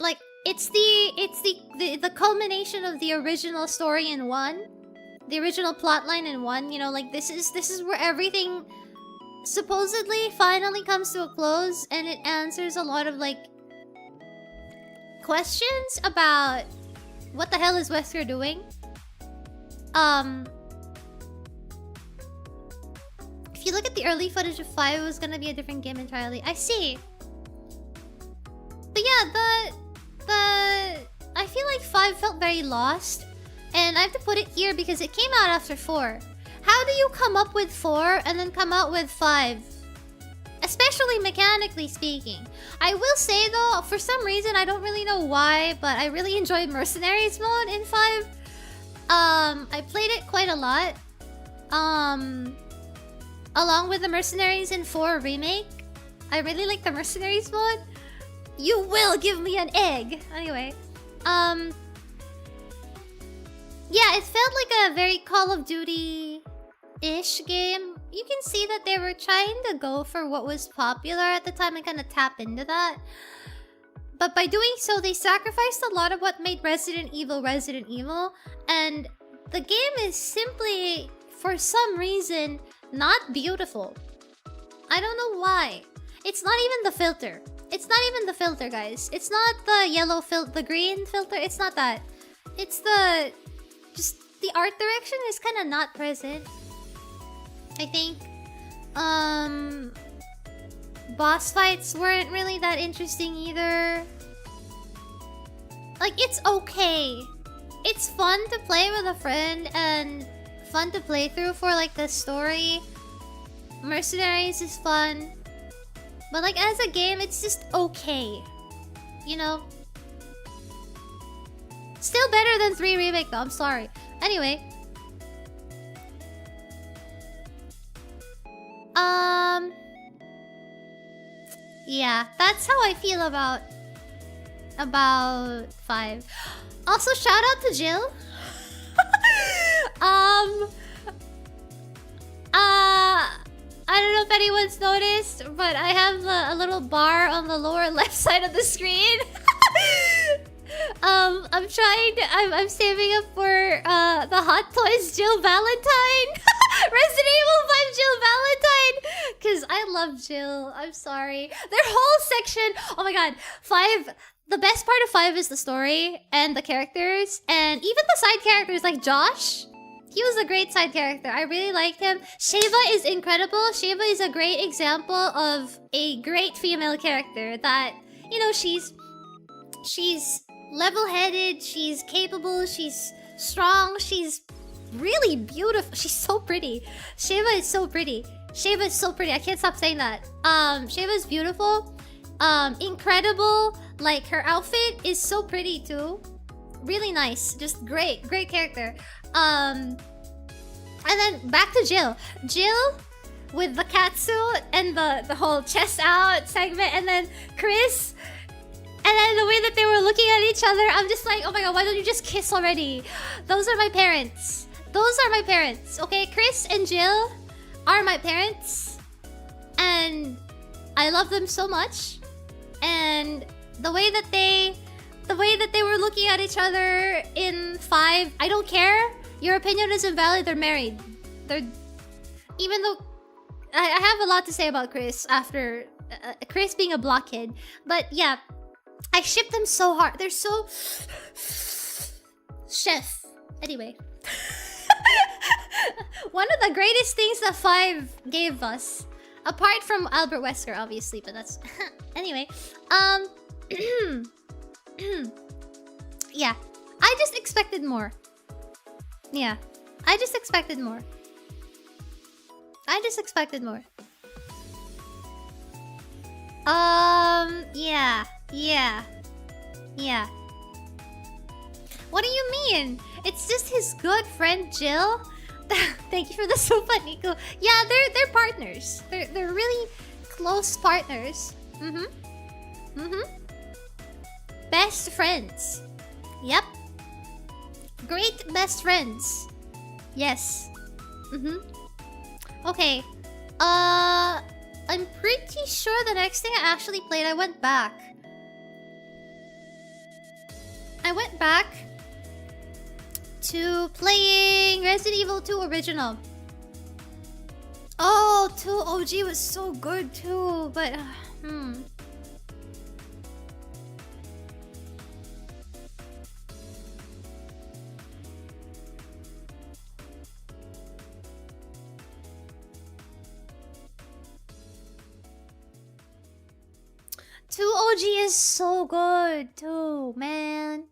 Like, it's the culmination of the original story in 1, the original plotline in 1. You know, like this is where everything supposedly finally comes to a close, and it answers a lot of like questions about what the hell is Wesker doing? If you look at the early footage of 5, it was gonna be a different game entirely. I see. But yeah, I feel like 5 felt very lost. And I have to put it here because it came out after 4. How do you come up with 4 and then come out with 5? Especially mechanically speaking. I will say though, for some reason, I don't really know why, but I really enjoyed Mercenaries mode in 5. I played it quite a lot. Along with the Mercenaries in 4 Remake. I really like the Mercenaries mode. You will give me an egg! Anyway. Yeah, it felt like a very Call of Duty-ish game. You can see that they were trying to go for what was popular at the time and kind of tap into that. But by doing so, they sacrificed a lot of what made Resident Evil, and the game is simply, for some reason, not beautiful. I don't know why. It's not even the filter. It's not even the filter, guys. It's not the yellow filter, the green filter. It's not that. It's the... just the art direction is kind of not present. I think boss fights weren't really that interesting either. Like, it's okay. It's fun to play with a friend and fun to play through for like the story. Mercenaries is fun. But like as a game, it's just okay. You know? Still better than 3 Remake though, I'm sorry. Anyway. Yeah, that's how I feel about 5. Also, shout out to Jill. I don't know if anyone's noticed, but I have a little bar on the lower left side of the screen. I'm saving up for the Hot Toys Jill Valentine. Resident Evil 5 Jill Valentine. Because I love Jill. I'm sorry. Their whole section. Oh my god. 5. The best part of 5 is the story and the characters. And even the side characters like Josh. He was a great side character. I really liked him. Sheva is incredible. Sheva is a great example of a great female character that, you know, she's level-headed, she's capable, she's strong, she's really beautiful. She's so pretty. Sheva is so pretty. Sheva is so pretty. I can't stop saying that. Sheva is beautiful. Incredible. Like, her outfit is so pretty too. Really nice. Just great. Great character. And then back to Jill. Jill with the catsuit and the whole chest out segment, and then Chris. And then the way that they were looking at each other, I'm just like, oh my god, why don't you just kiss already? Those are my parents. Those are my parents. Okay, Chris and Jill are my parents. And I love them so much. And the way that they were looking at each other in 5, I don't care. Your opinion is invalid. They're married. Even though I have a lot to say about Chris after Chris being a blockhead. But yeah, I ship them so hard. They're so chef. Anyway. One of the greatest things that 5 gave us, apart from Albert Wesker, obviously, but that's anyway. Yeah, I just expected more. Yeah, I just expected more. Yeah. What do you mean? It's just his good friend Jill. Thank you for the sopa, Nico. Yeah, they're partners. They're really close partners. Best friends. Yep. Great best friends. Yes. Okay. I'm pretty sure the next thing I actually played, I went back to playing Resident Evil 2 Original. Oh, 2 OG was so good too, but 2 OG is so good too, man.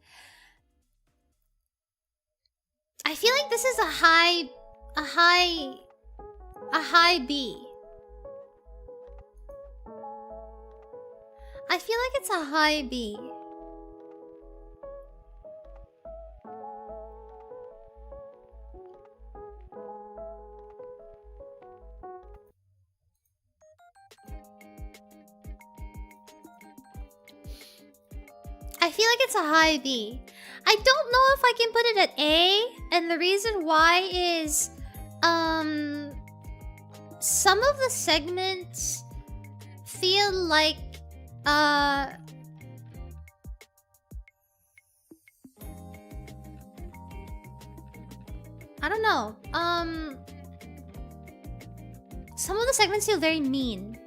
I feel like this is a high B. I feel like it's a high B. I feel like it's a high B. I don't know if I can put it at A, and the reason why is some of the segments feel like I don't know. Some of the segments feel very mean.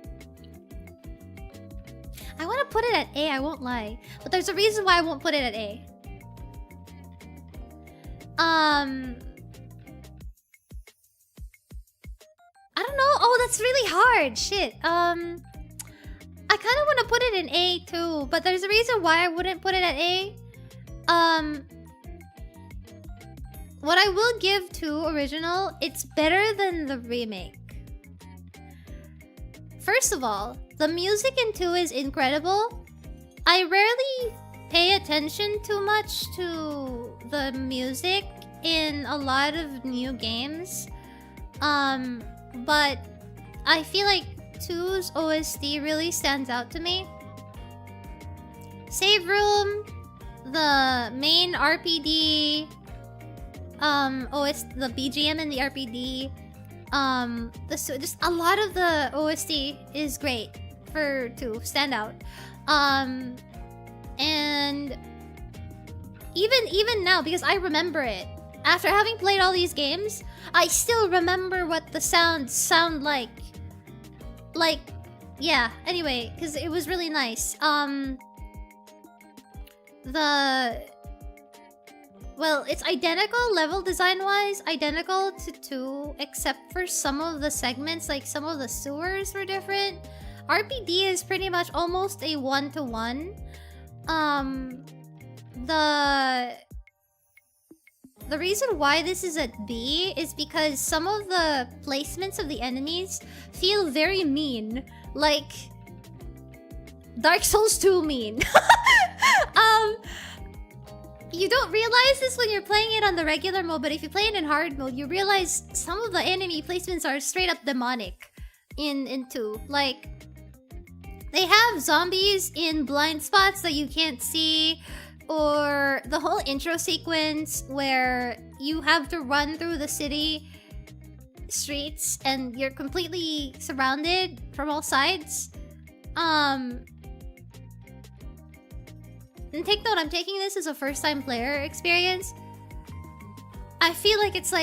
I want to put it at A, I won't lie. But there's a reason why I won't put it at A. I don't know. Oh, that's really hard. Shit. I kind of want to put it in A too, but there's a reason why I wouldn't put it at A. What I will give to original, it's better than the remake. First of all, the music in 2 is incredible. I rarely pay attention too much to the music in a lot of new games. But I feel like 2's OST really stands out to me. Save room, the main RPD, the BGM in the RPD, just a lot of the OST is great for 2 stand out. And even now, because I remember it after having played all these games, I still remember what the sounds sound like. Yeah, anyway, because it was really nice. Well, it's identical level design-wise, identical to 2, except for some of the segments, like some of the sewers were different. RPD is pretty much almost a 1-to-1. The reason why this is at B is because some of the placements of the enemies feel very mean. Like Dark Souls 2 mean. You don't realize this when you're playing it on the regular mode, but if you play it in hard mode, you realize some of the enemy placements are straight up demonic in 2. Like, they have zombies in blind spots that you can't see, or the whole intro sequence where you have to run through the city streets and you're completely surrounded from all sides. And take note, I'm taking this as a first-time player experience. I feel like it's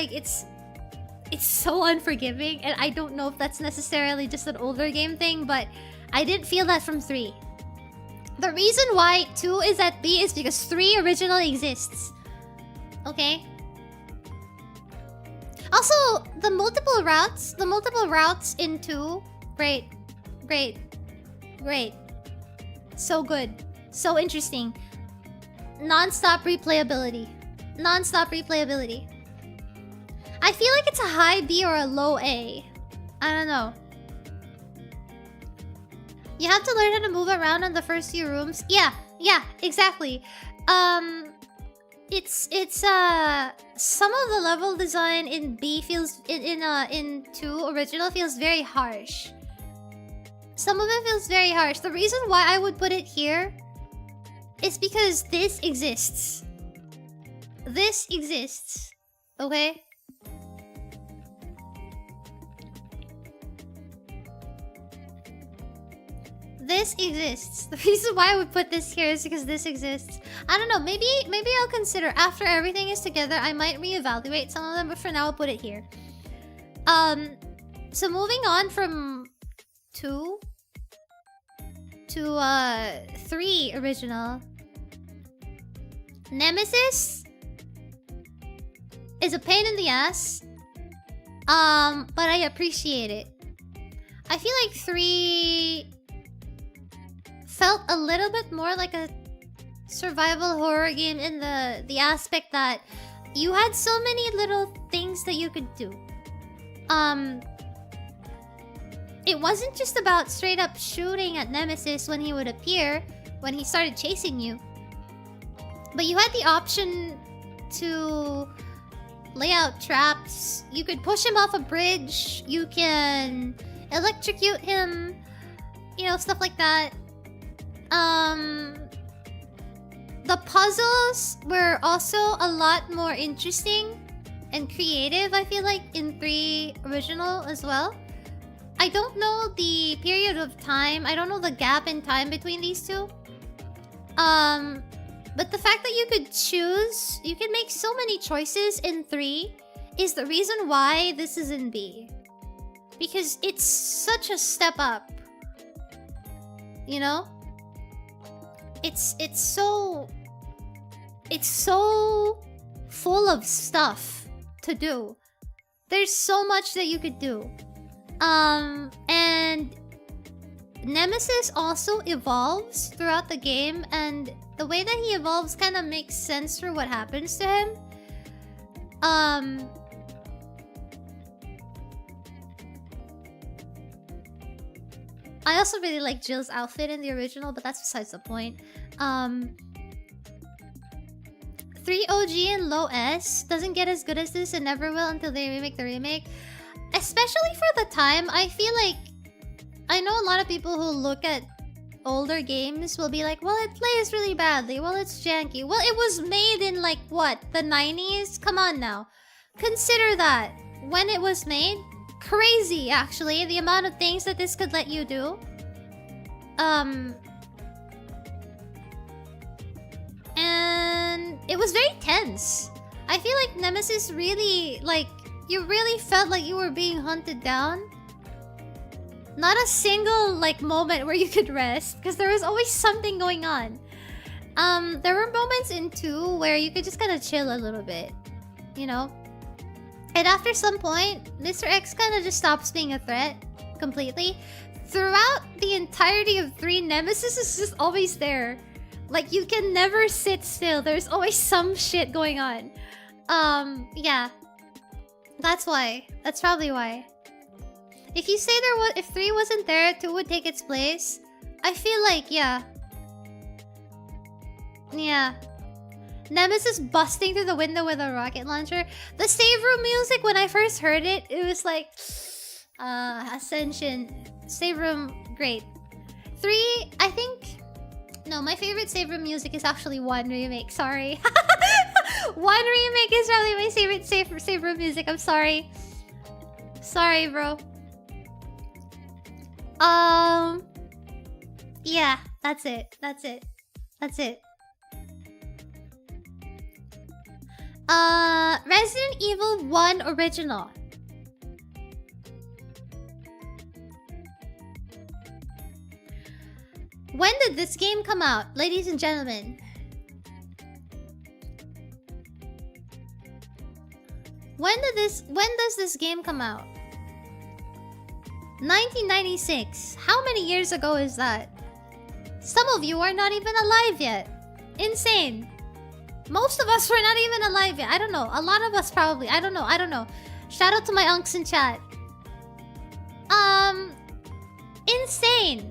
so unforgiving, and I don't know if that's necessarily just an older game thing, but I didn't feel that from 3. The reason why 2 is at B is because 3 originally exists. Okay? Also, the multiple routes in 2, great. So good. So interesting. Non-stop replayability. I feel like it's a high B or a low A. I don't know. You have to learn how to move around in the first few rooms. Yeah, exactly. It's some of the level design in B feels in 2 original feels very harsh. Some of it feels very harsh. The reason why I would put it here is because this exists. This exists. Okay? This exists. The reason why I would put this here is because this exists. I don't know, maybe I'll consider after everything is together, I might reevaluate some of them, but for now I'll put it here. So moving on from 2 to 3 original. Nemesis is a pain in the ass. But I appreciate it. I feel like 3 felt a little bit more like a survival horror game in the aspect that you had so many little things that you could do. It wasn't just about straight up shooting at Nemesis when he would appear, when he started chasing you. But you had the option to lay out traps. You could push him off a bridge. You can electrocute him. You know, stuff like that. The puzzles were also a lot more interesting and creative, I feel like, in 3 original as well. I don't know the period of time. I don't know the gap in time between these 2. But the fact that you could choose, you can make so many choices in 3 is the reason why this is in B. Because it's such a step up. You know? It's so full of stuff to do. There's so much that you could do. And Nemesis also evolves throughout the game, and the way that he evolves kind of makes sense for what happens to him. I also really like Jill's outfit in the original, but that's besides the point. 3 OG and low S doesn't get as good as this and never will until they remake the remake. Especially for the time, I feel like... I know a lot of people who look at older games will be like, well, it plays really badly. Well, it's janky. Well, it was made in like, what? The 90s? Come on now. Consider that. When it was made, crazy, actually, the amount of things that this could let you do. And it was very tense. I feel like Nemesis really, like, you really felt like you were being hunted down. Not a single, like, moment where you could rest, because there was always something going on. There were moments in 2 where you could just kind of chill a little bit, you know? And after some point, Mr. X kind of just stops being a threat completely. Throughout the entirety of 3, Nemesis is just always there. Like, you can never sit still. There's always some shit going on. Yeah. That's why. That's probably why. If you say if 3 wasn't there, 2 would take its place. I feel like, yeah. Yeah. Nemesis busting through the window with a rocket launcher. The save room music, when I first heard it, it was like... Ascension. Save room, great. 3, I think... No, my favorite save room music is actually 1 remake, sorry. 1 remake is probably my favorite save room music, I'm sorry. Sorry, bro. Yeah, that's it. That's it. That's it. Resident Evil 1 Original. When did this game come out, ladies and gentlemen? When does this game come out? 1996. How many years ago is that? Some of you are not even alive yet. Insane. Most of us were not even alive yet. I don't know. A lot of us probably. I don't know. Shout out to my unks in chat. Insane.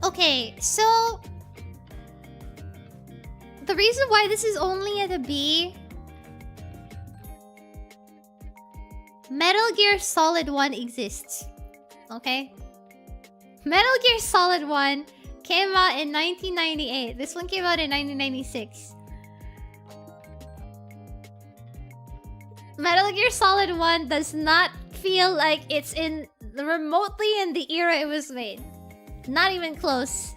Okay, so the reason why this is only at a B, Metal Gear Solid 1 exists. Okay? Metal Gear Solid 1 came out in 1998. This one came out in 1996. Metal Gear Solid 1 does not feel like it's in remotely in the era it was made. Not even close.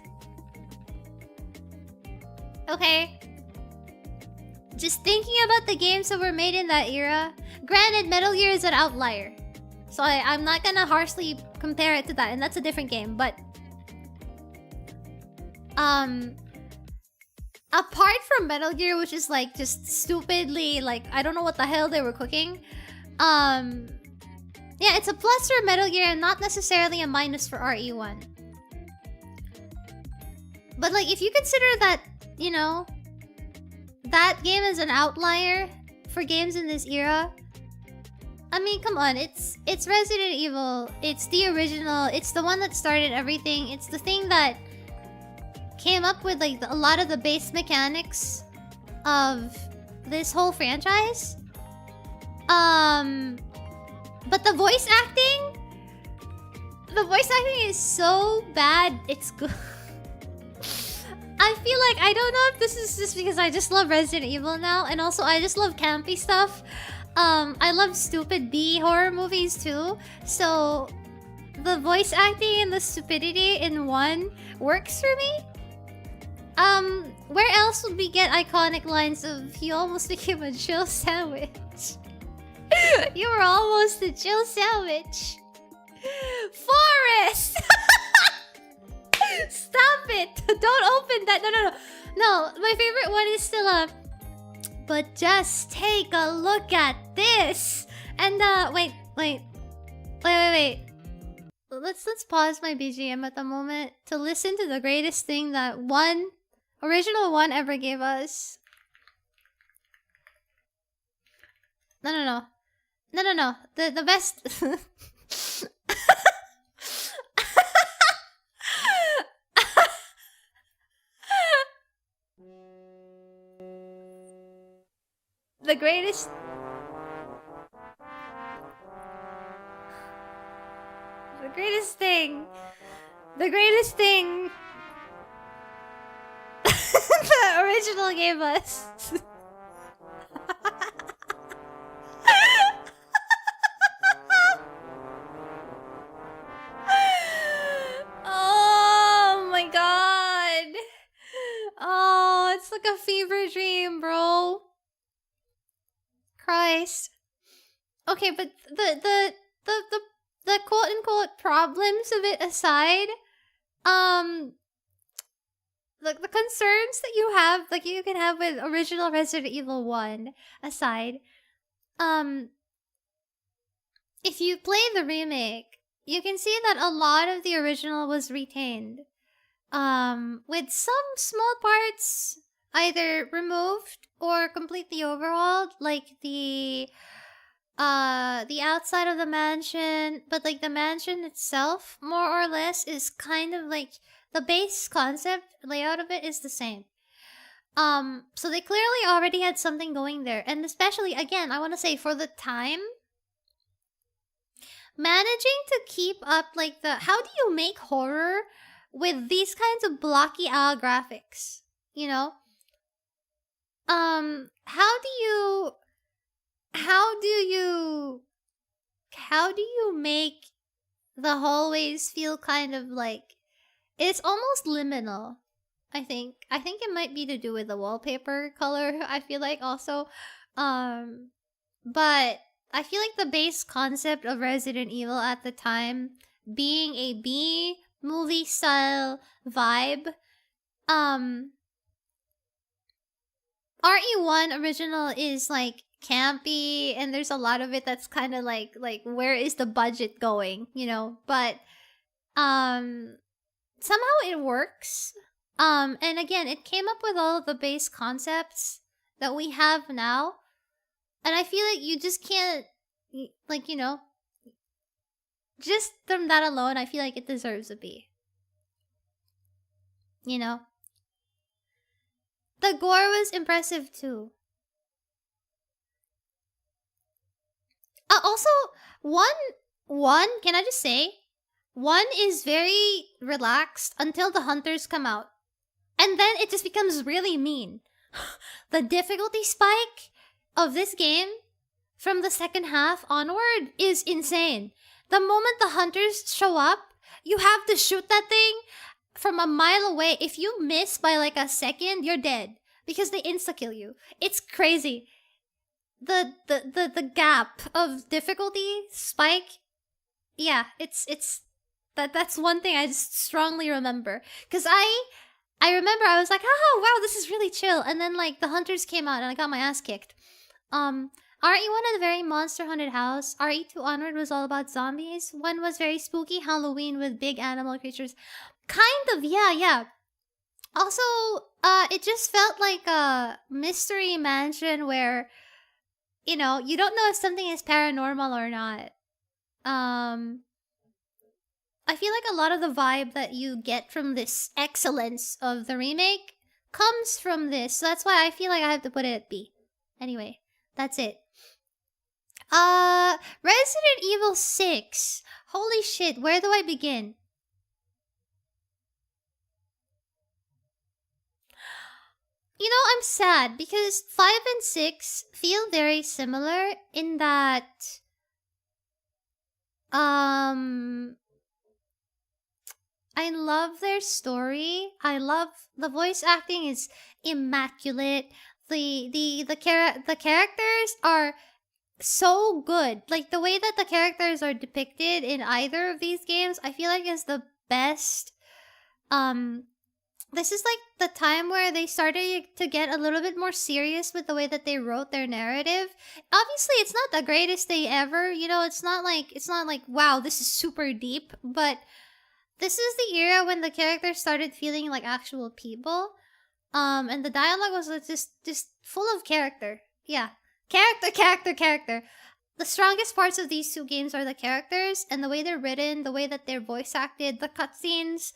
Okay. Just thinking about the games that were made in that era. Granted, Metal Gear is an outlier. So I'm not gonna harshly compare it to that. And that's a different game. But... apart from Metal Gear, which is like just stupidly... like, I don't know what the hell they were cooking. Yeah, it's a plus for Metal Gear and not necessarily a minus for RE1. But like, if you consider that, you know, that game is an outlier for games in this era, I mean, come on, it's Resident Evil, it's the original, it's the one that started everything, it's the thing that came up with like a lot of the base mechanics of this whole franchise. But the voice acting is so bad, it's good. I feel like, I don't know if this is just because I just love Resident Evil now, and also I just love campy stuff. I love stupid B horror movies too, so the voice acting and the stupidity in 1 works for me. Where else would we get iconic lines of "You almost became a chill sandwich"? You were almost a chill sandwich. Forest! Stop it! Don't open that. No, my favorite one is still but just take a look at this. And wait. Let's pause my BGM at the moment to listen to the greatest thing that original 1 ever gave us. No. The best. The greatest... The greatest thing the original gave us. Oh my god. Oh Christ. Okay, but the quote unquote problems of it aside, the concerns that you have, like you can have with original Resident Evil 1 aside, if you play the remake, you can see that a lot of the original was retained. With some small parts either removed or completely overhauled, like the outside of the mansion, but like the mansion itself, more or less, is kind of like the base concept layout of it is the same. So they clearly already had something going there, and especially again, I want to say for the time, managing to keep up like the how do you make horror with these kinds of blocky owl graphics, you know? How do you make the hallways feel kind of like it's almost liminal? I think it might be to do with the wallpaper color, I feel like also. But I feel like the base concept of Resident Evil at the time being a B movie style vibe, RE1 original is like campy, and there's a lot of it that's kind of like where is the budget going, you know? But somehow it works. And again, it came up with all of the base concepts that we have now. And I feel like you just can't, like, you know, just from that alone, I feel like it deserves a B. You know? The gore was impressive too. Also, one, can I just say? One is very relaxed until the hunters come out. And then it just becomes really mean. The difficulty spike of this game from the second half onward is insane. The moment the hunters show up, you have to shoot that thing from a mile away. If you miss by like a second, you're dead because they insta-kill you. It's crazy. The gap of difficulty spike, yeah, that's one thing I just strongly remember. Cause I remember I was like, oh wow, this is really chill, and then like the hunters came out and I got my ass kicked. RE1 had a very monster haunted house. RE2 onward was all about zombies. One was very spooky Halloween with big animal creatures. Kind of, yeah. Also, it just felt like a mystery mansion where, you know, you don't know if something is paranormal or not. I feel like a lot of the vibe that you get from this excellence of the remake comes from this. So that's why I feel like I have to put it at B. Anyway, that's it. Resident Evil 6. Holy shit, where do I begin? You know, I'm sad because 5 and 6 feel very similar in that I love their story. I love the voice acting is immaculate. The characters are so good. Like the way that the characters are depicted in either of these games, I feel like is the best. This is like the time where they started to get a little bit more serious with the way that they wrote their narrative. Obviously, it's not the greatest day ever. You know, it's not like wow, this is super deep, but this is the era when the characters started feeling like actual people. And the dialogue was just full of character. Yeah. Character. The strongest parts of these two games are the characters and the way they're written, the way that they're voice acted, the cutscenes,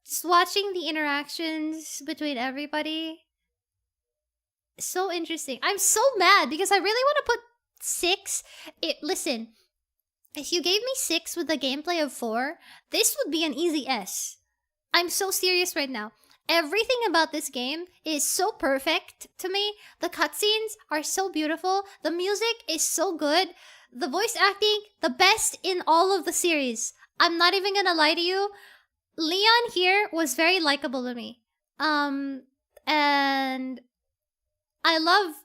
just watching the interactions between everybody. So interesting. I'm so mad because I really want to put 6. Listen, if you gave me 6 with the gameplay of 4, this would be an easy S. I'm so serious right now. Everything about this game is so perfect to me. The cutscenes are so beautiful. The music is so good. The voice acting, the best in all of the series. I'm not even gonna lie to you. Leon here was very likable to me. And I love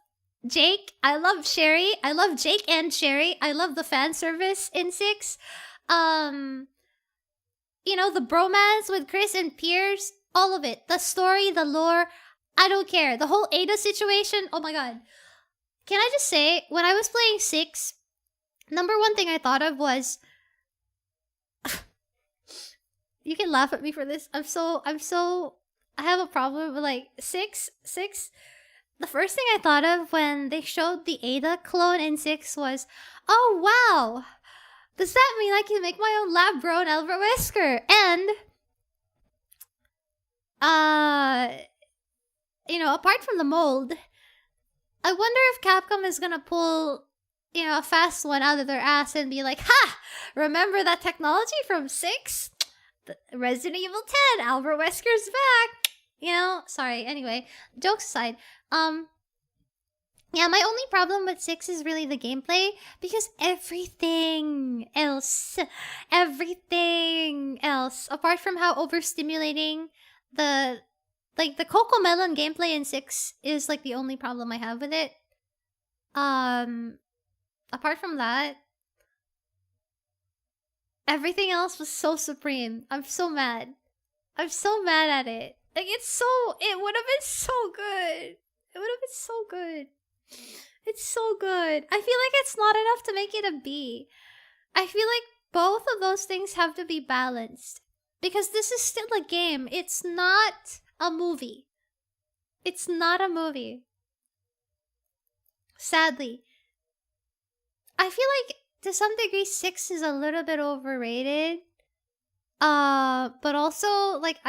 Jake. I love Sherry. I love Jake and Sherry. I love the fan service in 6. You know, the bromance with Chris and Piers, all of it. The story, the lore, I don't care. The whole Ada situation, oh my god. Can I just say, when I was playing 6, number one thing I thought of was... You can laugh at me for this. I have a problem with like 6. The first thing I thought of when they showed the Ada clone in 6 was, oh wow! Does that mean I can make my own lab grown Albert Wesker? And, you know, apart from the mold, I wonder if Capcom is gonna pull, you know, a fast one out of their ass and be like, ha! Remember that technology from 6? Resident Evil 10, Albert Wesker's back! You know, sorry, anyway, jokes aside, yeah, my only problem with 6 is really the gameplay, because everything else, apart from how overstimulating the Coco Melon gameplay in 6 is like the only problem I have with it. Apart from that, everything else was so supreme. I'm so mad. I'm so mad at it. Like, it would have been so good. It would have been so good. It's so good. I feel like it's not enough to make it a B. I feel like both of those things have to be balanced. Because this is still a game. It's not a movie. It's not a movie. Sadly. I feel like, to some degree, 6 is a little bit overrated. But also, like,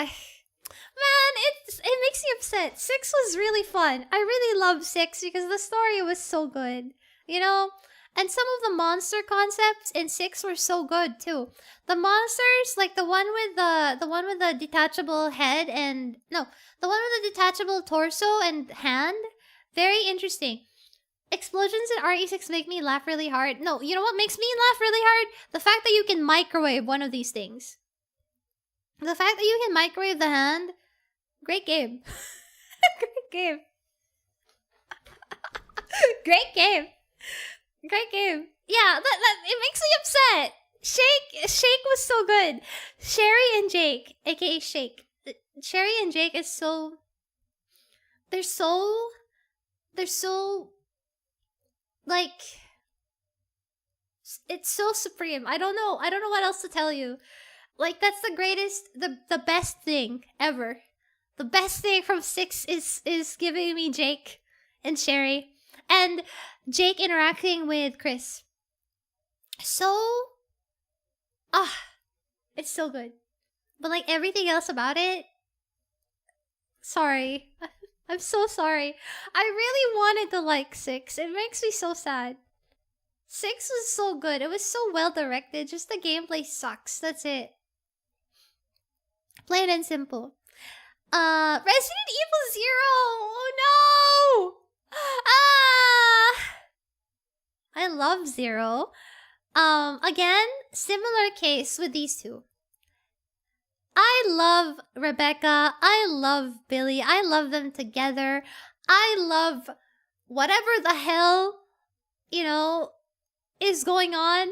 Man, it makes me upset. 6 was really fun. I really loved 6 because the story was so good. You know? And some of the monster concepts in 6 were so good too. The monsters, like the one with the detachable head and the one with the detachable torso and hand, very interesting. Explosions in RE6 make me laugh really hard. No, you know what makes me laugh really hard? The fact that you can microwave one of these things. The fact that you can microwave the hand, great game. Great game. Great game. Great game. Yeah, that it makes me upset. Shake was so good. Sherry and Jake, aka Shake. Sherry and Jake is so... They're so... Like... It's so supreme. I don't know what else to tell you. Like, that's the greatest, the best thing ever. The best thing from 6 is giving me Jake and Sherry. And Jake interacting with Chris. So... it's so good. But like, everything else about it... Sorry. I'm so sorry. I really wanted to like 6. It makes me so sad. 6 was so good. It was so well directed. Just the gameplay sucks. That's it. Plain and simple. Resident Evil 0! Oh no! I love 0. Again, similar case with these two. I love Rebecca. I love Billy. I love them together. I love whatever the hell, you know, is going on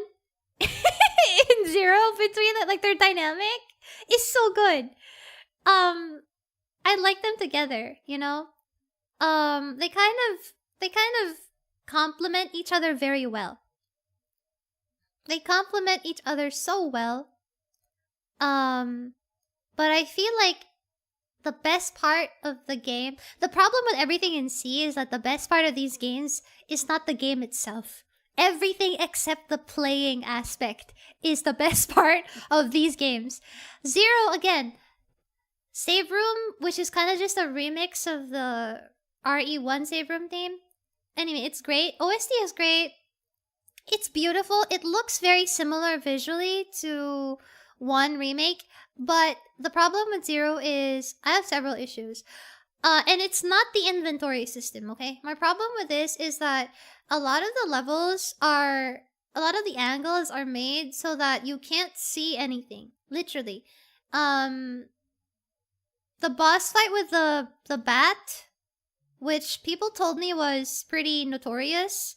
in 0 between that, like their dynamic is so good. I like them together, you know? They kind of complement each other very well. They complement each other so well. But I feel like the best part of the game... The problem with everything in C is that the best part of these games is not the game itself. Everything except the playing aspect is the best part of these games. 0, again, save room, which is kind of just a remix of the RE1 save room theme. Anyway, it's great. OST is great. It's beautiful. It looks very similar visually to 1 remake, but the problem with 0 is I have several issues. And it's not the inventory system, okay? My problem with this is that a lot of the angles are made so that you can't see anything. Literally. The boss fight with the bat, which people told me was pretty notorious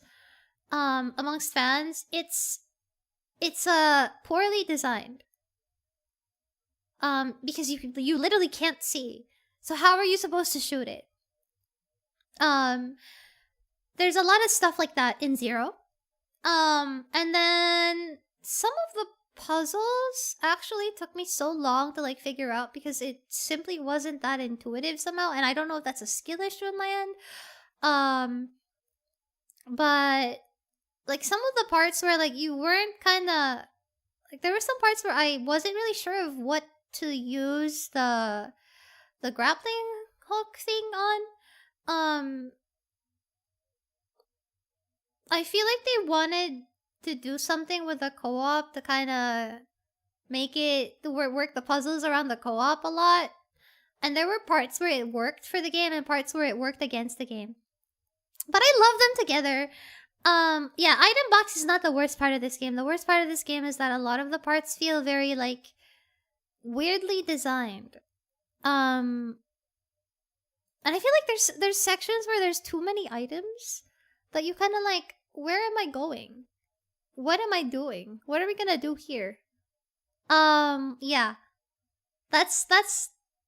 amongst fans. It's poorly designed. Because you literally can't see. So how are you supposed to shoot it? There's a lot of stuff like that in Zero. And then some of the puzzles actually took me so long to like figure out because it simply wasn't that intuitive somehow, and I don't know if that's a skill issue on my end. But like some of the parts where like you weren't kind of like there were some parts where I wasn't really sure of what to use the grappling hook thing on. I feel like they wanted to do something with the co-op to kind of make it to work the puzzles around the co-op a lot. And there were parts where it worked for the game and parts where it worked against the game. But I love them together. Yeah, item box is not the worst part of this game. The worst part of this game is that a lot of the parts feel very like weirdly designed. And I feel like there's sections where there's too many items that you kind of like, where am I going? What am I doing? What are we gonna do here? Yeah. That's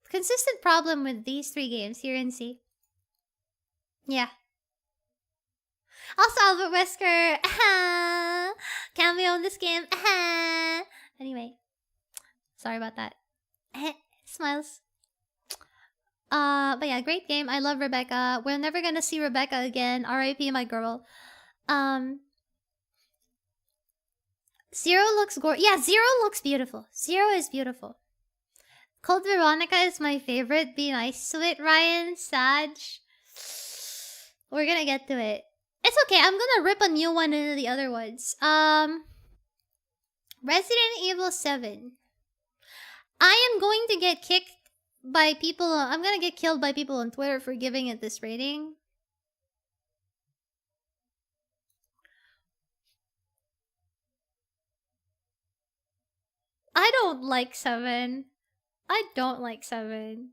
consistent problem with these 3 games here in C. Yeah. Also, Albert Wesker, cameo in this game. Anyway, sorry about that. Smiles. But yeah, great game. I love Rebecca. We're never gonna see Rebecca again. R.I.P. my girl. Zero looks Yeah, Zero looks beautiful. Zero is beautiful. Cold Veronica is my favorite. Be nice to it, Ryan. Sag. We're gonna get to it. It's okay. I'm gonna rip a new one into the other ones. Resident Evil 7. I am going to get kicked by people. I'm gonna get killed by people on Twitter for giving it this rating. I don't like 7. I don't like 7.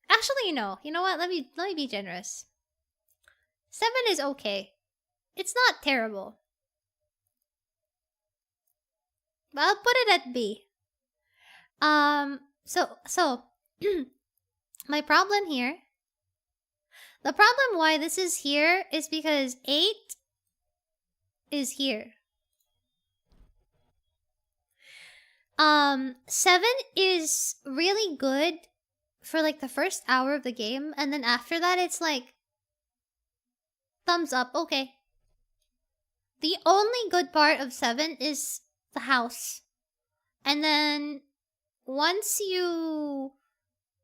Actually, no. You know what? Let me be generous. 7 is okay. It's not terrible. But I'll put it at B. So my problem here. The problem why this is here is because 8 is here. 7 is really good for like the first hour of the game, and then after that it's like thumbs up, okay. The only good part of 7 is the house. And then once you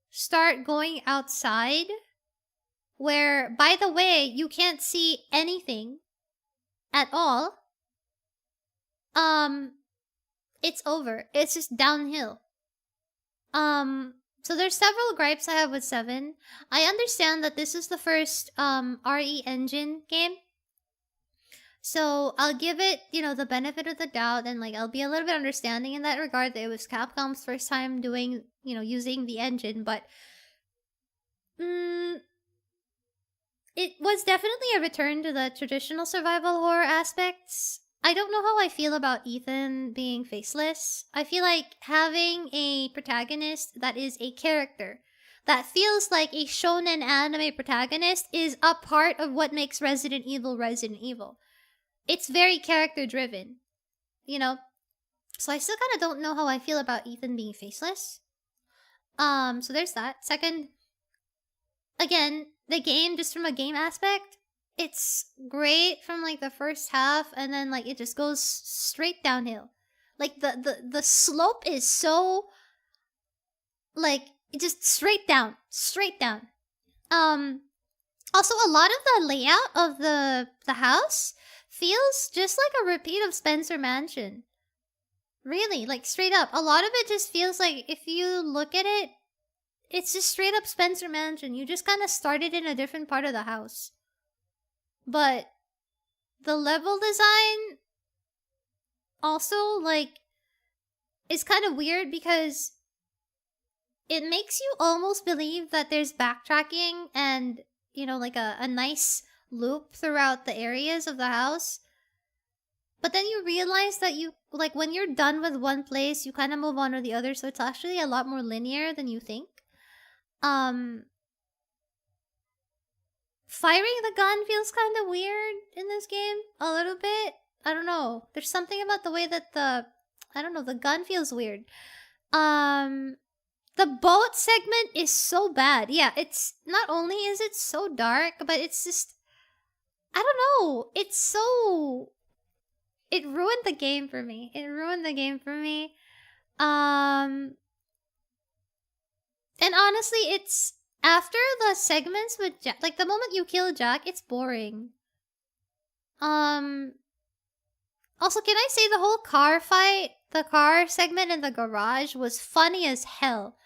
start going outside, where by the way, you can't see anything at all, it's over. It's just downhill. So there's several gripes I have with 7. I understand that this is the first RE Engine game. So I'll give it, the benefit of the doubt, and like I'll be a little bit understanding in that regard that it was Capcom's first time doing, using the engine, but it was definitely a return to the traditional survival horror aspects. I don't know how I feel about Ethan being faceless. I feel like having a protagonist that is a character that feels like a shonen anime protagonist is a part of what makes Resident Evil Resident Evil. It's very character driven, So I still kind of don't know how I feel about Ethan being faceless. So there's that. Second, again, the game, just from a game aspect, it's great from like the first half, and then like it just goes straight downhill. Like the slope is so like just straight down. Also a lot of the layout of the house feels just like a repeat of Spencer Mansion. Really, like straight up. A lot of it just feels like if you look at it, it's just straight up Spencer Mansion. You just kind of started in a different part of the house. But the level design also, like, is kind of weird because it makes you almost believe that there's backtracking and you know, like a nice loop throughout the areas of the house. But then you realize that you, like, when you're done with one place, you kind of move on to the other, so it's actually a lot more linear than you think. Firing the gun feels kind of weird in this game, a little bit. I don't know. There's something about the way that I don't know, the gun feels weird. The boat segment is so bad. Yeah, it's not only is it so dark, but it's just, I don't know. It's so, it ruined the game for me. It ruined the game for me. And honestly, it's after the segments with Jack, like the moment you kill Jack, it's boring. Also, can I say the whole car fight, the car segment in the garage was funny as hell.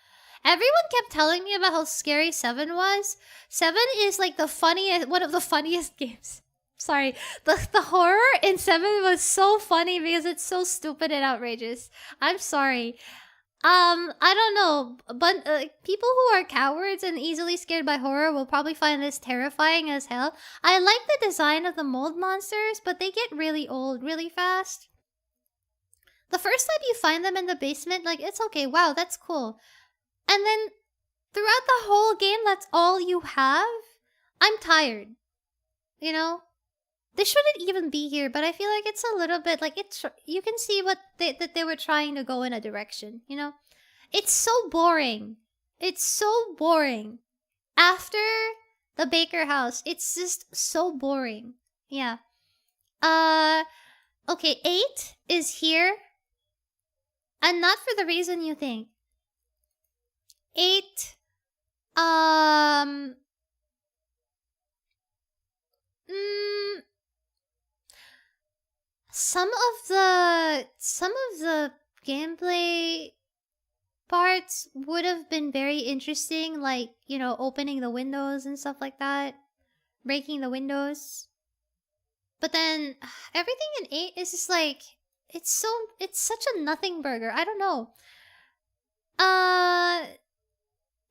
Everyone kept telling me about how scary 7 was. 7 is like the funniest, one of the funniest games. Sorry, the horror in 7 was so funny because it's so stupid and outrageous. I'm sorry. I don't know, but people who are cowards and easily scared by horror will probably find this terrifying as hell. I like the design of the mold monsters, but they get really old really fast. The first time you find them in the basement, like, it's okay, wow, that's cool. And then throughout the whole game, that's all you have? I'm tired. You know? They shouldn't even be here, but I feel like it's a little bit like it's. You can see what that they were trying to go in a direction. You know, it's so boring. It's so boring. After the Baker house, it's just so boring. Yeah. Okay. 8 is here, and not for the reason you think. 8. Some of the gameplay parts would have been very interesting, like, you know, opening the windows and stuff like that, breaking the windows. But then everything in 8 is just like, it's such a nothing burger. I don't know.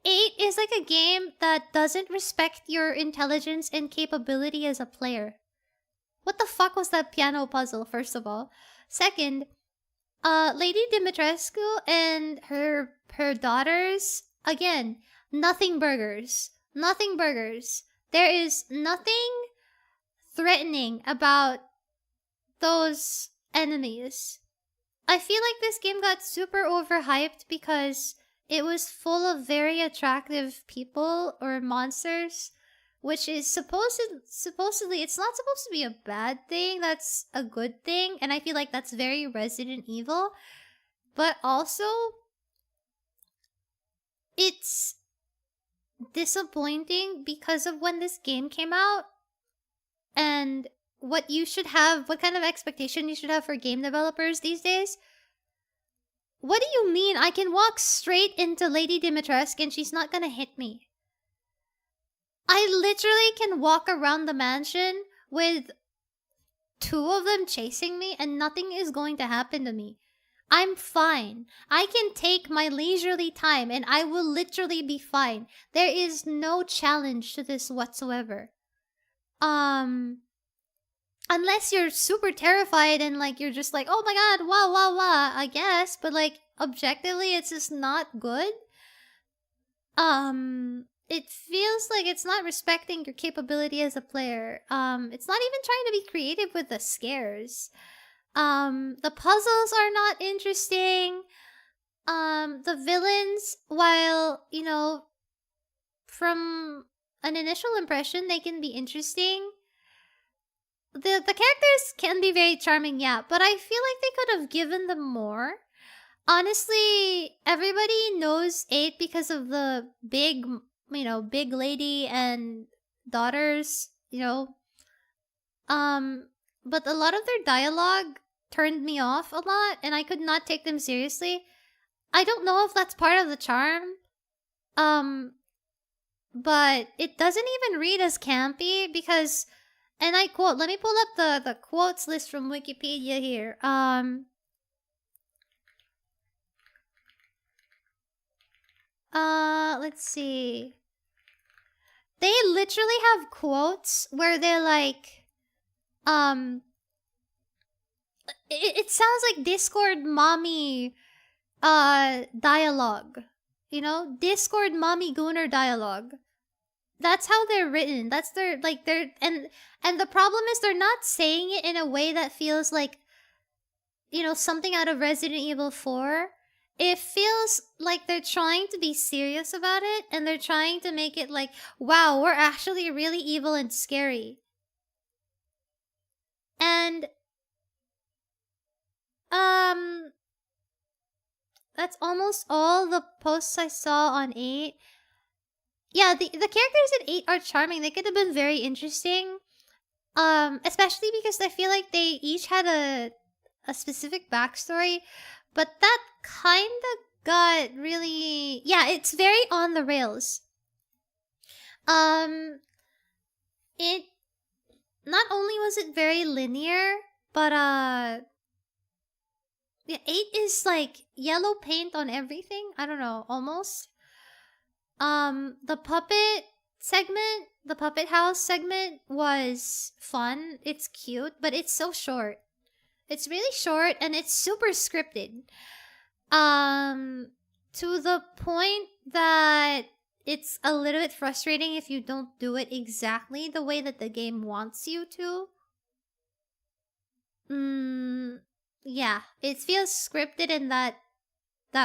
8 is like a game that doesn't respect your intelligence and capability as a player. What the fuck was that piano puzzle, first of all? Second, Lady Dimitrescu and her daughters, again, nothing burgers. Nothing burgers. There is nothing threatening about those enemies. I feel like this game got super overhyped because it was full of very attractive people or monsters, which is supposedly it's not supposed to be a bad thing. That's a good thing, and I feel like that's very Resident Evil. But also, it's disappointing because of when this game came out and what you should have, what kind of expectation you should have for game developers these days. What do you mean I can walk straight into Lady Dimitrescu and she's not gonna hit me? I literally can walk around the mansion with 2 of them chasing me and nothing is going to happen to me. I'm fine. I can take my leisurely time and I will literally be fine. There is no challenge to this whatsoever. Unless you're super terrified and like you're just like, oh my god, wow, wow, wow, I guess. But like objectively, it's just not good. It feels like it's not respecting your capability as a player. It's not even trying to be creative with the scares. The puzzles are not interesting. The villains, while, you know, from an initial impression, they can be interesting. The characters can be very charming, yeah, but I feel like they could have given them more. Honestly, everybody knows 8 because of the big, you know, big lady and daughters, you know. But a lot of their dialogue turned me off a lot, and I could not take them seriously. I don't know if that's part of the charm. But it doesn't even read as campy because, and I quote, let me pull up the quotes list from Wikipedia here. Let's see. they literally have quotes where they're like, it sounds like Discord mommy dialogue. You know, Discord mommy gooner dialogue. That's how they're written. That's their like they're and the problem is they're not saying it in a way that feels like, you know, something out of Resident Evil 4. It feels like they're trying to be serious about it, and they're trying to make it like, wow, we're actually really evil and scary. And that's almost all the posts I saw on 8. Yeah, the characters in 8 are charming. They could have been very interesting. Especially because I feel like they each had a specific backstory, but that kind of got really, yeah, it's very on the rails. It not only was it very linear, but yeah, 8 is like yellow paint on everything. I don't know, almost. The puppet segment, the puppet house segment was fun. It's cute, but it's so short. It's really short and it's super scripted. To the point that it's a little bit frustrating if you don't do it exactly the way that the game wants you to. Yeah, it feels scripted in that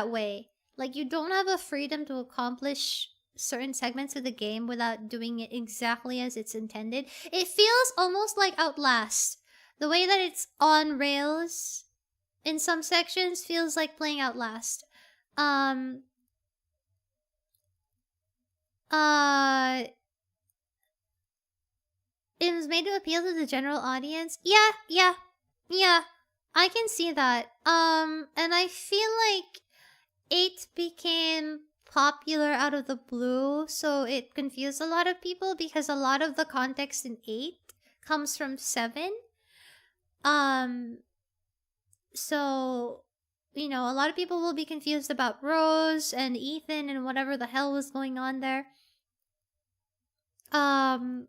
way. Like, you don't have a freedom to accomplish certain segments of the game without doing it exactly as it's intended. It feels almost like Outlast. The way that it's on rails in some sections feels like playing Outlast. It was made to appeal to the general audience. Yeah. I can see that. And I feel like 8 became popular out of the blue, so it confused a lot of people because a lot of the context in 8 comes from 7. So, you know, a lot of people will be confused about Rose and Ethan and whatever the hell was going on there. 8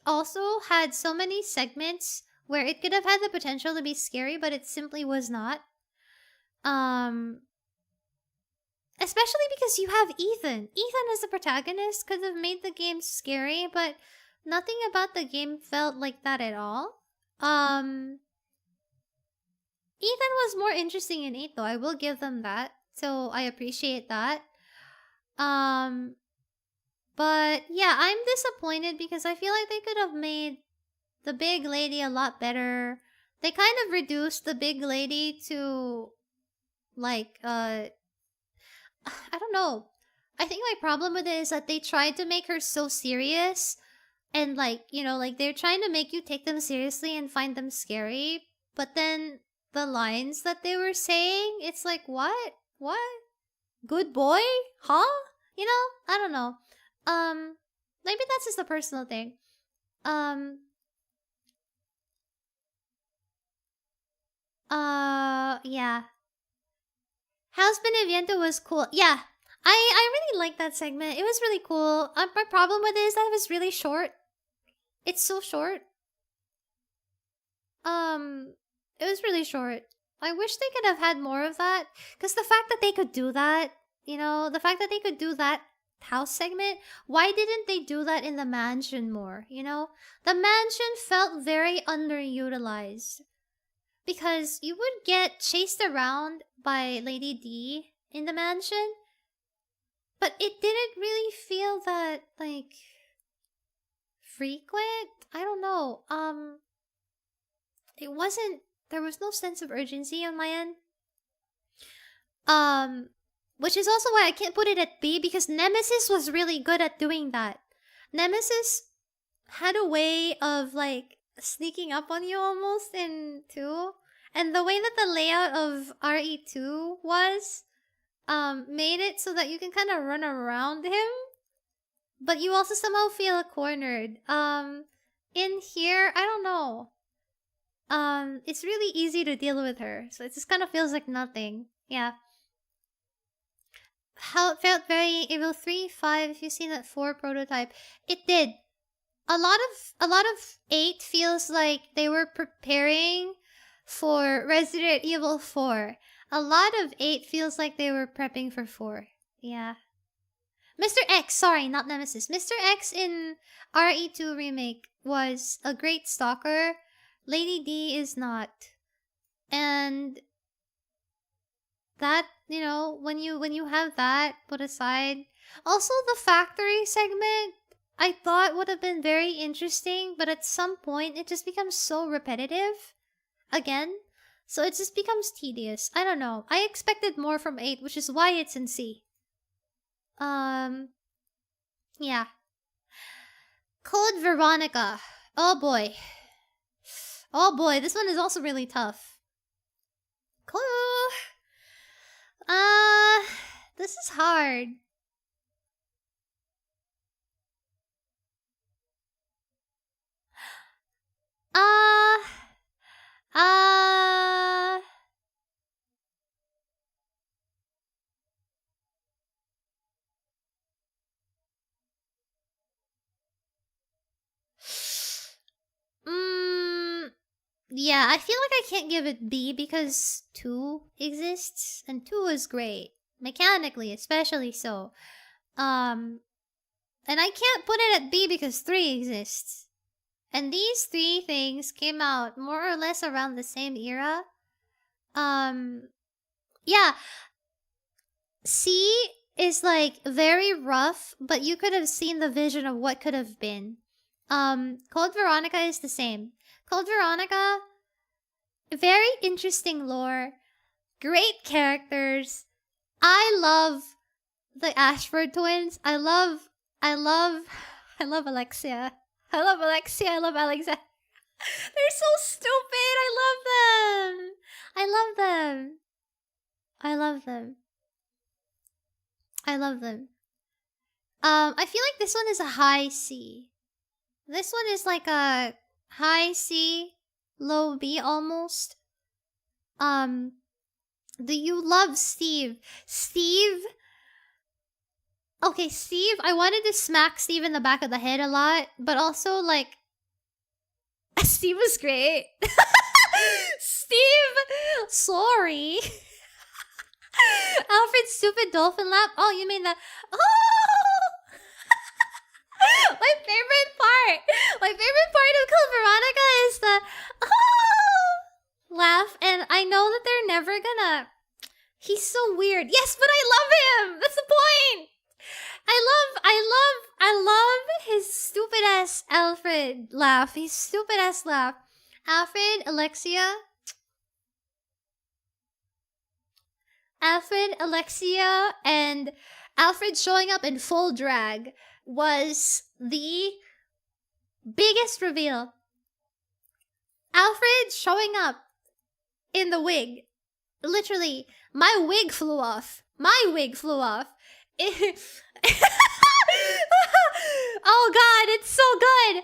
also had so many segments where it could have had the potential to be scary, but it simply was not. Especially because you have Ethan. Ethan as the protagonist could have made the game scary, but nothing about the game felt like that at all. Ethan was more interesting in 8 though, I will give them that. So I appreciate that. But yeah, I'm disappointed because I feel like they could have made the big lady a lot better. They kind of reduced the big lady to like I don't know. I think my problem with it is that they tried to make her so serious, and like, you know, like they're trying to make you take them seriously and find them scary, but then the lines that they were saying, it's like, what? Good boy? Huh? You know? I don't know. Maybe that's just a personal thing. Yeah. House Beneviento was cool. Yeah. I really liked that segment. It was really cool. My problem with it is that it was really short. It's so short. It was really short. I wish they could have had more of that. Because the fact that they could do that, you know, the fact that they could do that house segment, why didn't they do that in the mansion more, you know? The mansion felt very underutilized. Because you would get chased around by Lady D in the mansion, but it didn't really feel that, like, frequent? I don't know. It wasn't, there was no sense of urgency on my end. Which is also why I can't put it at B, because Nemesis was really good at doing that. Nemesis had a way of, like, sneaking up on you almost in 2. And the way that the layout of RE2 was, made it so that you can kind of run around him, but you also somehow feel cornered. In here, I don't know. It's really easy to deal with her, so it just kind of feels like nothing. Yeah. how it felt very Evil 3, 5, if you've seen that 4 prototype. It did. A lot of 8 feels like they were preparing for Resident Evil 4. A lot of 8 feels like they were prepping for 4. Yeah. Mr. X, sorry, not Nemesis. Mr. X in RE2 remake was a great stalker. Lady D is not. And that, you know, when you have that put aside, also the factory segment I thought would have been very interesting, but at some point it just becomes so repetitive again. So it just becomes tedious. I don't know. I expected more from 8, which is why it's in C. Yeah. Code Veronica. Oh boy. Oh boy, this one is also really tough. Cool. This is hard. Uh, uh... Yeah, I feel like I can't give it B because 2 exists, and 2 is great. Mechanically, especially so. And I can't put it at B because 3 exists. And these 3 things came out more or less around the same era. Yeah. C is like very rough, but you could have seen the vision of what could have been. Code Veronica is the same. Code Veronica, very interesting lore, great characters. I love the Ashford twins. I love Alexia. I love Alexia. I love Alexander. They're so stupid. I love them. I love them. I love them. I love them. I feel like this one is a high C. This one is like a high C, low B almost. Do you love Steve? Steve? Okay, Steve, I wanted to smack Steve in the back of the head a lot, but also, like, Steve was great. Steve! Sorry. Alfred's stupid dolphin laugh. Oh, you mean the... Oh! My favorite part of Code Veronica is the... Oh! Laugh, and I know that they're never gonna... He's so weird. Yes, but I love him! That's the point! I love his stupid ass Alfred laugh. His stupid ass laugh. Alfred, Alexia, and Alfred showing up in full drag was the biggest reveal. Alfred showing up in the wig. Literally, my wig flew off. Oh god, it's so good.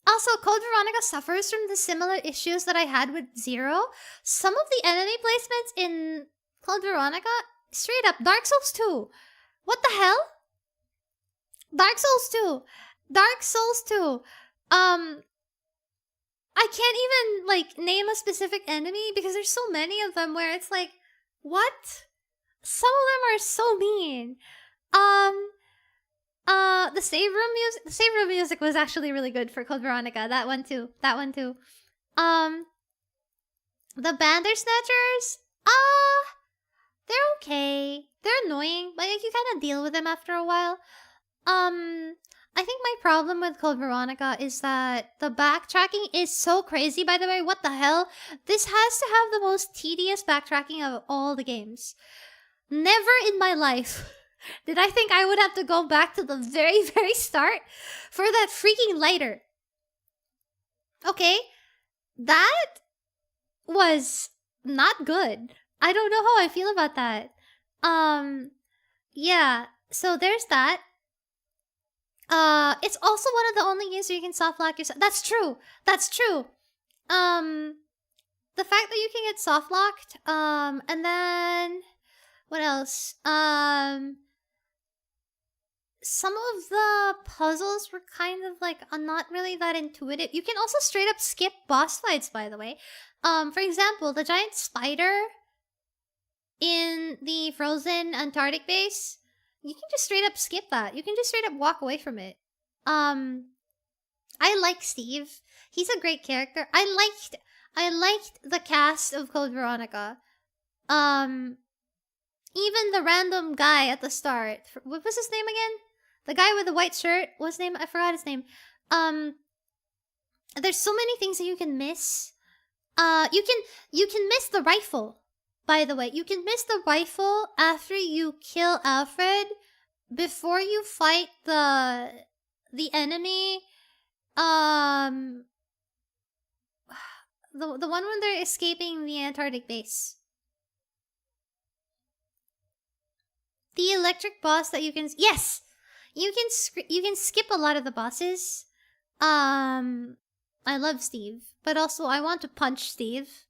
Also, Code Veronica suffers from the similar issues that I had with Zero. Some of the enemy placements in Code Veronica, straight up, Dark Souls 2. What the hell? Dark Souls 2. I can't even, like, name a specific enemy because there's so many of them where it's like, what? Some of them are so mean. The save room music was actually really good for Code Veronica. That one too. The Bandersnatchers, they're okay. They're annoying, but like, you kind of deal with them after a while. I think my problem with Code Veronica is that the backtracking is so crazy, by the way. What the hell? This has to have the most tedious backtracking of all the games. Never in my life did I think I would have to go back to the very, very start for that freaking lighter. Okay? That was not good. I don't know how I feel about that. Yeah, so there's that. It's also one of the only games where you can soft lock yourself. That's true. The fact that you can get soft locked, and then What else? Some of the puzzles were kind of like not really that intuitive. You can also straight up skip boss fights, by the way. For example, the giant spider in the frozen Antarctic base, you can just straight up skip that. You can just straight up walk away from it. I like Steve. He's a great character. I liked the cast of Code Veronica. Even the random guy at the start. What was his name again? The guy with the white shirt. What's his name? I forgot his name. There's so many things that you can miss. You can miss the rifle. By the way, you can miss the rifle after you kill Alfred before you fight the enemy. The one when they're escaping the Antarctic base. The electric boss that you can you can skip a lot of the bosses. I love Steve, but also I want to punch Steve.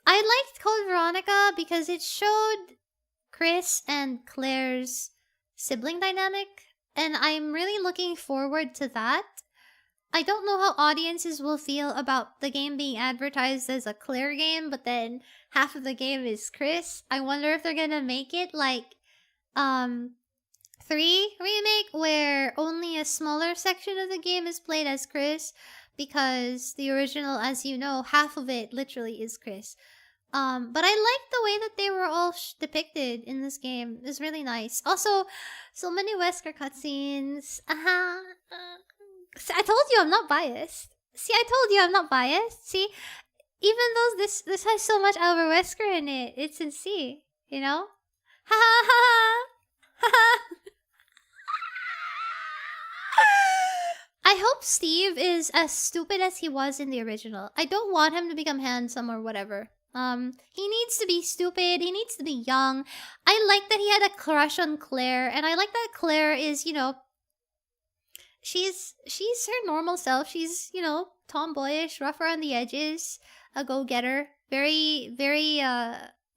I liked Code Veronica because it showed Chris and Claire's sibling dynamic, and I'm really looking forward to that. I don't know how audiences will feel about the game being advertised as a Claire game, but then half of the game is Chris. I wonder if they're gonna make it like 3 remake, where only a smaller section of the game is played as Chris, because the original, as you know, half of it literally is Chris. But I like the way that they were all depicted in this game. It's really nice. Also, so many Wesker cutscenes. See, I told you I'm not biased. See, even though this has so much Albert Wesker in it, it's in C, you know? Ha ha ha ha. I hope Steve is as stupid as he was in the original. I don't want him to become handsome or whatever. He needs to be stupid. He needs to be young. I like that he had a crush on Claire, and I like that Claire is, you know, she's her normal self. She's, you know, tomboyish, rough around the edges, a go-getter, very, very,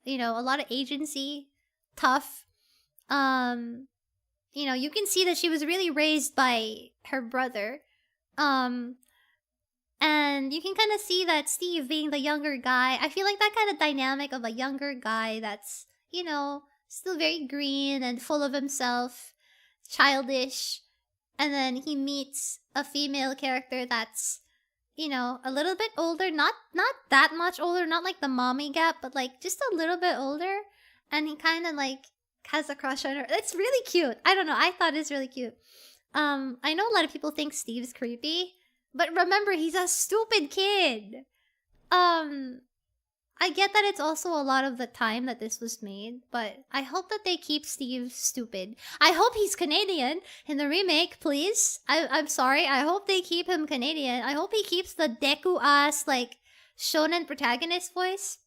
you know, a lot of agency, tough. You know, you can see that she was really raised by her brother. And you can kind of see that Steve being the younger guy, I feel like that kind of dynamic of a younger guy that's, you know, still very green and full of himself, childish. And then he meets a female character that's, you know, a little bit older, not that much older, not like the mommy gap, but like just a little bit older. And he kind of like has a crush on her. It's really cute. I don't know. I thought it's really cute. I know a lot of people think Steve's creepy, but remember, he's a stupid kid. I get that it's also a lot of the time that this was made, but I hope that they keep Steve stupid. I hope he's Canadian in the remake, please. I'm sorry. I hope they keep him Canadian. I hope he keeps the Deku-ass, like, shonen protagonist voice.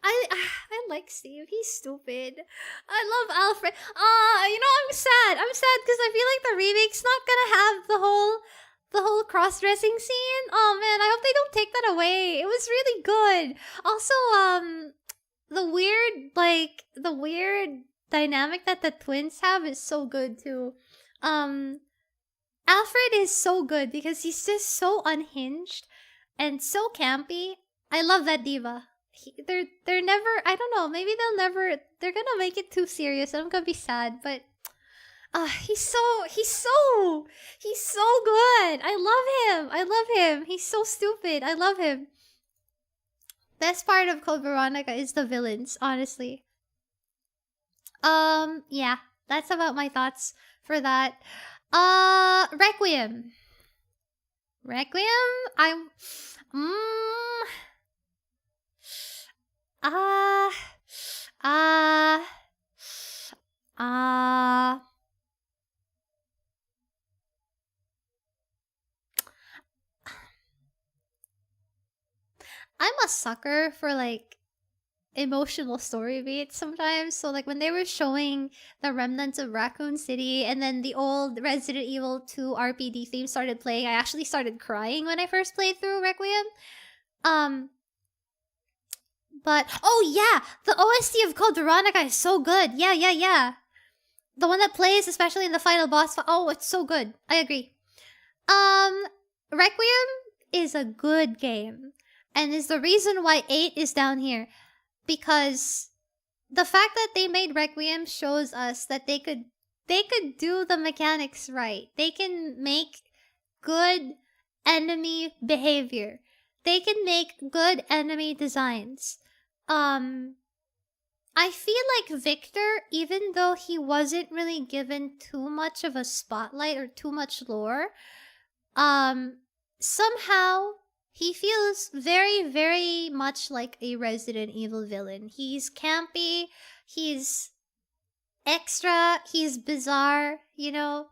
I like Steve. He's stupid. I love Alfred. You know, I'm sad. I'm sad because I feel like the remake's not gonna have the whole cross-dressing scene. Oh man, I hope they don't take that away. It was really good. Also, the weird dynamic that the twins have is so good too. Alfred is so good because he's just so unhinged and so campy. I love that diva. They're never, I don't know, maybe they're gonna make it too serious and I'm gonna be sad, but he's so good. I love him. He's so stupid. I love him. Best part of Code Veronica is the villains, honestly. Yeah, that's about my thoughts for that. Requiem. I'm a sucker for like emotional story beats sometimes. So like when they were showing the remnants of Raccoon City and then the old Resident Evil 2 RPD theme started playing, I actually started crying when I first played through Requiem. But oh yeah, the OST of Code Veronica is so good. Yeah. The one that plays, especially in the final boss fight. Oh, it's so good. I agree. Requiem is a good game, and is the reason why 8 is down here, because the fact that they made Requiem shows us that they could do the mechanics right. They can make good enemy behavior. They can make good enemy designs. I feel like Victor, even though he wasn't really given too much of a spotlight or too much lore, somehow he feels very, very much like a Resident Evil villain. He's campy, he's extra, he's bizarre, you know?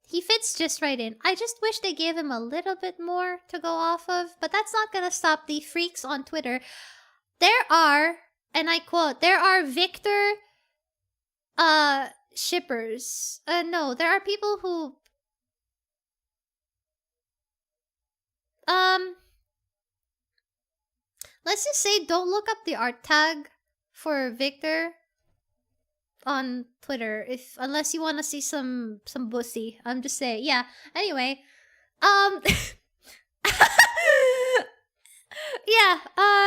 He fits just right in. I just wish they gave him a little bit more to go off of, but that's not gonna stop the freaks on Twitter. There are, and I quote, there are Victor shippers. No, there are people who let's just say don't look up the art tag for Victor on Twitter unless you want to see some bussy. I'm just saying. Yeah. Anyway, yeah,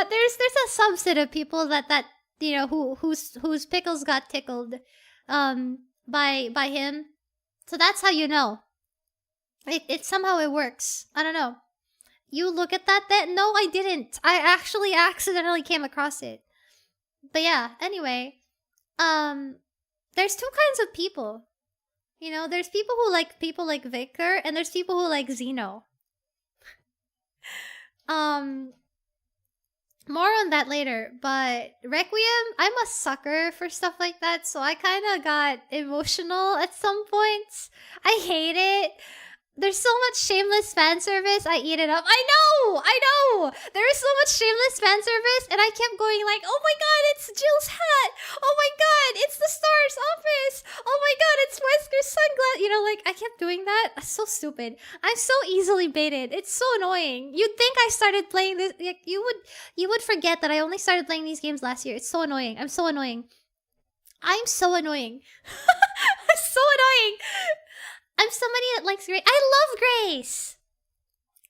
there's a subset of people that you know whose pickles got tickled by him. So that's how you know. It somehow it works. I don't know. You look at that no, I didn't. I actually accidentally came across it. But yeah, anyway, there's two kinds of people. You know, there's people who like Victor, and there's people who like Xeno. More on that later, but Requiem, I'm a sucker for stuff like that, so I kind of got emotional at some points. I hate it. There's so much shameless fan service, I eat it up. I know! There is so much shameless fan service, and I kept going like, oh my god, it's Jill's hat! Oh my god, it's the Star's office! Oh my god, it's Wesker's sunglasses! You know, like, I kept doing that. That's so stupid. I'm so easily baited. It's so annoying. You'd think I started playing this, like, you would forget that I only started playing these games last year. It's so annoying. I'm so annoying. I'm so annoying. I'm so annoying! I'm somebody that likes Grace. I love Grace!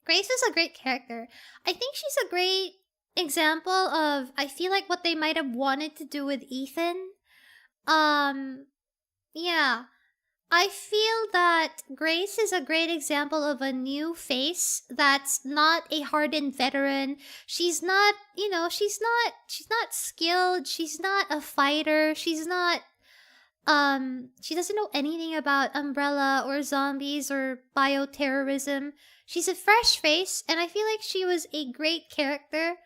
Grace is a great character. I think she's a great example of, I feel like, what they might have wanted to do with Ethan. Yeah. I feel that Grace is a great example of a new face that's not a hardened veteran. She's not, you know, she's not skilled. She's not a fighter. She's not... she doesn't know anything about Umbrella or zombies or bioterrorism. She's a fresh face, and I feel like she was a great character.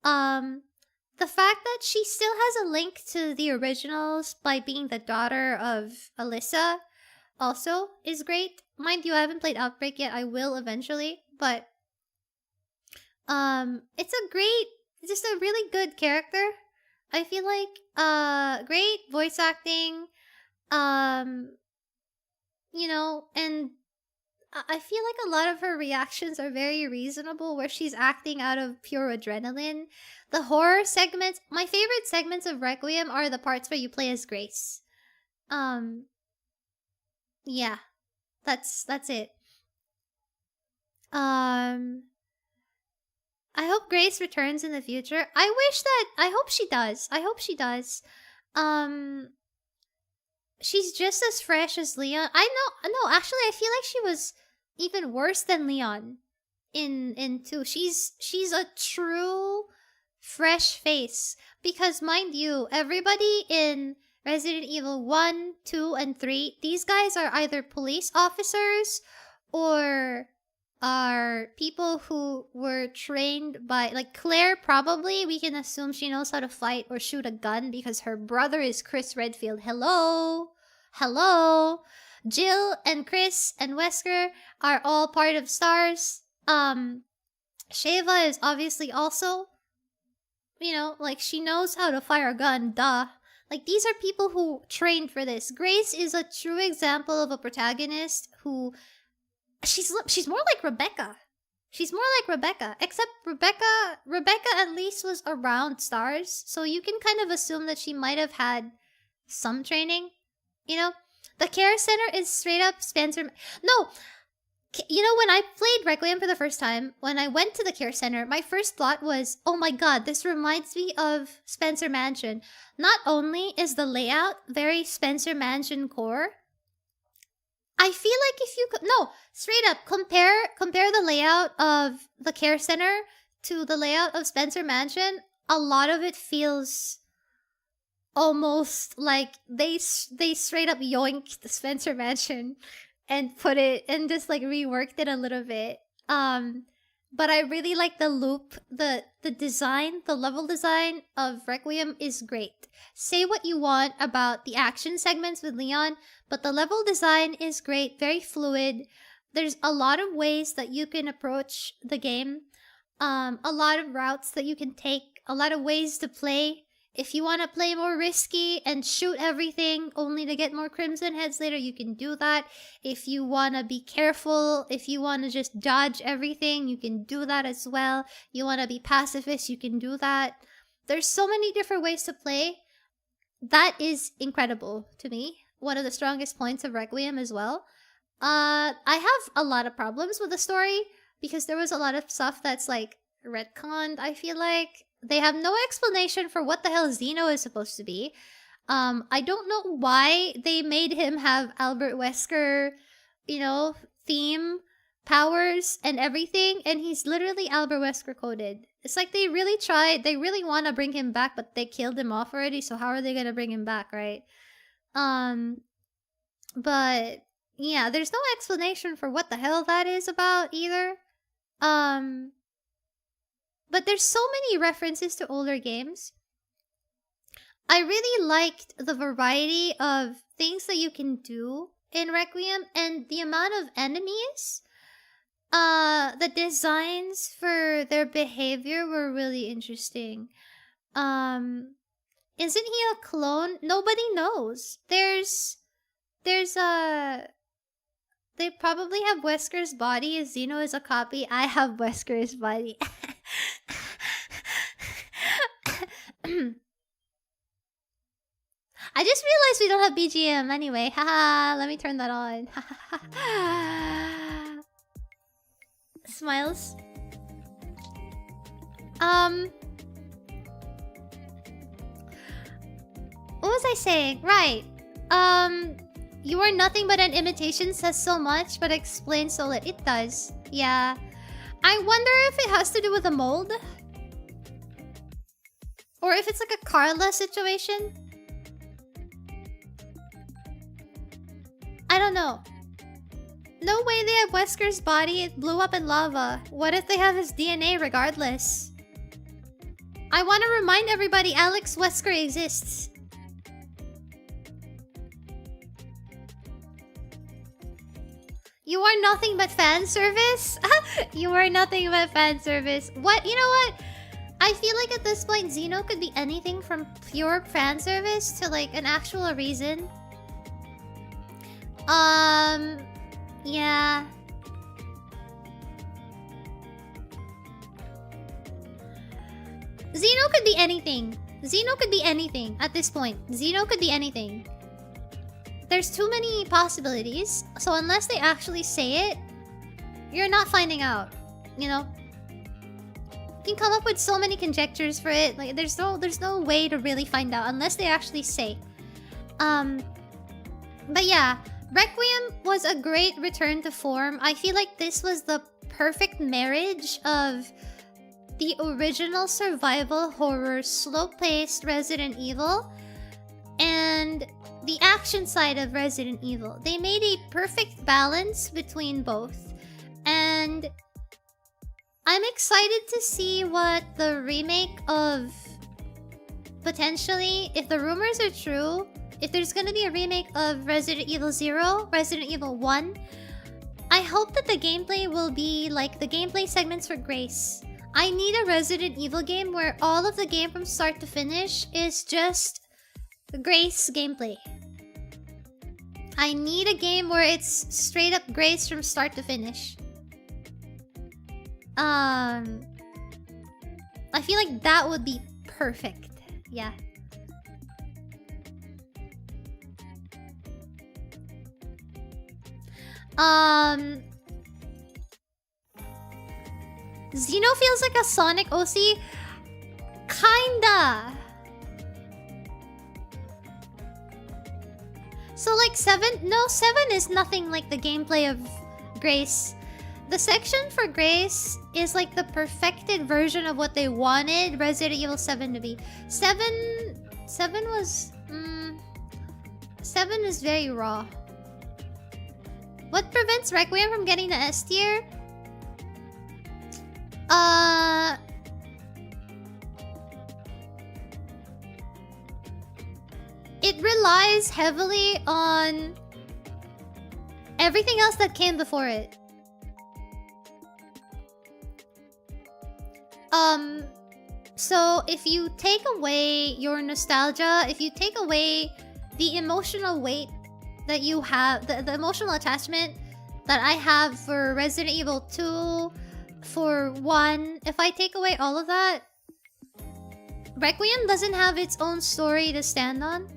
The fact that she still has a link to the originals by being the daughter of Alyssa also is great. Mind you, I haven't played Outbreak yet. I will eventually, but it's just a really good character. I feel like great voice acting. You know, and I feel like a lot of her reactions are very reasonable, where she's acting out of pure adrenaline. The horror segments, my favorite segments of Requiem are the parts where you play as Grace. Yeah, that's it. I hope Grace returns in the future. I hope she does. She's just as fresh as Leon. No, actually, I feel like she was even worse than Leon in 2. She's a true fresh face. Because, mind you, everybody in Resident Evil 1, 2, and 3, these guys are either police officers or are people who were trained by, like, Claire probably, we can assume she knows how to fight or shoot a gun because her brother is Chris Redfield. Hello? Jill and Chris and Wesker are all part of STARS. Sheva is obviously also, you know, like, she knows how to fire a gun, duh. Like, these are people who trained for this. Grace is a true example of a protagonist who... She's more like Rebecca. She's more like Rebecca, except Rebecca at least was around stars, so you can kind of assume that she might have had some training. You know, the care center is straight up Spencer. No, you know, when I played Requiem for the first time, when I went to the care center, my first thought was, oh my god, this reminds me of Spencer Mansion. Not only is the layout very Spencer Mansion core, I feel like if you no, straight up compare the layout of the care center to the layout of Spencer Mansion, a lot of it feels almost like they straight up yoinked the Spencer Mansion and put it and just like reworked it a little bit. But I really like the loop, the design, the level design of Requiem is great. Say what you want about the action segments with Leon, but the level design is great, very fluid. There's a lot of ways that you can approach the game, a lot of routes that you can take, a lot of ways to play. If you want to play more risky and shoot everything only to get more crimson heads later, you can do that. If you want to be careful, if you want to just dodge everything, you can do that as well. You want to be pacifist, you can do that. There's so many different ways to play. That is incredible to me. One of the strongest points of Requiem as well. I have a lot of problems with the story because there was a lot of stuff that's like retconned, I feel like. They have no explanation for what the hell Zeno is supposed to be. I don't know why they made him have Albert Wesker, you know, theme, powers, and everything, and he's literally Albert Wesker coded. It's like they really tried, they really want to bring him back, but they killed him off already, so how are they gonna bring him back, right? But, yeah, there's no explanation for what the hell that is about, either. But there's so many references to older games. I really liked the variety of things that you can do in Requiem and the amount of enemies. The designs for their behavior were really interesting. Isn't he a clone? Nobody knows. There's a... They probably have Wesker's body. Zeno is a copy. I have Wesker's body. I just realized we don't have BGM anyway. Haha, let me turn that on. Smiles. What was I saying? Right. You are nothing but an imitation says so much, but explains so little. It does. Yeah. I wonder if it has to do with the mold? Or if it's like a Carla situation? I don't know. No way they have Wesker's body. It blew up in lava. What if they have his DNA regardless? I want to remind everybody Alex Wesker exists. You are nothing but fan service? You are nothing but fan service. What? You know what? I feel like at this point, Zeno could be anything from pure fan service to like an actual reason. Yeah. Zeno could be anything. Zeno could be anything at this point. Zeno could be anything. There's too many possibilities, so unless they actually say it, you're not finding out, you know? You can come up with so many conjectures for it. Like there's no way to really find out unless they actually say. But yeah, Requiem was a great return to form. I feel like this was the perfect marriage of the original survival horror slow-paced Resident Evil and the action side of Resident Evil. They made a perfect balance between both. And I'm excited to see what the remake of... Potentially, if the rumors are true, if there's gonna be a remake of Resident Evil 0, Resident Evil 1, I hope that the gameplay will be like the gameplay segments for Grace. I need a Resident Evil game where all of the game from start to finish is just Grace gameplay. I need a game where it's straight up Grace from start to finish. I feel like that would be perfect. Yeah. Xeno feels like a Sonic OC. Kinda. So like 7 is nothing like the gameplay of Grace. The section for Grace is like the perfected version of what they wanted Resident Evil 7 to be. 7 was 7 is very raw. What prevents Requiem from getting the S tier? It relies heavily on everything else that came before it. So if you take away your nostalgia, if you take away the emotional weight that you have, the emotional attachment that I have for Resident Evil 2, for 1, if I take away all of that, Requiem doesn't have its own story to stand on.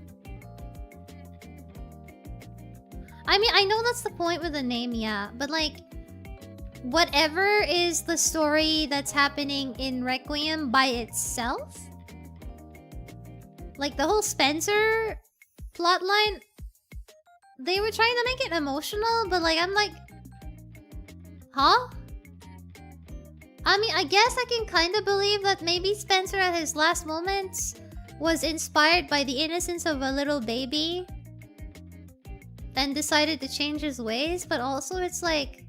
I mean, I know that's the point with the name, yeah, but like, whatever is the story that's happening in Requiem by itself, like the whole Spencer plotline, they were trying to make it emotional, but like, I'm like, huh? I mean, I guess I can kind of believe that maybe Spencer at his last moments was inspired by the innocence of a little baby and decided to change his ways, but also it's like,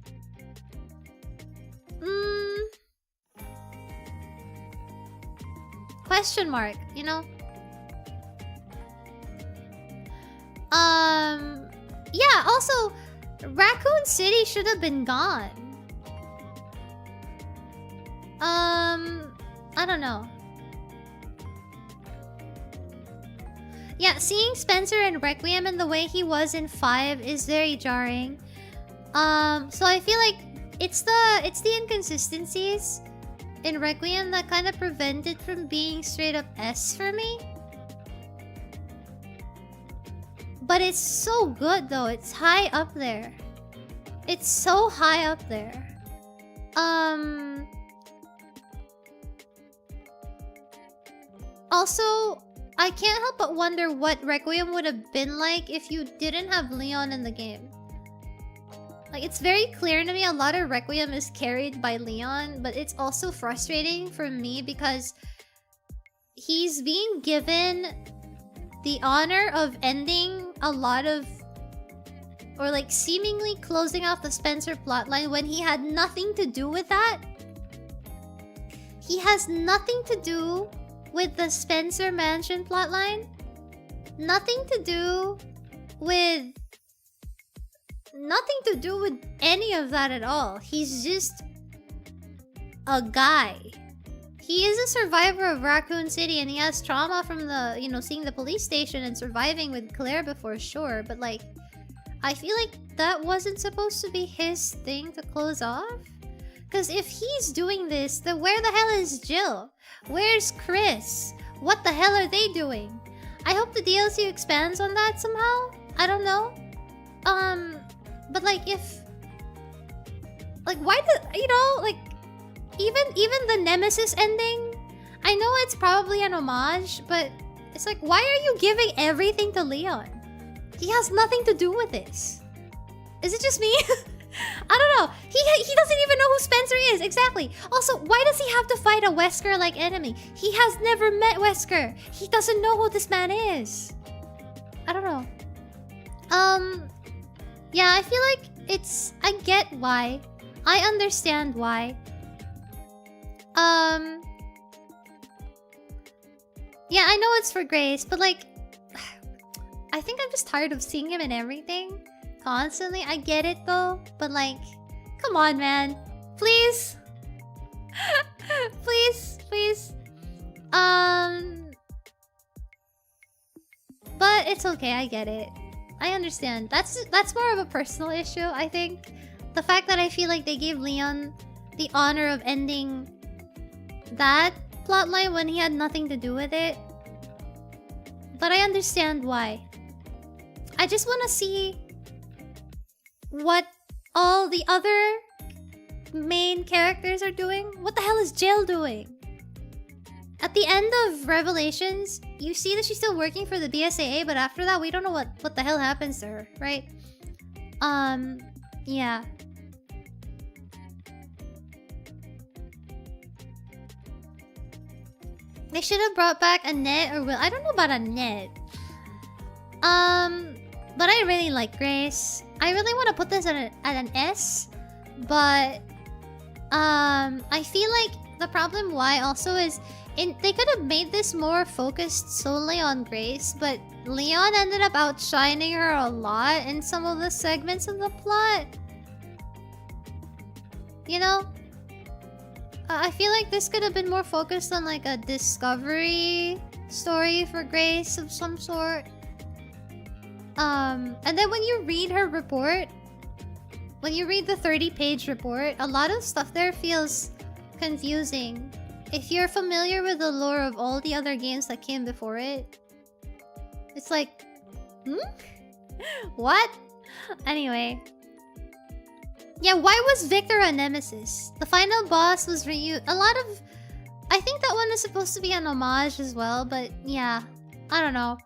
question mark, you know? Yeah, also, Raccoon City should have been gone. I don't know. Yeah, seeing Spencer and Requiem in the way he was in 5 is very jarring. So I feel like it's the inconsistencies in Requiem that kind of prevent it from being straight up S for me. But it's so good though. It's high up there. It's so high up there. Also, I can't help but wonder what Requiem would have been like if you didn't have Leon in the game. Like, it's very clear to me a lot of Requiem is carried by Leon, but it's also frustrating for me because he's being given the honor of ending a lot of, or like seemingly closing off the Spencer plotline when he had nothing to do with that. He has nothing to do with the Spencer Mansion plotline. Nothing to do with any of that at all. He's just a guy. He is a survivor of Raccoon City and he has trauma from the, you know, seeing the police station and surviving with Claire before, sure, but like, I feel like that wasn't supposed to be his thing to close off. Because if he's doing this, then where the hell is Jill? Where's Chris? What the hell are they doing? I hope the DLC expands on that somehow. I don't know. But like if... Like why do... You know, like... Even the Nemesis ending, I know it's probably an homage, but it's like, why are you giving everything to Leon? He has nothing to do with this. Is it just me? I don't know. He doesn't even know who Spencer is. Exactly. Also, why does he have to fight a Wesker-like enemy? He has never met Wesker. He doesn't know who this man is. I don't know. Yeah, I feel like it's... I get why. I understand why. Yeah, I know it's for Grace, but like... I think I'm just tired of seeing him in everything. Constantly. I get it though, but like... Come on, man. Please. Please, please. But it's okay, I get it. I understand. That's more of a personal issue, I think. The fact that I feel like they gave Leon the honor of ending that plotline when he had nothing to do with it. But I understand why. I just want to see what all the other main characters are doing. What the hell is Jill doing? At the end of Revelations, you see that she's still working for the BSAA, but after that, we don't know what the hell happens to her, right? Yeah. They should have brought back Annette or Will. I don't know about Annette. But I really like Grace. I really want to put this at an S, but I feel like the problem why also is they could have made this more focused solely on Grace, but Leon ended up outshining her a lot in some of the segments of the plot. You know? I feel like this could have been more focused on like a discovery story for Grace of some sort. And then when you read her report, when you read the 30-page report, a lot of stuff there feels confusing. If you're familiar with the lore of all the other games that came before it, it's like, what? Anyway. Yeah, why was Victor a nemesis? The final boss was Ryu. A lot of... I think that one is supposed to be an homage as well, but yeah. I don't know.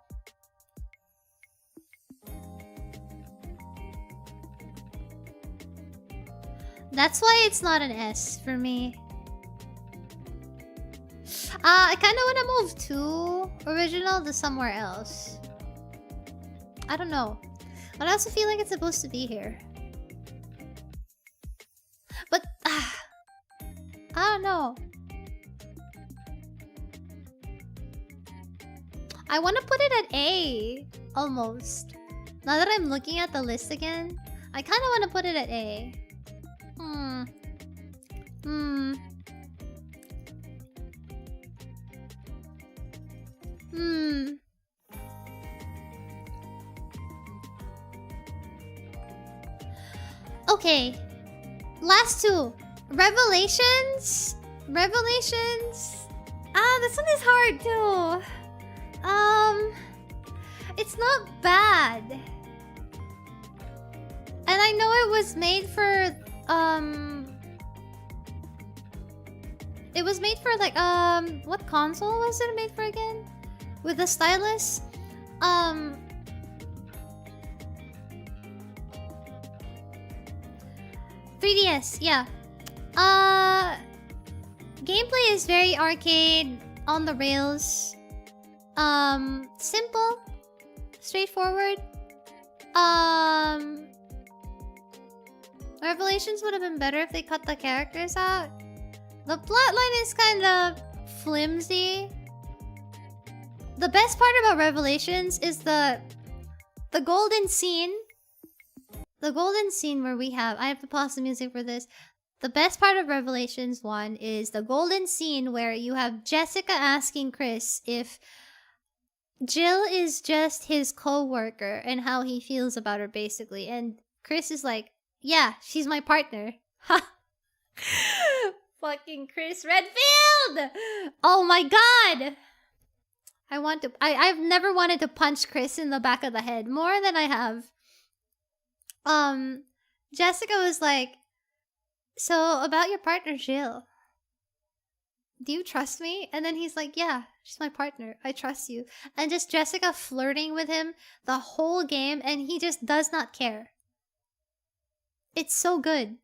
That's why it's not an S for me. I kind of want to move to original to somewhere else. I don't know. But I also feel like it's supposed to be here. But, I don't know. I want to put it at A, almost. Now that I'm looking at the list again, I kind of want to put it at A. Okay. Last two. Revelations? Revelations? This one is hard too. It's not bad. And I know it was made for, it was made for like, what console was it made for again? With the stylus? 3DS, yeah. Gameplay is very arcade, on the rails. Simple, straightforward. Revelations would have been better if they cut the characters out. The plotline is kind of flimsy. The best part about Revelations is the golden scene. The golden scene where we have... I have to pause the music for this. The best part of Revelations 1 is the golden scene where you have Jessica asking Chris if Jill is just his co-worker and how he feels about her, basically. And Chris is like, yeah, she's my partner. Ha! Fucking Chris Redfield! Oh my god! I've never wanted to punch Chris in the back of the head more than I have. Jessica was like, so about your partner Jill, do you trust me? And then he's like, yeah, she's my partner, I trust you. And just Jessica flirting with him the whole game, and he just does not care. It's so good.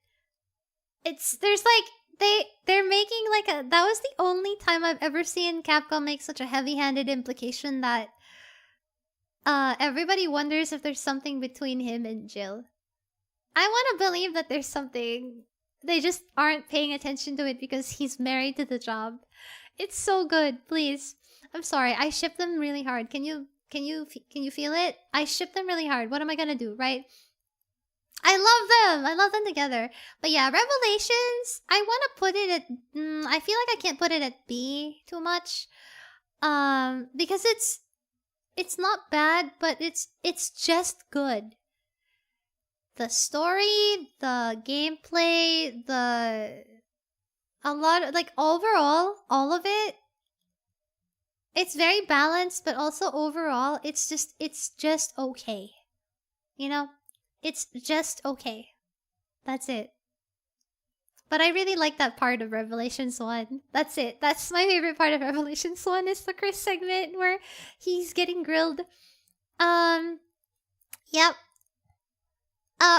There's like, they're making like a... That was the only time I've ever seen Capcom make such a heavy-handed implication that everybody wonders if there's something between him and Jill. I want to believe that there's something. They just aren't paying attention to it because he's married to the job. It's so good, please. I'm sorry, I ship them really hard. Can you feel it? I ship them really hard. What am I gonna do, right? I love them. I love them together. But yeah, Revelations, I want to put it at... I feel like I can't put it at B too much. Because it's not bad, but it's just good. The story, the gameplay, the A lot of, like, overall, all of it, it's very balanced, but also overall, it's just okay. You know? It's just okay. That's it. But I really like that part of Revelations 1. That's it. That's my favorite part of Revelations 1 is the Chris segment where he's getting grilled. Yep.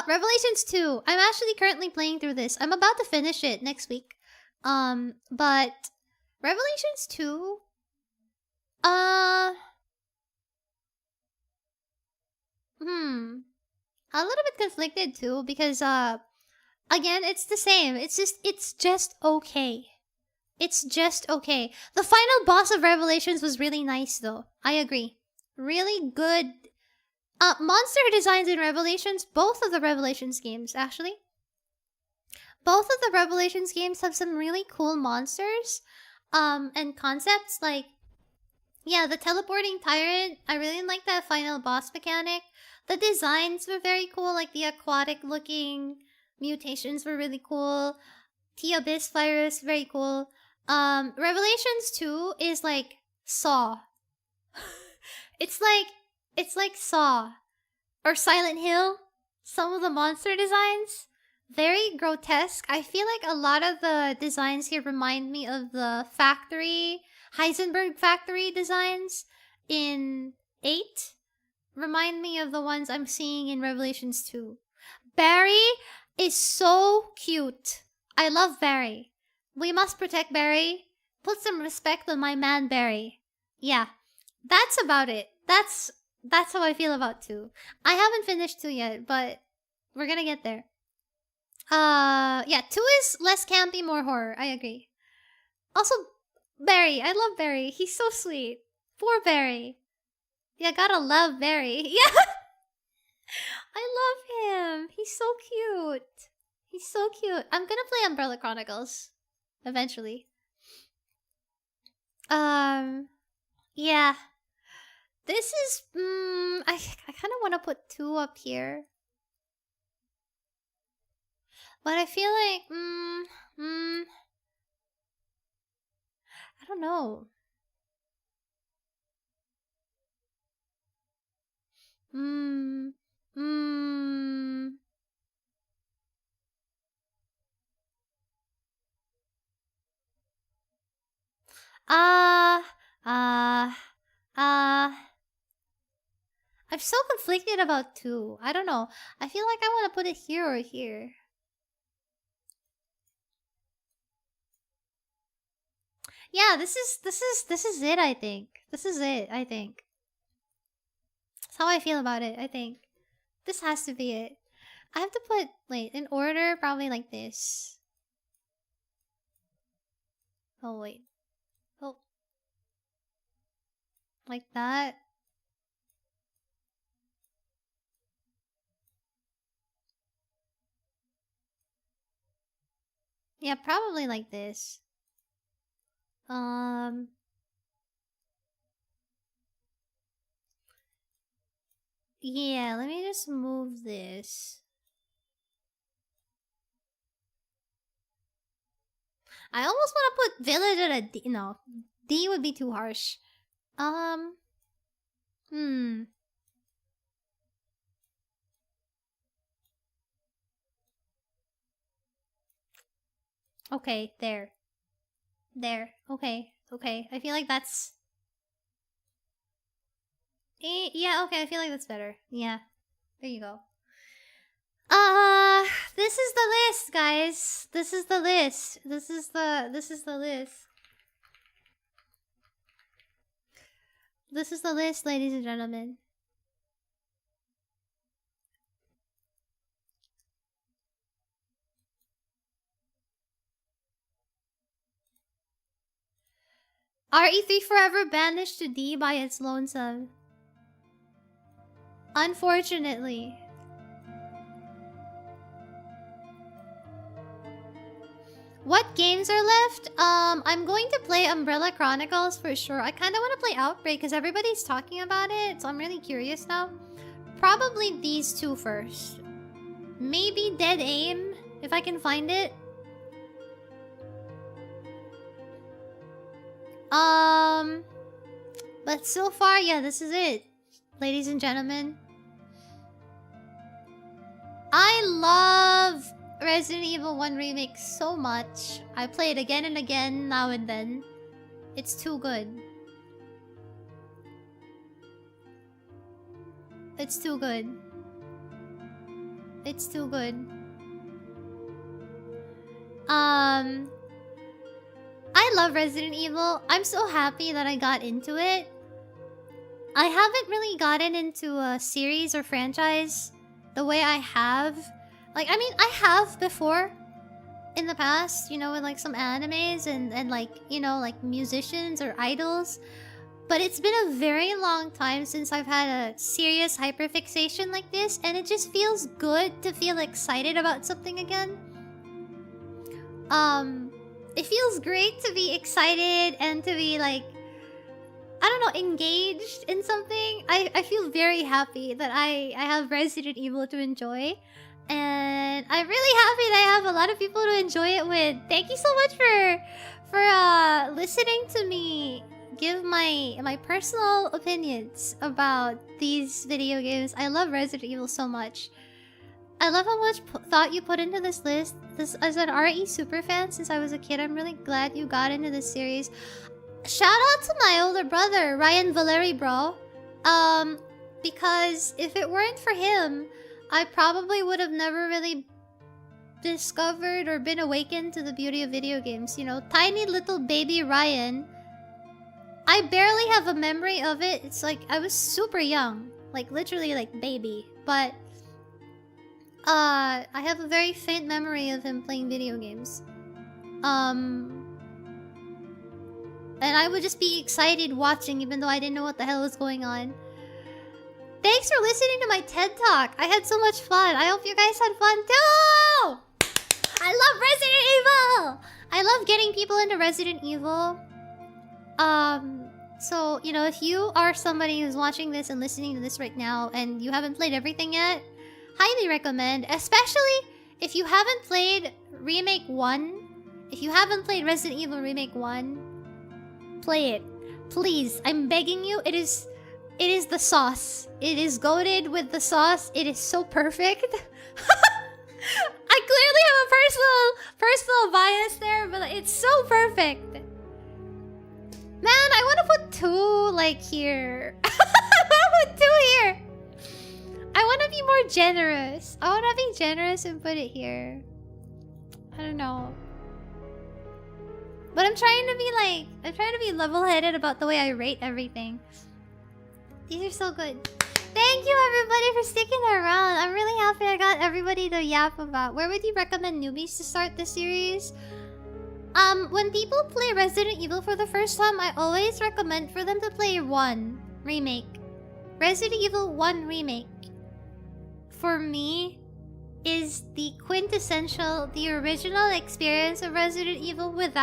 Revelations 2. I'm actually currently playing through this. I'm about to finish it next week. But Revelations 2, a little bit conflicted too because again, it's the same. It's just okay. It's just okay. The final boss of Revelations was really nice though. I agree. Really good monster designs in Revelations, both of the Revelations games actually. Both of the Revelations games have some really cool monsters and concepts like yeah, the teleporting tyrant. I really like that final boss mechanic. The designs were very cool, like the aquatic looking mutations were really cool. The Abyss virus, very cool. Revelations 2 is like Saw. it's like Saw. Or Silent Hill. Some of the monster designs. Very grotesque. I feel like a lot of the designs here remind me of the factory, Heisenberg factory designs in 8. Remind me of the ones I'm seeing in Revelations 2. Barry is so cute. I love Barry. We must protect Barry. Put some respect on my man Barry. Yeah, that's about it. That's how I feel about 2. I haven't finished 2 yet, but we're gonna get there. Yeah, 2 is less campy, more horror. I agree. Also, Barry. I love Barry. He's so sweet. Poor Barry. Yeah, gotta love Barry. Yeah! I love him. He's so cute. He's so cute. I'm gonna play Umbrella Chronicles. Eventually. Yeah. This is, I kind of want to put 2 up here. But I feel like, I don't know. I'm so conflicted about 2. I don't know. I feel like I want to put it here or here. Yeah, this is it, I think. This is it, I think. That's how I feel about it, I think. This has to be it. I have to put, wait, in order, probably like this. Oh, wait. Oh. Like that. Yeah, probably like this. Yeah, let me just move this. I almost want to put village at a D. No, D would be too harsh. Okay, there. There. Okay. Okay. I feel like that's... yeah, okay. I feel like that's better. Yeah. There you go. This is the list, guys. This is the list. This is the list. This is the list, ladies and gentlemen. RE3 Forever banished to D by its lonesome. Unfortunately. What games are left? I'm going to play Umbrella Chronicles for sure. I kind of want to play Outbreak because everybody's talking about it, so I'm really curious now. Probably these 2 first. Maybe Dead Aim, if I can find it. But so far, yeah, this is it. Ladies and gentlemen. I love Resident Evil 1 Remake so much. I play it again and again, now and then. It's too good. It's too good. It's too good. I love Resident Evil. I'm so happy that I got into it. I haven't really gotten into a series or franchise the way I have. Like, I mean, I have before in the past, you know, with like some animes and like, you know, like musicians or idols. But it's been a very long time since I've had a serious hyperfixation like this, and it just feels good to feel excited about something again. It feels great to be excited and to be like, I don't know, engaged in something. I feel very happy that I have Resident Evil to enjoy. And I'm really happy that I have a lot of people to enjoy it with. Thank you so much for listening to me give my personal opinions about these video games. I love Resident Evil so much. I love how much thought you put into this list. This, as an RE superfan since I was a kid, I'm really glad you got into this series. Shout out to my older brother, Raian Valeri, bro. Because if it weren't for him, I probably would have never really discovered or been awakened to the beauty of video games. You know, tiny little baby Raian. I barely have a memory of it. It's like I was super young. Like literally like baby. But I have a very faint memory of him playing video games. And I would just be excited watching even though I didn't know what the hell was going on. Thanks for listening to my TED Talk. I had so much fun. I hope you guys had fun too! I love Resident Evil! I love getting people into Resident Evil. So, you know, if you are somebody who's watching this and listening to this right now and you haven't played everything yet, highly recommend. Especially if you haven't played Remake 1. If you haven't played Resident Evil Remake 1, play it. Please, I'm begging you. It is the sauce. It is goated with the sauce. It is so perfect. I clearly have a personal bias there, but it's so perfect. Man, I want to put 2 like here. I want to put 2 here. I want to be more generous. I want to be generous and put it here. I don't know. But I'm trying to be level-headed about the way I rate everything. These are so good. Thank you everybody for sticking around. I'm really happy I got everybody to yap about. Where would you recommend newbies to start this series? When people play Resident Evil for the first time, I always recommend for them to play 1 Remake. Resident Evil 1 Remake, for me, is the quintessential, the original experience of Resident Evil with,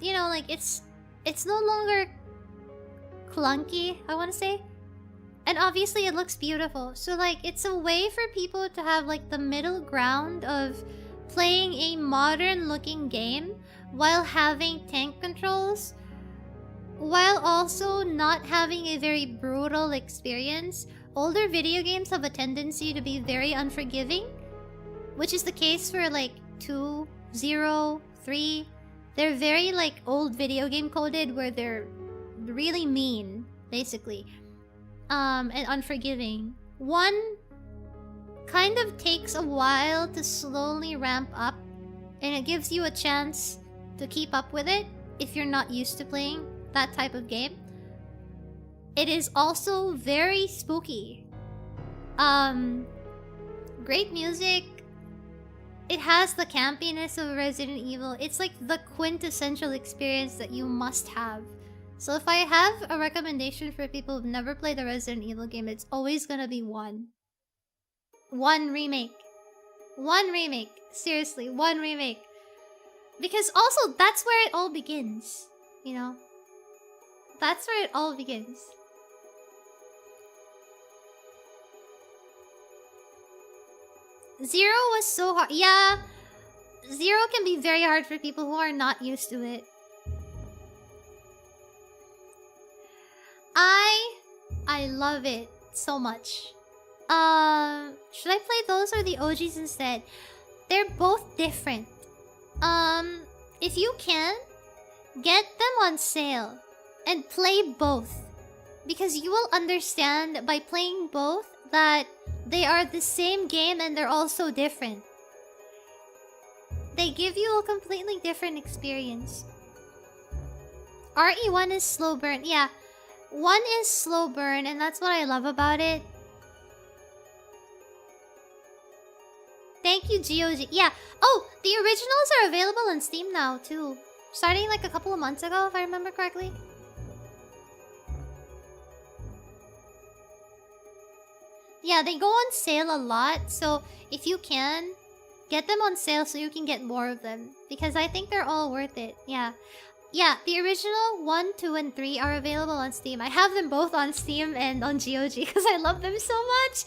you know, like, it's no longer clunky, I want to say. And obviously it looks beautiful. So, like, it's a way for people to have, like, the middle ground of playing a modern-looking game while having tank controls, while also not having a very brutal experience. Older video games have a tendency to be very unforgiving, which is the case for, like, 2, 0, 3. They're very, like, old video game coded where they're really mean, basically, and unforgiving. 1 kind of takes a while to slowly ramp up, and it gives you a chance to keep up with it if you're not used to playing that type of game. It is also very spooky. Great music. It has the campiness of Resident Evil. It's like the quintessential experience that you must have. So if I have a recommendation for people who've never played a Resident Evil game, it's always gonna be 1. 1 Remake. 1 Remake. Seriously, 1 Remake. Because also, that's where it all begins. You know? That's where it all begins. Zero was so hard. Yeah. 0 can be very hard for people who are not used to it. I love it so much. Should I play those or the OGs instead? They're both different. If you can, get them on sale and play both. Because you will understand by playing both that they are the same game and they're also different. They give you a completely different experience. RE1 is slow burn. Yeah, 1 is slow burn and that's what I love about it. Thank you, GOG. Yeah. Oh, the originals are available on Steam now, too. Starting like a couple of months ago, if I remember correctly. Yeah, they go on sale a lot. So, if you can, get them on sale so you can get more of them. Because I think they're all worth it. Yeah. Yeah, the original 1, 2, and 3 are available on Steam. I have them both on Steam and on GOG because I love them so much.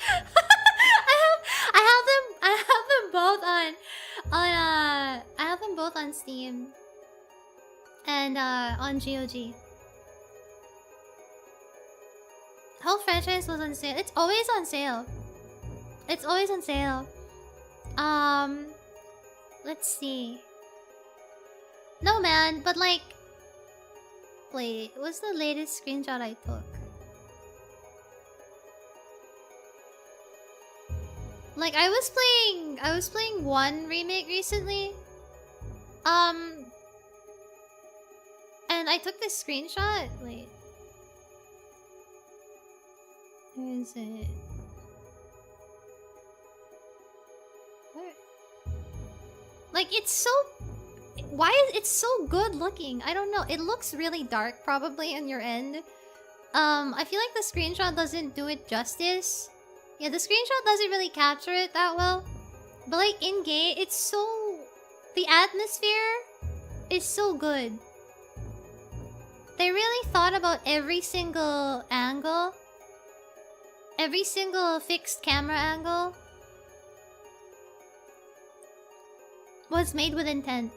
I have them both I have them both on Steam and on GOG. Whole franchise was on sale. It's always on sale. It's always on sale. Let's see. No man, but like, wait, what's the latest screenshot I took? Like I was playing 1 remake recently. And I took this screenshot. Wait. Where is it? Where? Like it's so why is it so good looking? I don't know. It looks really dark probably on your end. I feel like the screenshot doesn't do it justice. Yeah, the screenshot doesn't really capture it that well. But like in game, it's so... the atmosphere is so good. They really thought about every single angle. Every single fixed camera angle was made with intent.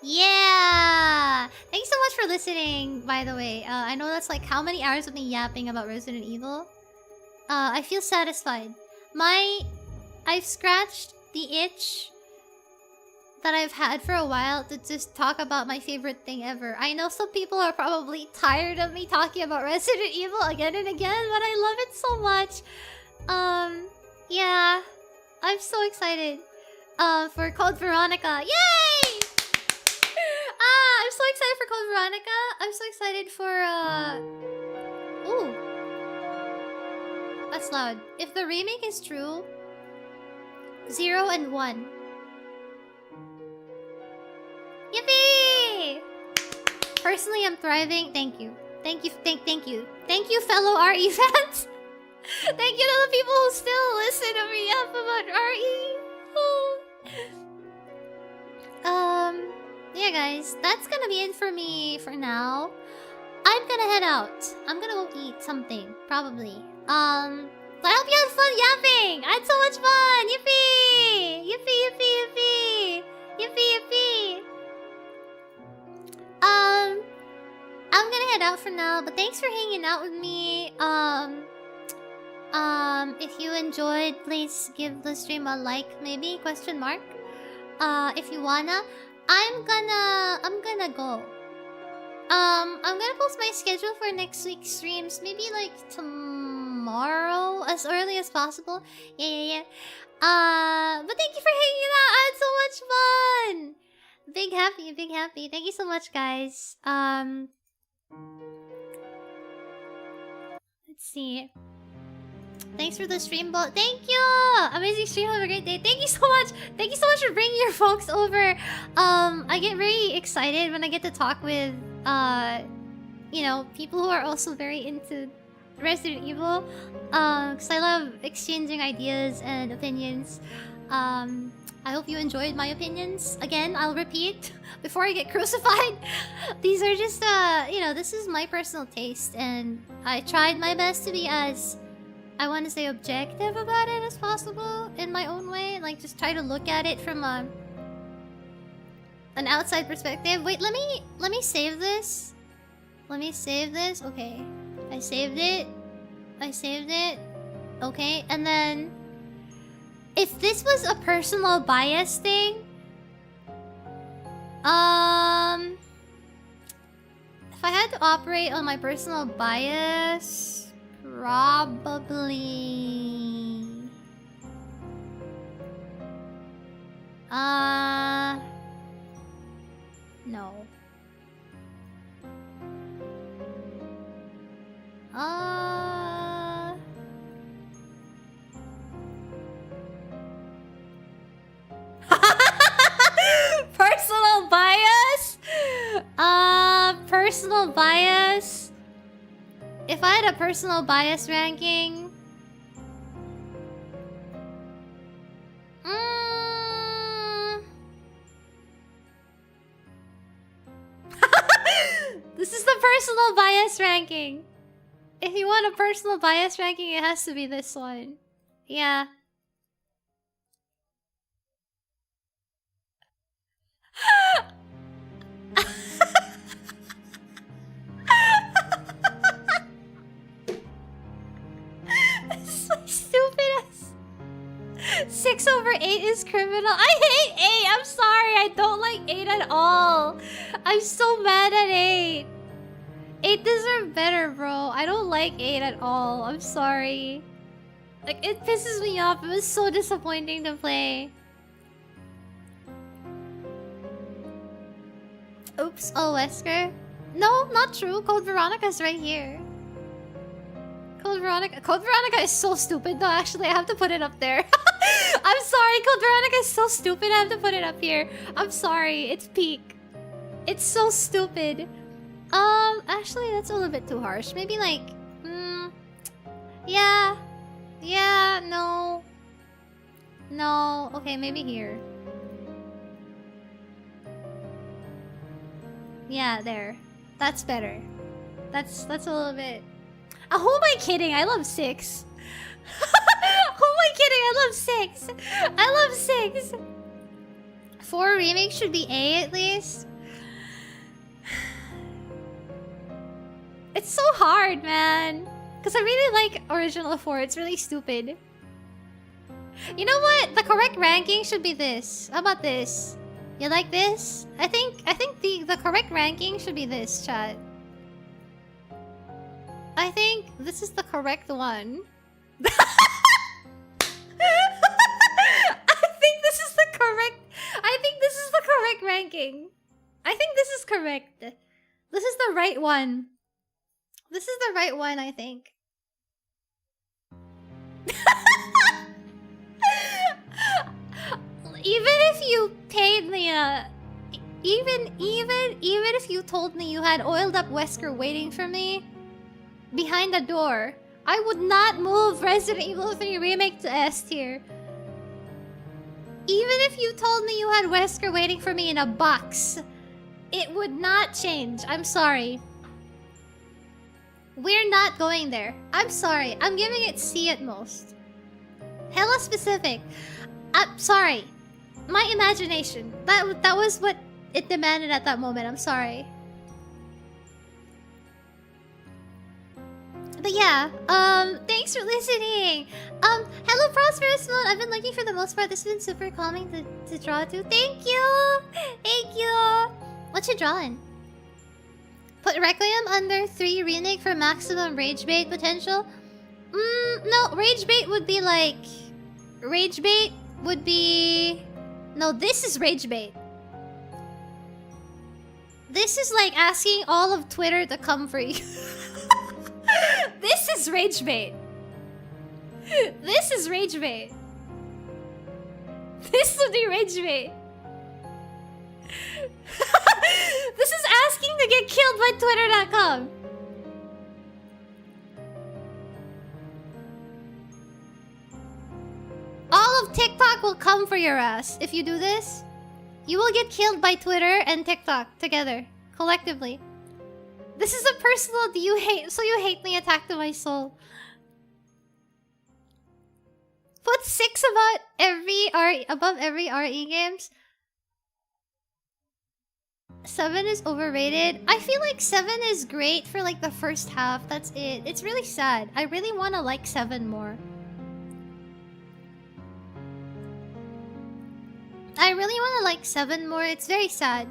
Yeah! Thanks so much for listening, by the way. I know that's like how many hours of me yapping about Resident Evil. I feel satisfied. I've scratched the itch that I've had for a while to just talk about my favorite thing ever. I know some people are probably tired of me talking about Resident Evil again and again, but I love it so much. Yeah. I'm so excited. For Code Veronica. Yay! I'm so excited for Code Veronica. I'm so excited for, ooh. That's loud. If the remake is true, 0 and 1. Yippee! Personally, I'm thriving. Thank you. Thank you. Thank you. Thank you, fellow RE fans. Thank you to the people who still listen to me up about RE. Yeah, guys, that's gonna be it for me for now. I'm gonna head out. I'm gonna go eat something, probably. But I hope you had fun yapping. I had so much fun. Yippee! Yippee! Yippee! Yippee! Yippee! Yippee! I'm gonna head out for now. But thanks for hanging out with me. If you enjoyed, please give the stream a like, maybe? Question mark. If you wanna, I'm gonna go. I'm gonna post my schedule for next week's streams, maybe like tomorrow, as early as possible. Yeah. But thank you for hanging out. I had so much fun. Big happy. Thank you so much, guys. Let's see. Thanks for the stream, bot. Thank you! Amazing stream, have a great day. Thank you so much! Thank you so much for bringing your folks over. I get very excited when I get to talk with, you know, people who are also very into Resident Evil. Because I love exchanging ideas and opinions. I hope you enjoyed my opinions. Again, I'll repeat before I get crucified. These are just, you know, this is my personal taste. And I tried my best to be as... I want to say objective about it as possible in my own way. Like, just try to look at it from an outside perspective. Wait, let me save this. Let me save this. Okay. I saved it. I saved it. Okay, and then... If this was a personal bias thing... If I had to operate on my personal bias... Probably... No. Personal bias? Personal bias? If I had a personal bias ranking... This is the personal bias ranking. If you want a personal bias ranking, it has to be this one. Yeah. It's so stupid as 6/8 is criminal. I hate 8. I'm sorry. I don't like 8 at all. I'm so mad at 8. 8 deserve better, bro. I don't like 8 at all. I'm sorry. Like, it pisses me off. It was so disappointing to play. Oops. Oh, Wesker. No, not true. Code Veronica's right here. Code Veronica is so stupid though. Actually, I have to put it up there. I'm sorry. Code Veronica is so stupid. I have to put it up here. I'm sorry. It's peak. It's so stupid. Actually, that's a little bit too harsh. Maybe like, yeah. Yeah, no. No. Okay, maybe here. Yeah, there. That's better. That's a little bit... who am I kidding? I love 6. Who am I kidding? I love 6. I love 6. 4 remake should be A at least. It's so hard, man. Because I really like original 4. It's really stupid. You know what? The correct ranking should be this. How about this? You like this? I think the correct ranking should be this, chat. I think this is the correct one. I think this is the correct... I think this is the correct ranking. I think this is correct. This is the right one. This is the right one, I think. Even if you paid me even if you told me you had oiled up Wesker waiting for me behind the door, I would not move Resident Evil 3 Remake to S tier. Even if you told me you had Wesker waiting for me in a box, it would not change. I'm sorry. We're not going there. I'm sorry. I'm giving it C at most. Hella specific. I'm sorry. My imagination. That was what it demanded at that moment. I'm sorry. But yeah, thanks for listening. Hello Prosperous Moon. I've been looking for the most part. This has been super calming to draw to. Thank you! Thank you! What you drawing? Put Requiem under 3 Reneg for maximum rage bait potential? No, rage bait would be like... Rage bait would be... No, this is rage bait. This is like asking all of Twitter to come for you. This is rage bait. This is rage bait. This would be rage bait. This is asking to get killed by Twitter.com. All of TikTok will come for your ass if you do this. You will get killed by Twitter and TikTok together, collectively. This is a personal do you hate, so you hate me attack to my soul. Put 6 above every RE games. 7 is overrated. I feel like 7 is great for like the first half. That's it. It's really sad. I really want to like 7 more. I really want to like 7 more. It's very sad.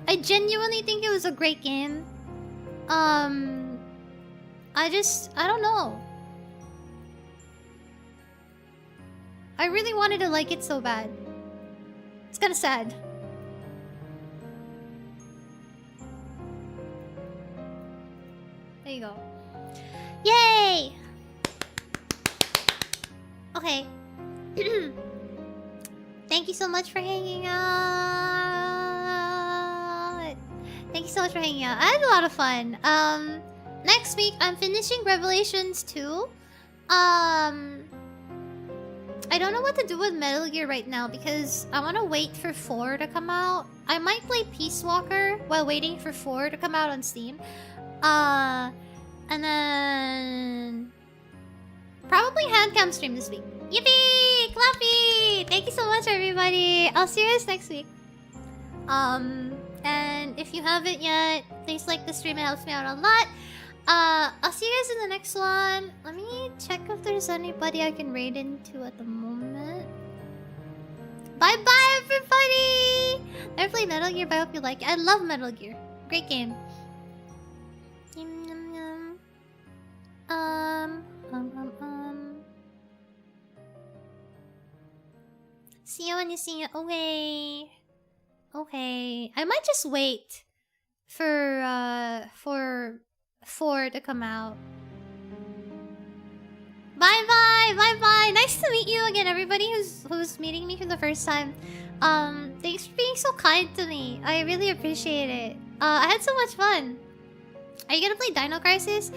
I genuinely think it was a great game. I don't know. I really wanted to like it so bad. It's kind of sad. There you go. Yay! Okay. Thank you so much for hanging out. Thank you so much for hanging out. I had a lot of fun. Next week I'm finishing Revelations 2. I don't know what to do with Metal Gear right now because I want to wait for 4 to come out. I might play Peace Walker while waiting for 4 to come out on Steam. And then probably handcam stream this week. Yippee! Clappy! Thank you so much, everybody. I'll see you guys next week. And if you haven't yet, please like the stream. It helps me out a lot. I'll see you guys in the next one. Let me check if there's anybody I can raid into at the moment. Bye bye, everybody! Never played Metal Gear, but I hope you like it. I love Metal Gear. Great game. See you when you see it. Okay. Okay. I might just wait for 4 to come out. Bye bye, bye bye. Nice to meet you again, everybody who's meeting me for the first time. Thanks for being so kind to me. I really appreciate it. I had so much fun. Are you gonna play Dino Crisis?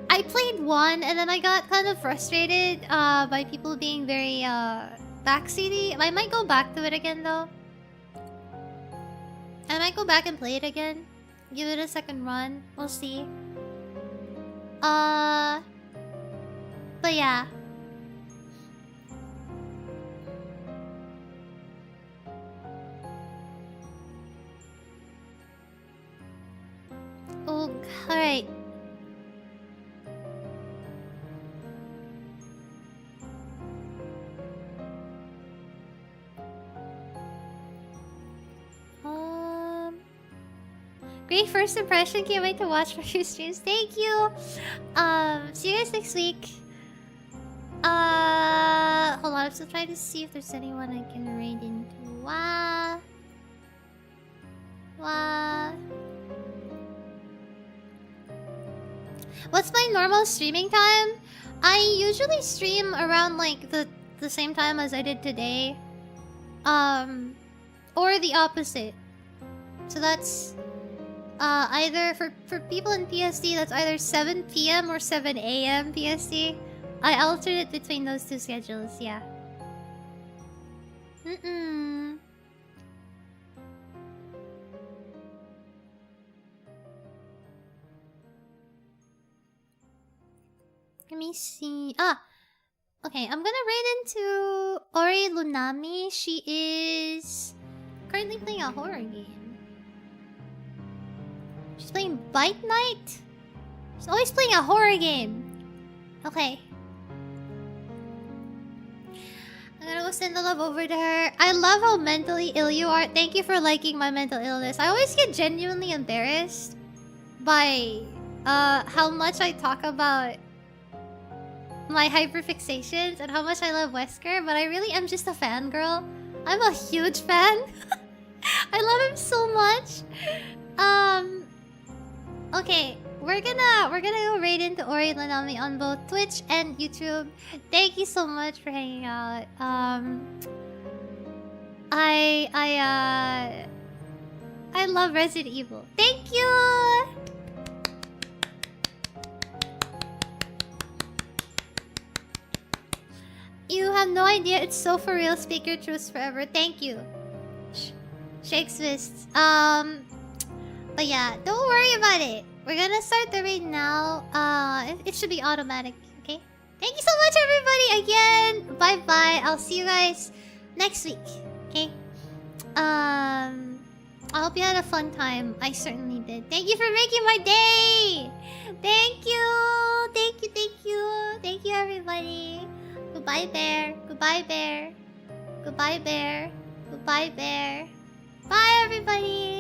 I played 1 and then I got kind of frustrated by people being very backseaty. I might go back to it again though. I might go back and play it again. Give it a second run. We'll see. But yeah. Oh, alright. Great first impression. Can't wait to watch more streams. Thank you. See you guys next week. Hold on. I'm still trying to see if there's anyone I can raid into. What's my normal streaming time? I usually stream around like the same time as I did today. Or the opposite. So that's either for people in PST, that's either 7 PM or 7 AM PST. I alternate between those two schedules, yeah. Let me see. Okay, I'm gonna raid into Ori Lunami. She is currently playing a horror game. She's playing Bite Night? She's always playing a horror game. Okay. I'm gonna go send the love over to her. I love how mentally ill you are. Thank you for liking my mental illness. I always get genuinely embarrassed by how much I talk about my hyperfixations and how much I love Wesker, but I really am just a fangirl. I'm a huge fan. I love him so much. Okay, we're gonna go raid into Ori Lanami on both Twitch and YouTube. Thank you so much for hanging out. I love Resident Evil. Thank you. You have no idea. It's so for real. Speak your truths forever. Thank you. Shakes fists. But yeah, don't worry about it. We're gonna start the raid now. It should be automatic. Okay. Thank you so much, everybody. Again. Bye bye. I'll see you guys next week. Okay. I hope you had a fun time. I certainly did. Thank you for making my day. Thank you. Thank you. Thank you. Thank you, everybody. Goodbye, bear. Goodbye, bear. Goodbye, bear. Goodbye, bear. Bye, everybody.